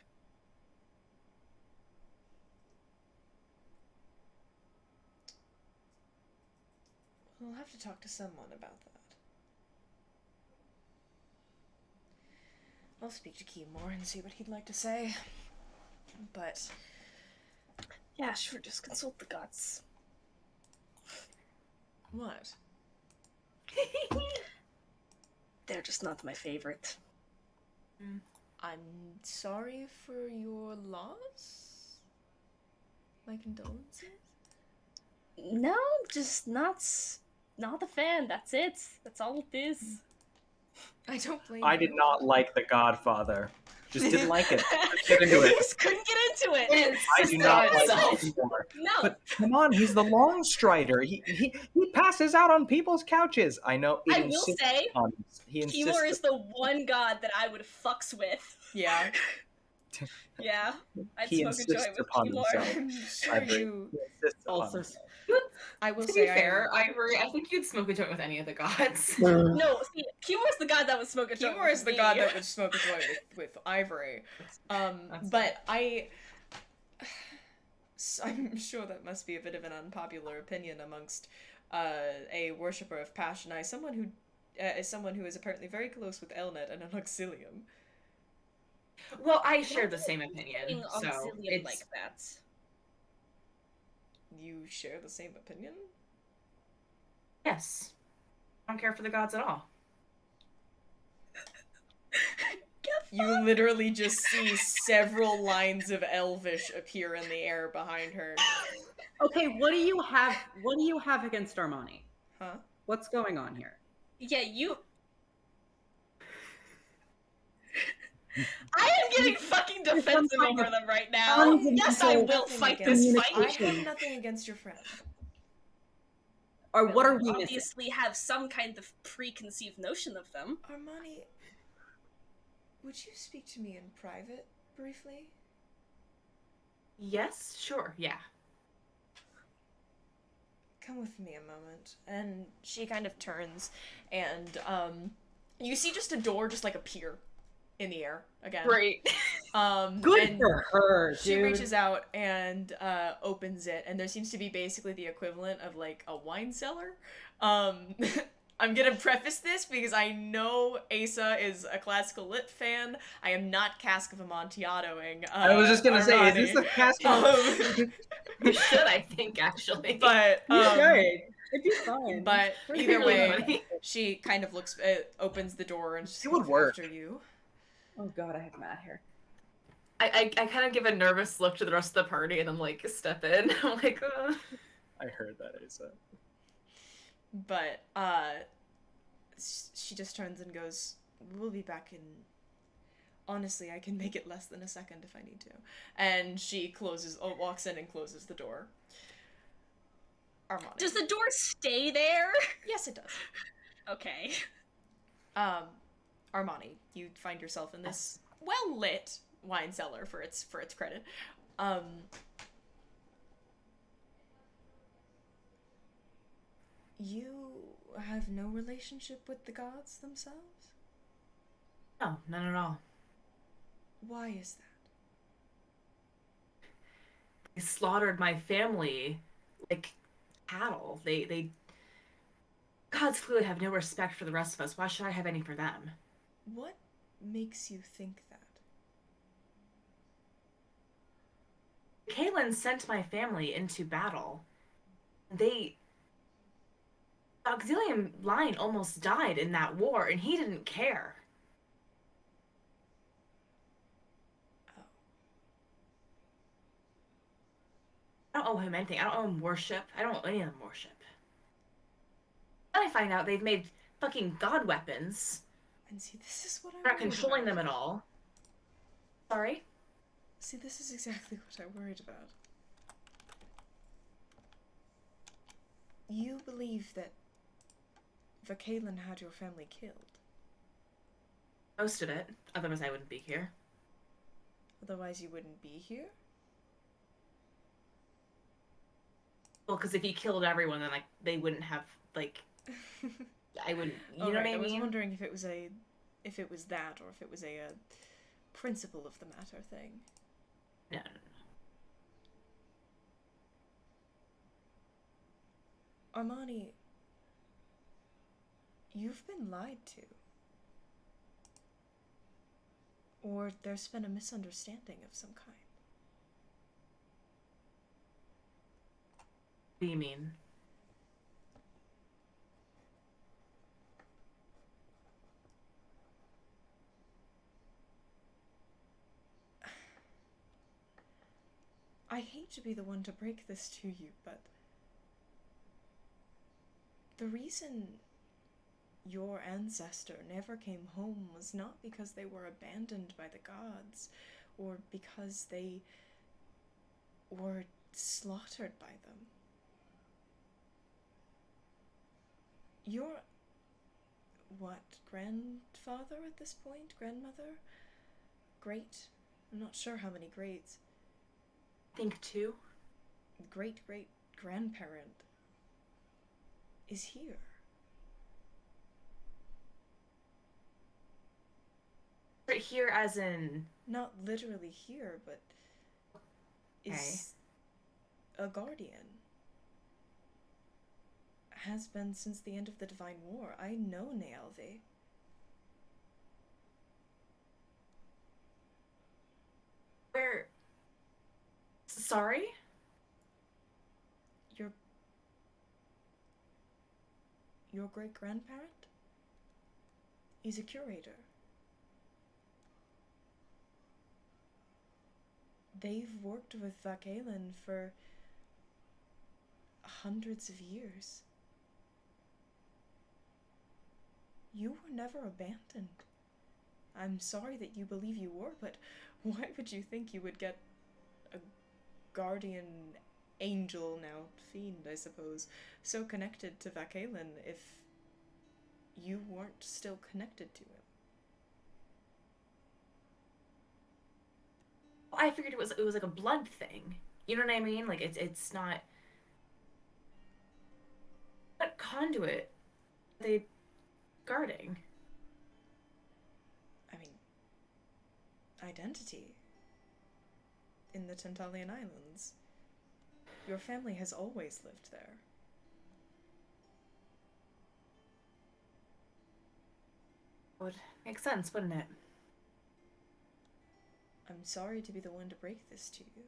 We'll have to talk to someone about that. I'll speak to Keymore and see what he'd like to say. But Yeah, sure, just consult the gods. What? They're just not my favorite. I'm sorry for your loss. My condolences. No, just not a fan. That's it. That's all it is. I don't blame I you. did not like The Godfather. Just didn't like it. Let's get into it. Just couldn't get into it. I do not like it anymore. No. But come on, he's the long strider. He passes out on people's couches. I know. I will say, He insists. Timur is the one god that I would fucks with. Yeah. Yeah, I'd He smoke a joint insists with upon Timur. himself. I'm sure Ivory. you. He insists upon Also, himself. I will To say be I fair, Ivory, I think you'd smoke a joint with any of the gods. No, see, Timur's the god that would smoke a joint. Timur with is the me. god that would smoke a joint with Ivory. That's But I'm sure that must be a bit of an unpopular opinion amongst a worshipper of passion. As someone who is apparently very close with Elnet and an auxilium. Well, I share the same opinion, Being so auxilium it's like that. You share the same opinion? yes. I don't care for the gods at all. You literally just see several lines of Elvish appear in the air behind her. okay, what do you have? What do you have against Armani? Huh? What's going on here? Yeah, you. I am getting fucking defensive over them right now. Yes, I will fight this I fight. have nothing against your friend. Or what are we missing? Obviously, have some kind of preconceived notion of them. Armani, would you speak to me in private, briefly? Yes, sure, yeah. Come with me a moment. And she kind of turns, and you see just a door just like appear in the air again. Great. Good and for her, dude. she reaches out and opens it, and there seems to be basically the equivalent of like a wine cellar. I'm gonna preface this because I know Asa is a classical lit fan. I am not Cask of Amontillado-ing. I was just gonna say, is Armani. this a cast? You should, I think, actually. But You should. It'd be fun. but It'd be either really way, funny. she kind of looks, opens the door and she's It would like, work. after you. Oh god, I have mad hair. I kind of give a nervous look to the rest of the party and then like step in. I'm like, I heard that, Asa. But she just turns and goes, "We'll be back in. Honestly, I can make it less than a second if I need to." And she walks in and closes the door. Armani. Does the door stay there? Yes, it does. Okay. Armani, you find yourself in this well lit wine cellar for its credit. You have no relationship with the gods themselves? no, none at all. Why is that? They slaughtered my family like cattle. They gods clearly have no respect for the rest of us. Why should I have any for them? What makes you think that? Kaylin sent my family into battle. The Auxilium line almost died in that war, and he didn't care. I don't owe him anything. I don't owe him worship. I don't owe any of them worship. Then I find out they've made fucking god weapons. And see, this is what I'm They're not worried controlling about. them at all. Sorry? See, this is exactly what I worried about. You believe that Vakalin had your family killed. Most of it. Otherwise I wouldn't be here. Otherwise you wouldn't be here? Well, because if he killed everyone, then like they wouldn't have like I wouldn't. You know what I I was mean? wondering if it was that, or if it was a principle of the matter thing. No. Armani, you've been lied to. Or there's been a misunderstanding of some kind. What do you mean? I hate to be the one to break this to you, but the reason your ancestor never came home was not because they were abandoned by the gods, or because they were slaughtered by them. Your, what, grandfather at this point? Grandmother? Great? I'm not sure how many greats. I think 2. Great-great-grandparent is here. Right here as in... Not literally here, but is a guardian. Has been since the end of the Divine War. I know Nealve. Where... Sorry? Your great-grandparent? He's a curator. They've worked with Vakalen for hundreds of years. You were never abandoned. I'm sorry that you believe you were, but why would you think you would get a guardian angel, now fiend, I suppose, so connected to Vakalen if you weren't still connected to him? I figured it was like a blood thing. You know what I mean? Like it's not... What conduit are they guarding? I mean, identity. In the Tantalian Islands. Your family has always lived there. Would make sense, wouldn't it? I'm sorry to be the one to break this to you.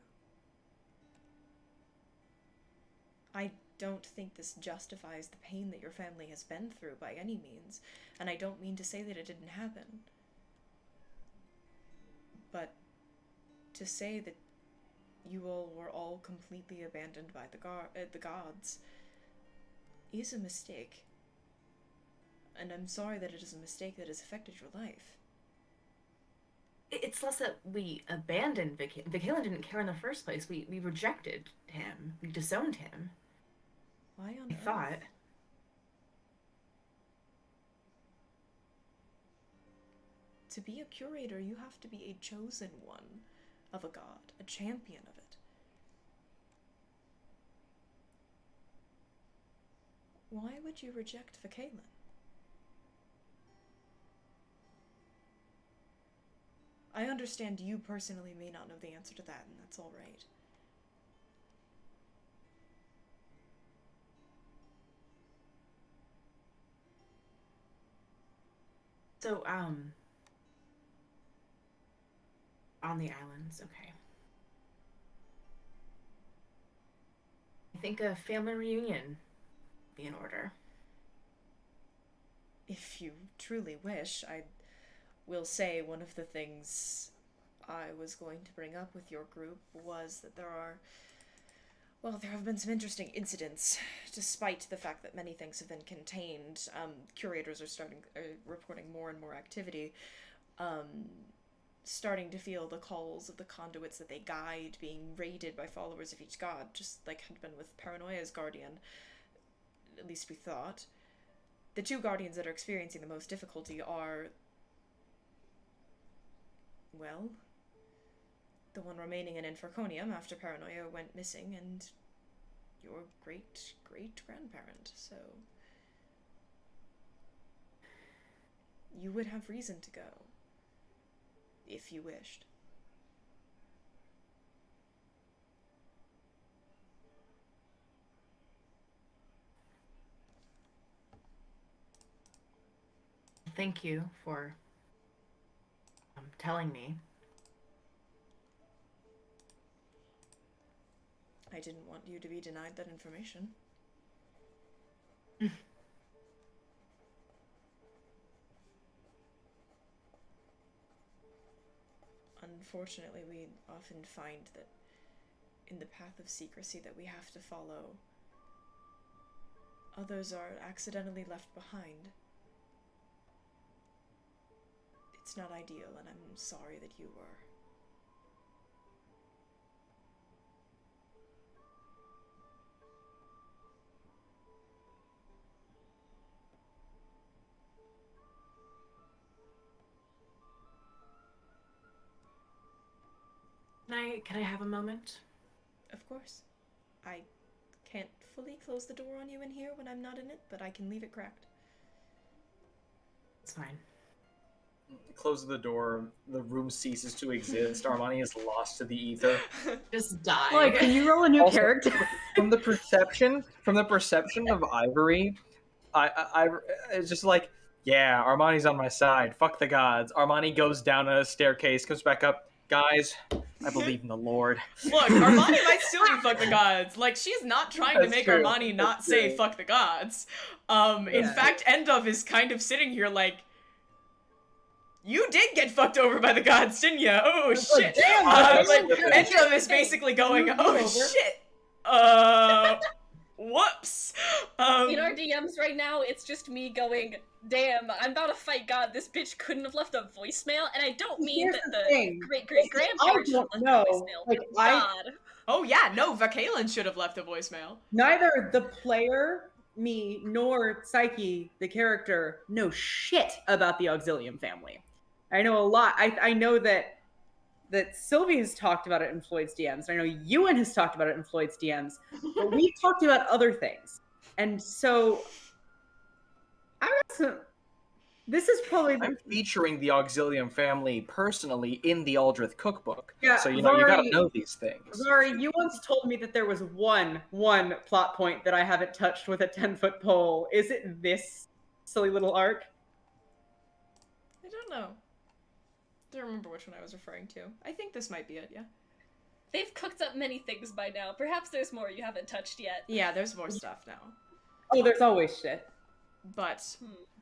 I don't think this justifies the pain that your family has been through by any means, and I don't mean to say that it didn't happen. But to say that you all were all completely abandoned by the gods is a mistake. And I'm sorry that it is a mistake that has affected your life. It's less that we abandoned Vakalen. Vakalen didn't care in the first place. We rejected him. We disowned him. Why on I earth? thought. To be a curator, you have to be a chosen one of a god, a champion of it. Why would you reject Vakalen? I understand you personally may not know the answer to that, and that's all right. So, on the islands, okay. I think a family reunion would be in order. If you truly wish, I will say one of the things I was going to bring up with your group was that there have been some interesting incidents, despite the fact that many things have been contained. Curators are reporting more and more activity, starting to feel the calls of the conduits that they guide being raided by followers of each god, just like had been with Paranoia's guardian, at least we thought. The two guardians that are experiencing the most difficulty are, well, the one remaining in Infraconium after Paranoia went missing, and your great-great-grandparent, so you would have reason to go, if you wished. Thank you for telling me. I didn't want you to be denied that information. Unfortunately, we often find that in the path of secrecy that we have to follow, others are accidentally left behind. It's not ideal, and I'm sorry that you were. Can I have a moment? Of course. I can't fully close the door on you in here when I'm not in it, but I can leave it cracked. It's fine. Close the door. The room ceases to exist. Armani is lost to the ether. Just die. Like, can you roll a new Also, character? From the perception of Ivory, I it's just like, yeah, Armani's on my side. Fuck the gods. Armani goes down a staircase, comes back up. Guys, I believe in the Lord. Look, Armani might still be fuck the gods. Like, she's not trying to That's make true. Armani not That's say true. fuck the gods. In Yeah. fact, Endov is kind of sitting here like, you did get fucked over by the gods, didn't ya? Oh shit. damn, Like, guys. Endov is basically going, Move oh over. shit. Whoops. In our DMs right now, it's just me going, damn, I'm about to fight God. This bitch couldn't have left a voicemail, and I don't mean Here's that the the thing. great-great-grandparents I should don't have left know. a voicemail. Like, but God. Oh yeah, no, Vakalen should have left a voicemail. Neither the player, me, nor Psyche, the character, know shit about the Auxilium family. I know a lot. I know that Silvi has talked about it in Floyd's DMs. I know Ewan has talked about it in Floyd's DMs. But we've talked about other things. And so this is probably I'm featuring the Auxilium family personally in the Aldrithe cookbook. Yeah, So you gotta Mhairi- know these things. Mhairi, you once told me that there was one plot point that I haven't touched with a 10-foot pole. Is it this silly little arc? I don't know. Don't remember which one I was referring to. I think this might be it, yeah. They've cooked up many things by now. Perhaps there's more you haven't touched yet. Yeah, there's more stuff now. Oh, there's always shit. But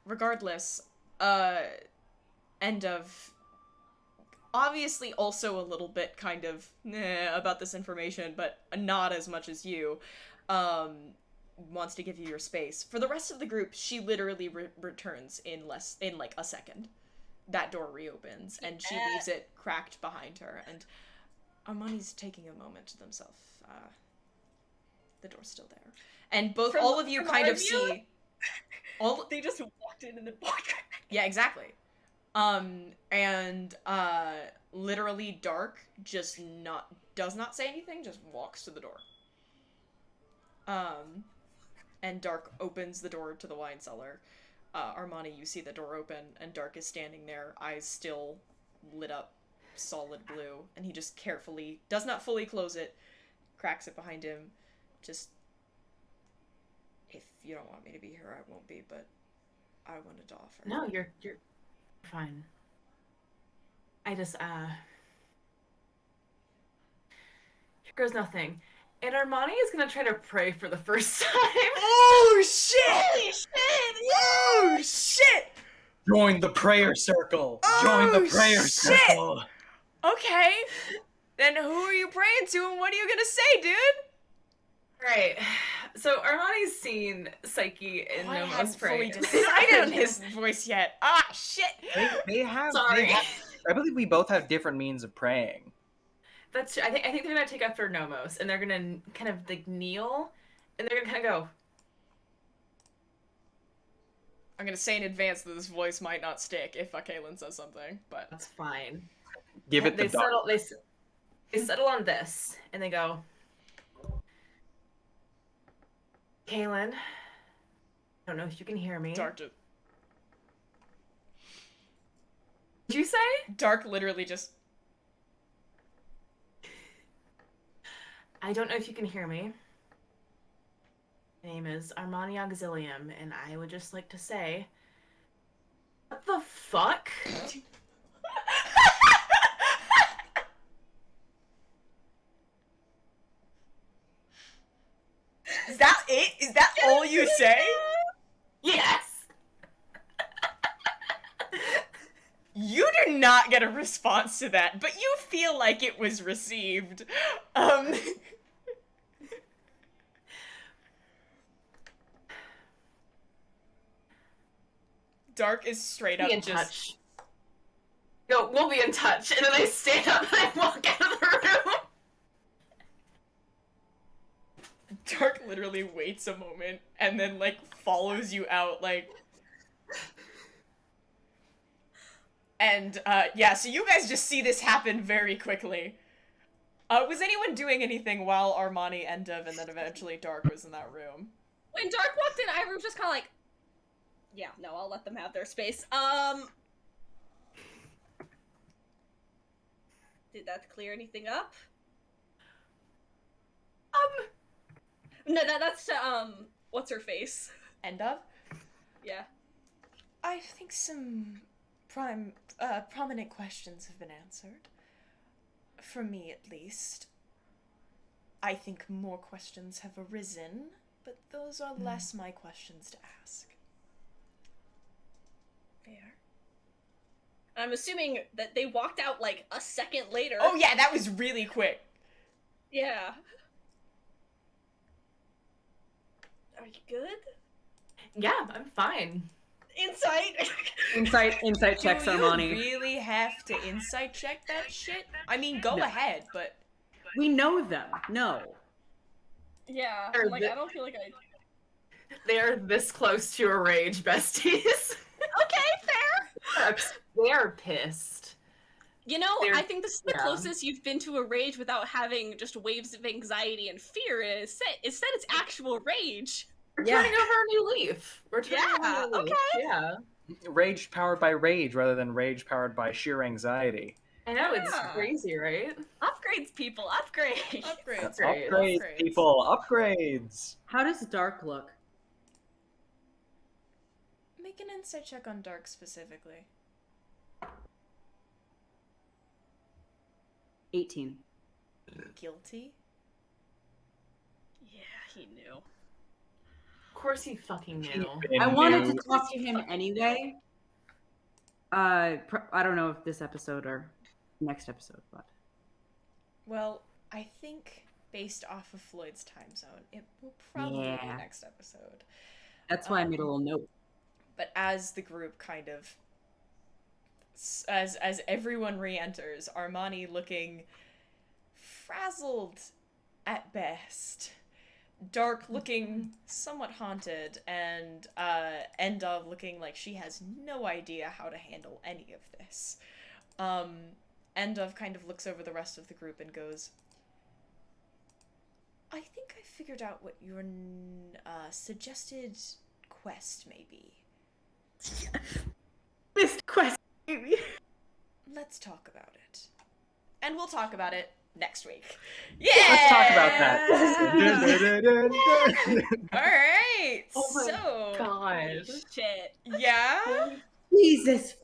regardless, end of obviously also a little bit kind of about this information, but not as much as you. Wants to give you your space. For the rest of the group, she literally returns in like a second. That door reopens and she leaves it cracked behind her, and Armani's taking a moment to themselves. The door's still there, and all of you kind of see. They just walked in and then walked right back. Yeah, exactly. Literally Dark just does not say anything, just walks to the door. And Dark opens the door to the wine cellar. Armani, you see the door open, and Dark is standing there, eyes still lit up, solid blue, and he just carefully, does not fully close it, cracks it behind him, just, if you don't want me to be here, I won't be, but I wanted to offer. No, you're fine. I just here goes nothing. And Armani is gonna try to pray for the first time. Oh shit! Holy shit! Oh shit! Join the prayer circle. Join the prayer circle. Okay. Then who are you praying to, and what are you gonna say, dude? Right. So Armani's seen Psyche and I Nomos haven't pray. fully decided on his voice yet. Ah, shit! They have. Sorry. I believe we both have different means of praying. That's. I think they're gonna take after Nomos, and they're gonna kind of like kneel, and they're gonna kind of go. I'm gonna say in advance that this voice might not stick if Kaylin says something, but That's fine. Give it the They dark. settle. They settle on this, and they go. Kaylin, I don't know if you can hear me. Dark Did you say? Dark literally just. I don't know if you can hear me. My name is Armani Auxilium, and I would just like to say, what the fuck? You do not get a response to that, but you feel like it was received. Dark is straight up Be in just... touch. No, we'll be in touch. And then I stand up and I walk out of the room. Dark literally waits a moment and then, like, follows you out, like... And, yeah, so you guys just see this happen very quickly. Was anyone doing anything while Armani, Endev, and then eventually Dark was in that room? When Dark walked in, Ivory was just kind of like, yeah, no, I'll let them have their space. Did that clear anything up? No, that's, what's her face? Endev? Yeah. I think some prominent questions have been answered. For me, at least. I think more questions have arisen, but those are less my questions to ask. Fair. I'm assuming that they walked out, like, a second later. Oh yeah, that was really quick. Yeah. Are you good? Yeah, I'm fine. Insight! Insight checks, Do you Armani. really have to insight check that shit? I mean, go No. ahead, but... We know them. No. Yeah, Or like, the- I don't feel like I... They're this close to a rage, besties. Okay, fair! They're pissed. You know, They're- I think this is the yeah. closest you've been to a rage without having just waves of anxiety and fear. Instead, it's actual rage. We're Yeah. turning over a new leaf. We're turning Yeah, over a new leaf. okay. Yeah. Rage powered by rage rather than rage powered by sheer anxiety. I know, it's Yeah. crazy, right? Upgrades, people, upgrades! Upgrades, Upgrades. Upgrades, people, upgrades. How does Dark look? Make an insight check on Dark specifically. 18. Guilty? Yeah, he knew. Of course he fucking knew. I wanted to New- talk to him anyway. I don't know if this episode or next episode, but Well, I think based off of Floyd's time zone, it will probably be Yeah. next episode. that's why I made a little note. But as the group kind of... As everyone re-enters, Armani looking frazzled at best. Dark looking somewhat haunted, and Endov looking like she has no idea how to handle any of this. Endov kind of looks over the rest of the group and goes, I think I figured out what your suggested quest may be. Missed quest, baby. Let's talk about it. And we'll talk about it next week. Yeah! Let's talk about that. Alright, Oh my so... Gosh. Shit. Yeah? Jesus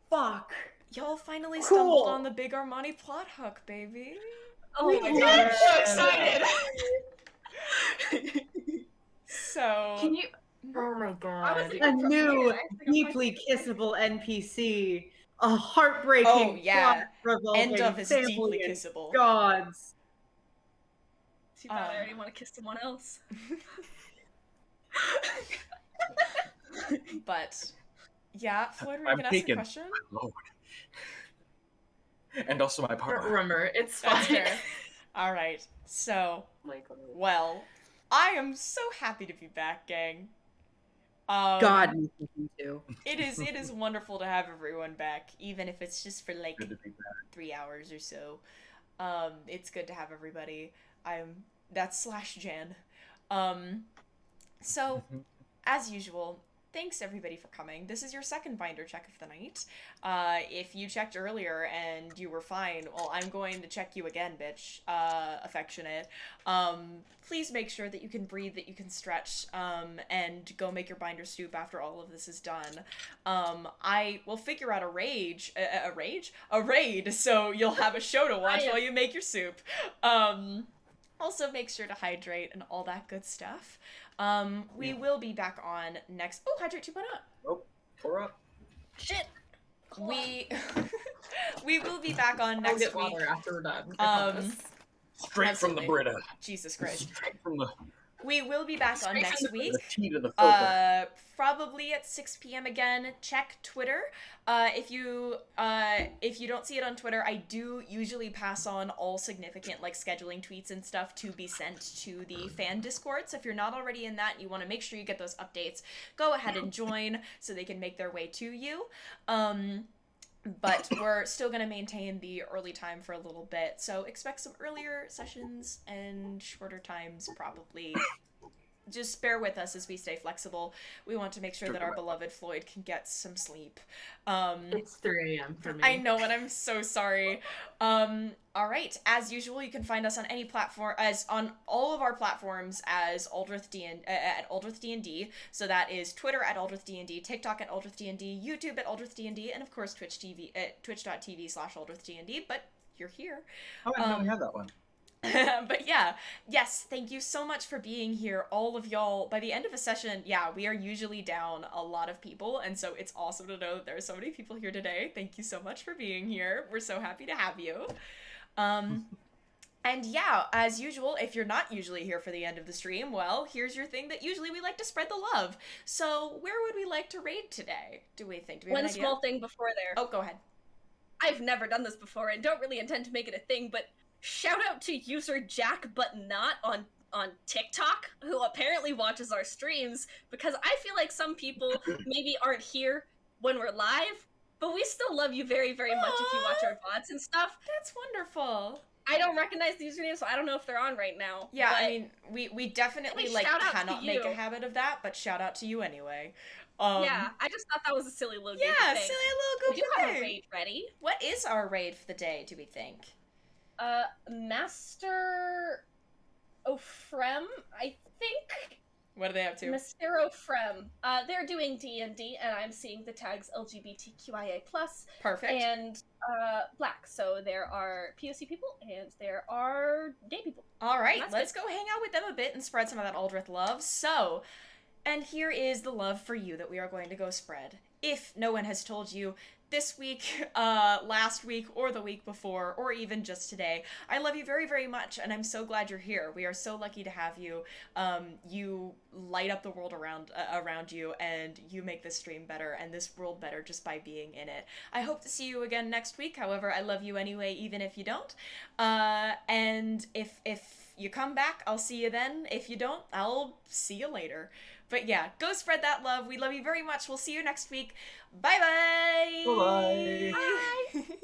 fuck. Y'all finally Cool. stumbled on the big Armani plot hook, baby. Oh my Yeah. god, I'm so excited! So... Can you? Oh my god. A new, deeply kissable NPC. A heartbreaking, Oh, yeah. plot-revolving End of is family deeply and kissable. gods. Too bad I already want to kiss someone else. But... Yeah, Floyd, were you I'm gonna ask a taken. question? Lord. And also my partner. Remember, it's That's fine. fair. Alright, so... Oh my God. Well, I am so happy to be back, gang. God, me thinking too. It is wonderful to have everyone back, even if it's just for like Good to be back. 3 hours or so. It's good to have everybody. That's /Jan. So, as usual, thanks everybody for coming. This is your second binder check of the night. If you checked earlier and you were fine, well, I'm going to check you again, bitch. Affectionate. Please make sure that you can breathe, that you can stretch, and go make your binder soup after all of this is done. I will figure out a raid, so you'll have a show to watch while you make your soup. Also make sure to hydrate and all that good stuff. We will be back on next... Oh, Hydrate 2.0. Oh, pour up. Shit! we we will be back on I'll next get week. water after we're done. I promise. Straight from the Absolutely. Brita. Jesus Christ. Straight from the We will be back on Straight next from week. the tea to the filter. Probably at 6 p.m. again. Check Twitter. If you don't see it on Twitter, I do usually pass on all significant like scheduling tweets and stuff to be sent to the fan Discord. So if you're not already in that and you want to make sure you get those updates, go ahead and join so they can make their way to you. But we're still going to maintain the early time for a little bit, so expect some earlier sessions and shorter times probably. Just bear with us as we stay flexible. We want to make sure that our beloved Floyd can get some sleep. It's 3 a.m. for me. I know, and I'm so sorry. All right, as usual, you can find us on any platform, as on all of our platforms as Aldrithe at Aldrithe D&D. So that is Twitter at Aldrithe D&D, TikTok at Aldrithe D&D, YouTube at Aldrithe D&D, and of course Twitch TV at twitch.tv/Aldrithe D&D. But you're here. Oh, I didn't know we had that one. But yeah, yes, thank you so much for being here, all of y'all. By the end of a session, yeah, we are usually down a lot of people, and so it's awesome to know that there are so many people here today. Thank you so much for being here. We're so happy to have you. And yeah, as usual, if you're not usually here for the end of the stream, well, here's your thing that usually we like to spread the love. So where would we like to raid today? Do we have One an idea? small thing before there. Oh, go ahead. I've never done this before and don't really intend to make it a thing, but shout out to user Jack but not on TikTok, who apparently watches our streams, because I feel like some people maybe aren't here when we're live, but we still love you very, very much if you watch our VODs and stuff. That's wonderful. I don't recognize the username, so I don't know if they're on right now. Yeah, but I mean, we definitely like shout out to cannot make a you. habit of that, but shout out to you anyway. yeah, I just thought that was a silly little goofy Yeah, thing. silly We little do goofy have a thing. raid ready. What is our raid for the day, do we think? Master Ofrem, I think. What are they up to? Master Ofrem. They're doing D&D, and I'm seeing the tags LGBTQIA+, Perfect. and Black. So there are POC people, and there are gay people. All right, That's let's go hang out with them a bit and spread some of that Aldrithe love. So, and here is the love for you that we are going to go spread. If no one has told you this week, last week, or the week before, or even just today, I love you very, very much, and I'm so glad you're here. We are so lucky to have you. You light up the world around you, and you make this stream better and this world better just by being in it. I hope to see you again next week. However, I love you anyway, even if you don't. And if you come back, I'll see you then. If you don't, I'll see you later. But yeah, go spread that love. We love you very much. We'll see you next week. Bye-bye. Bye-bye. Bye.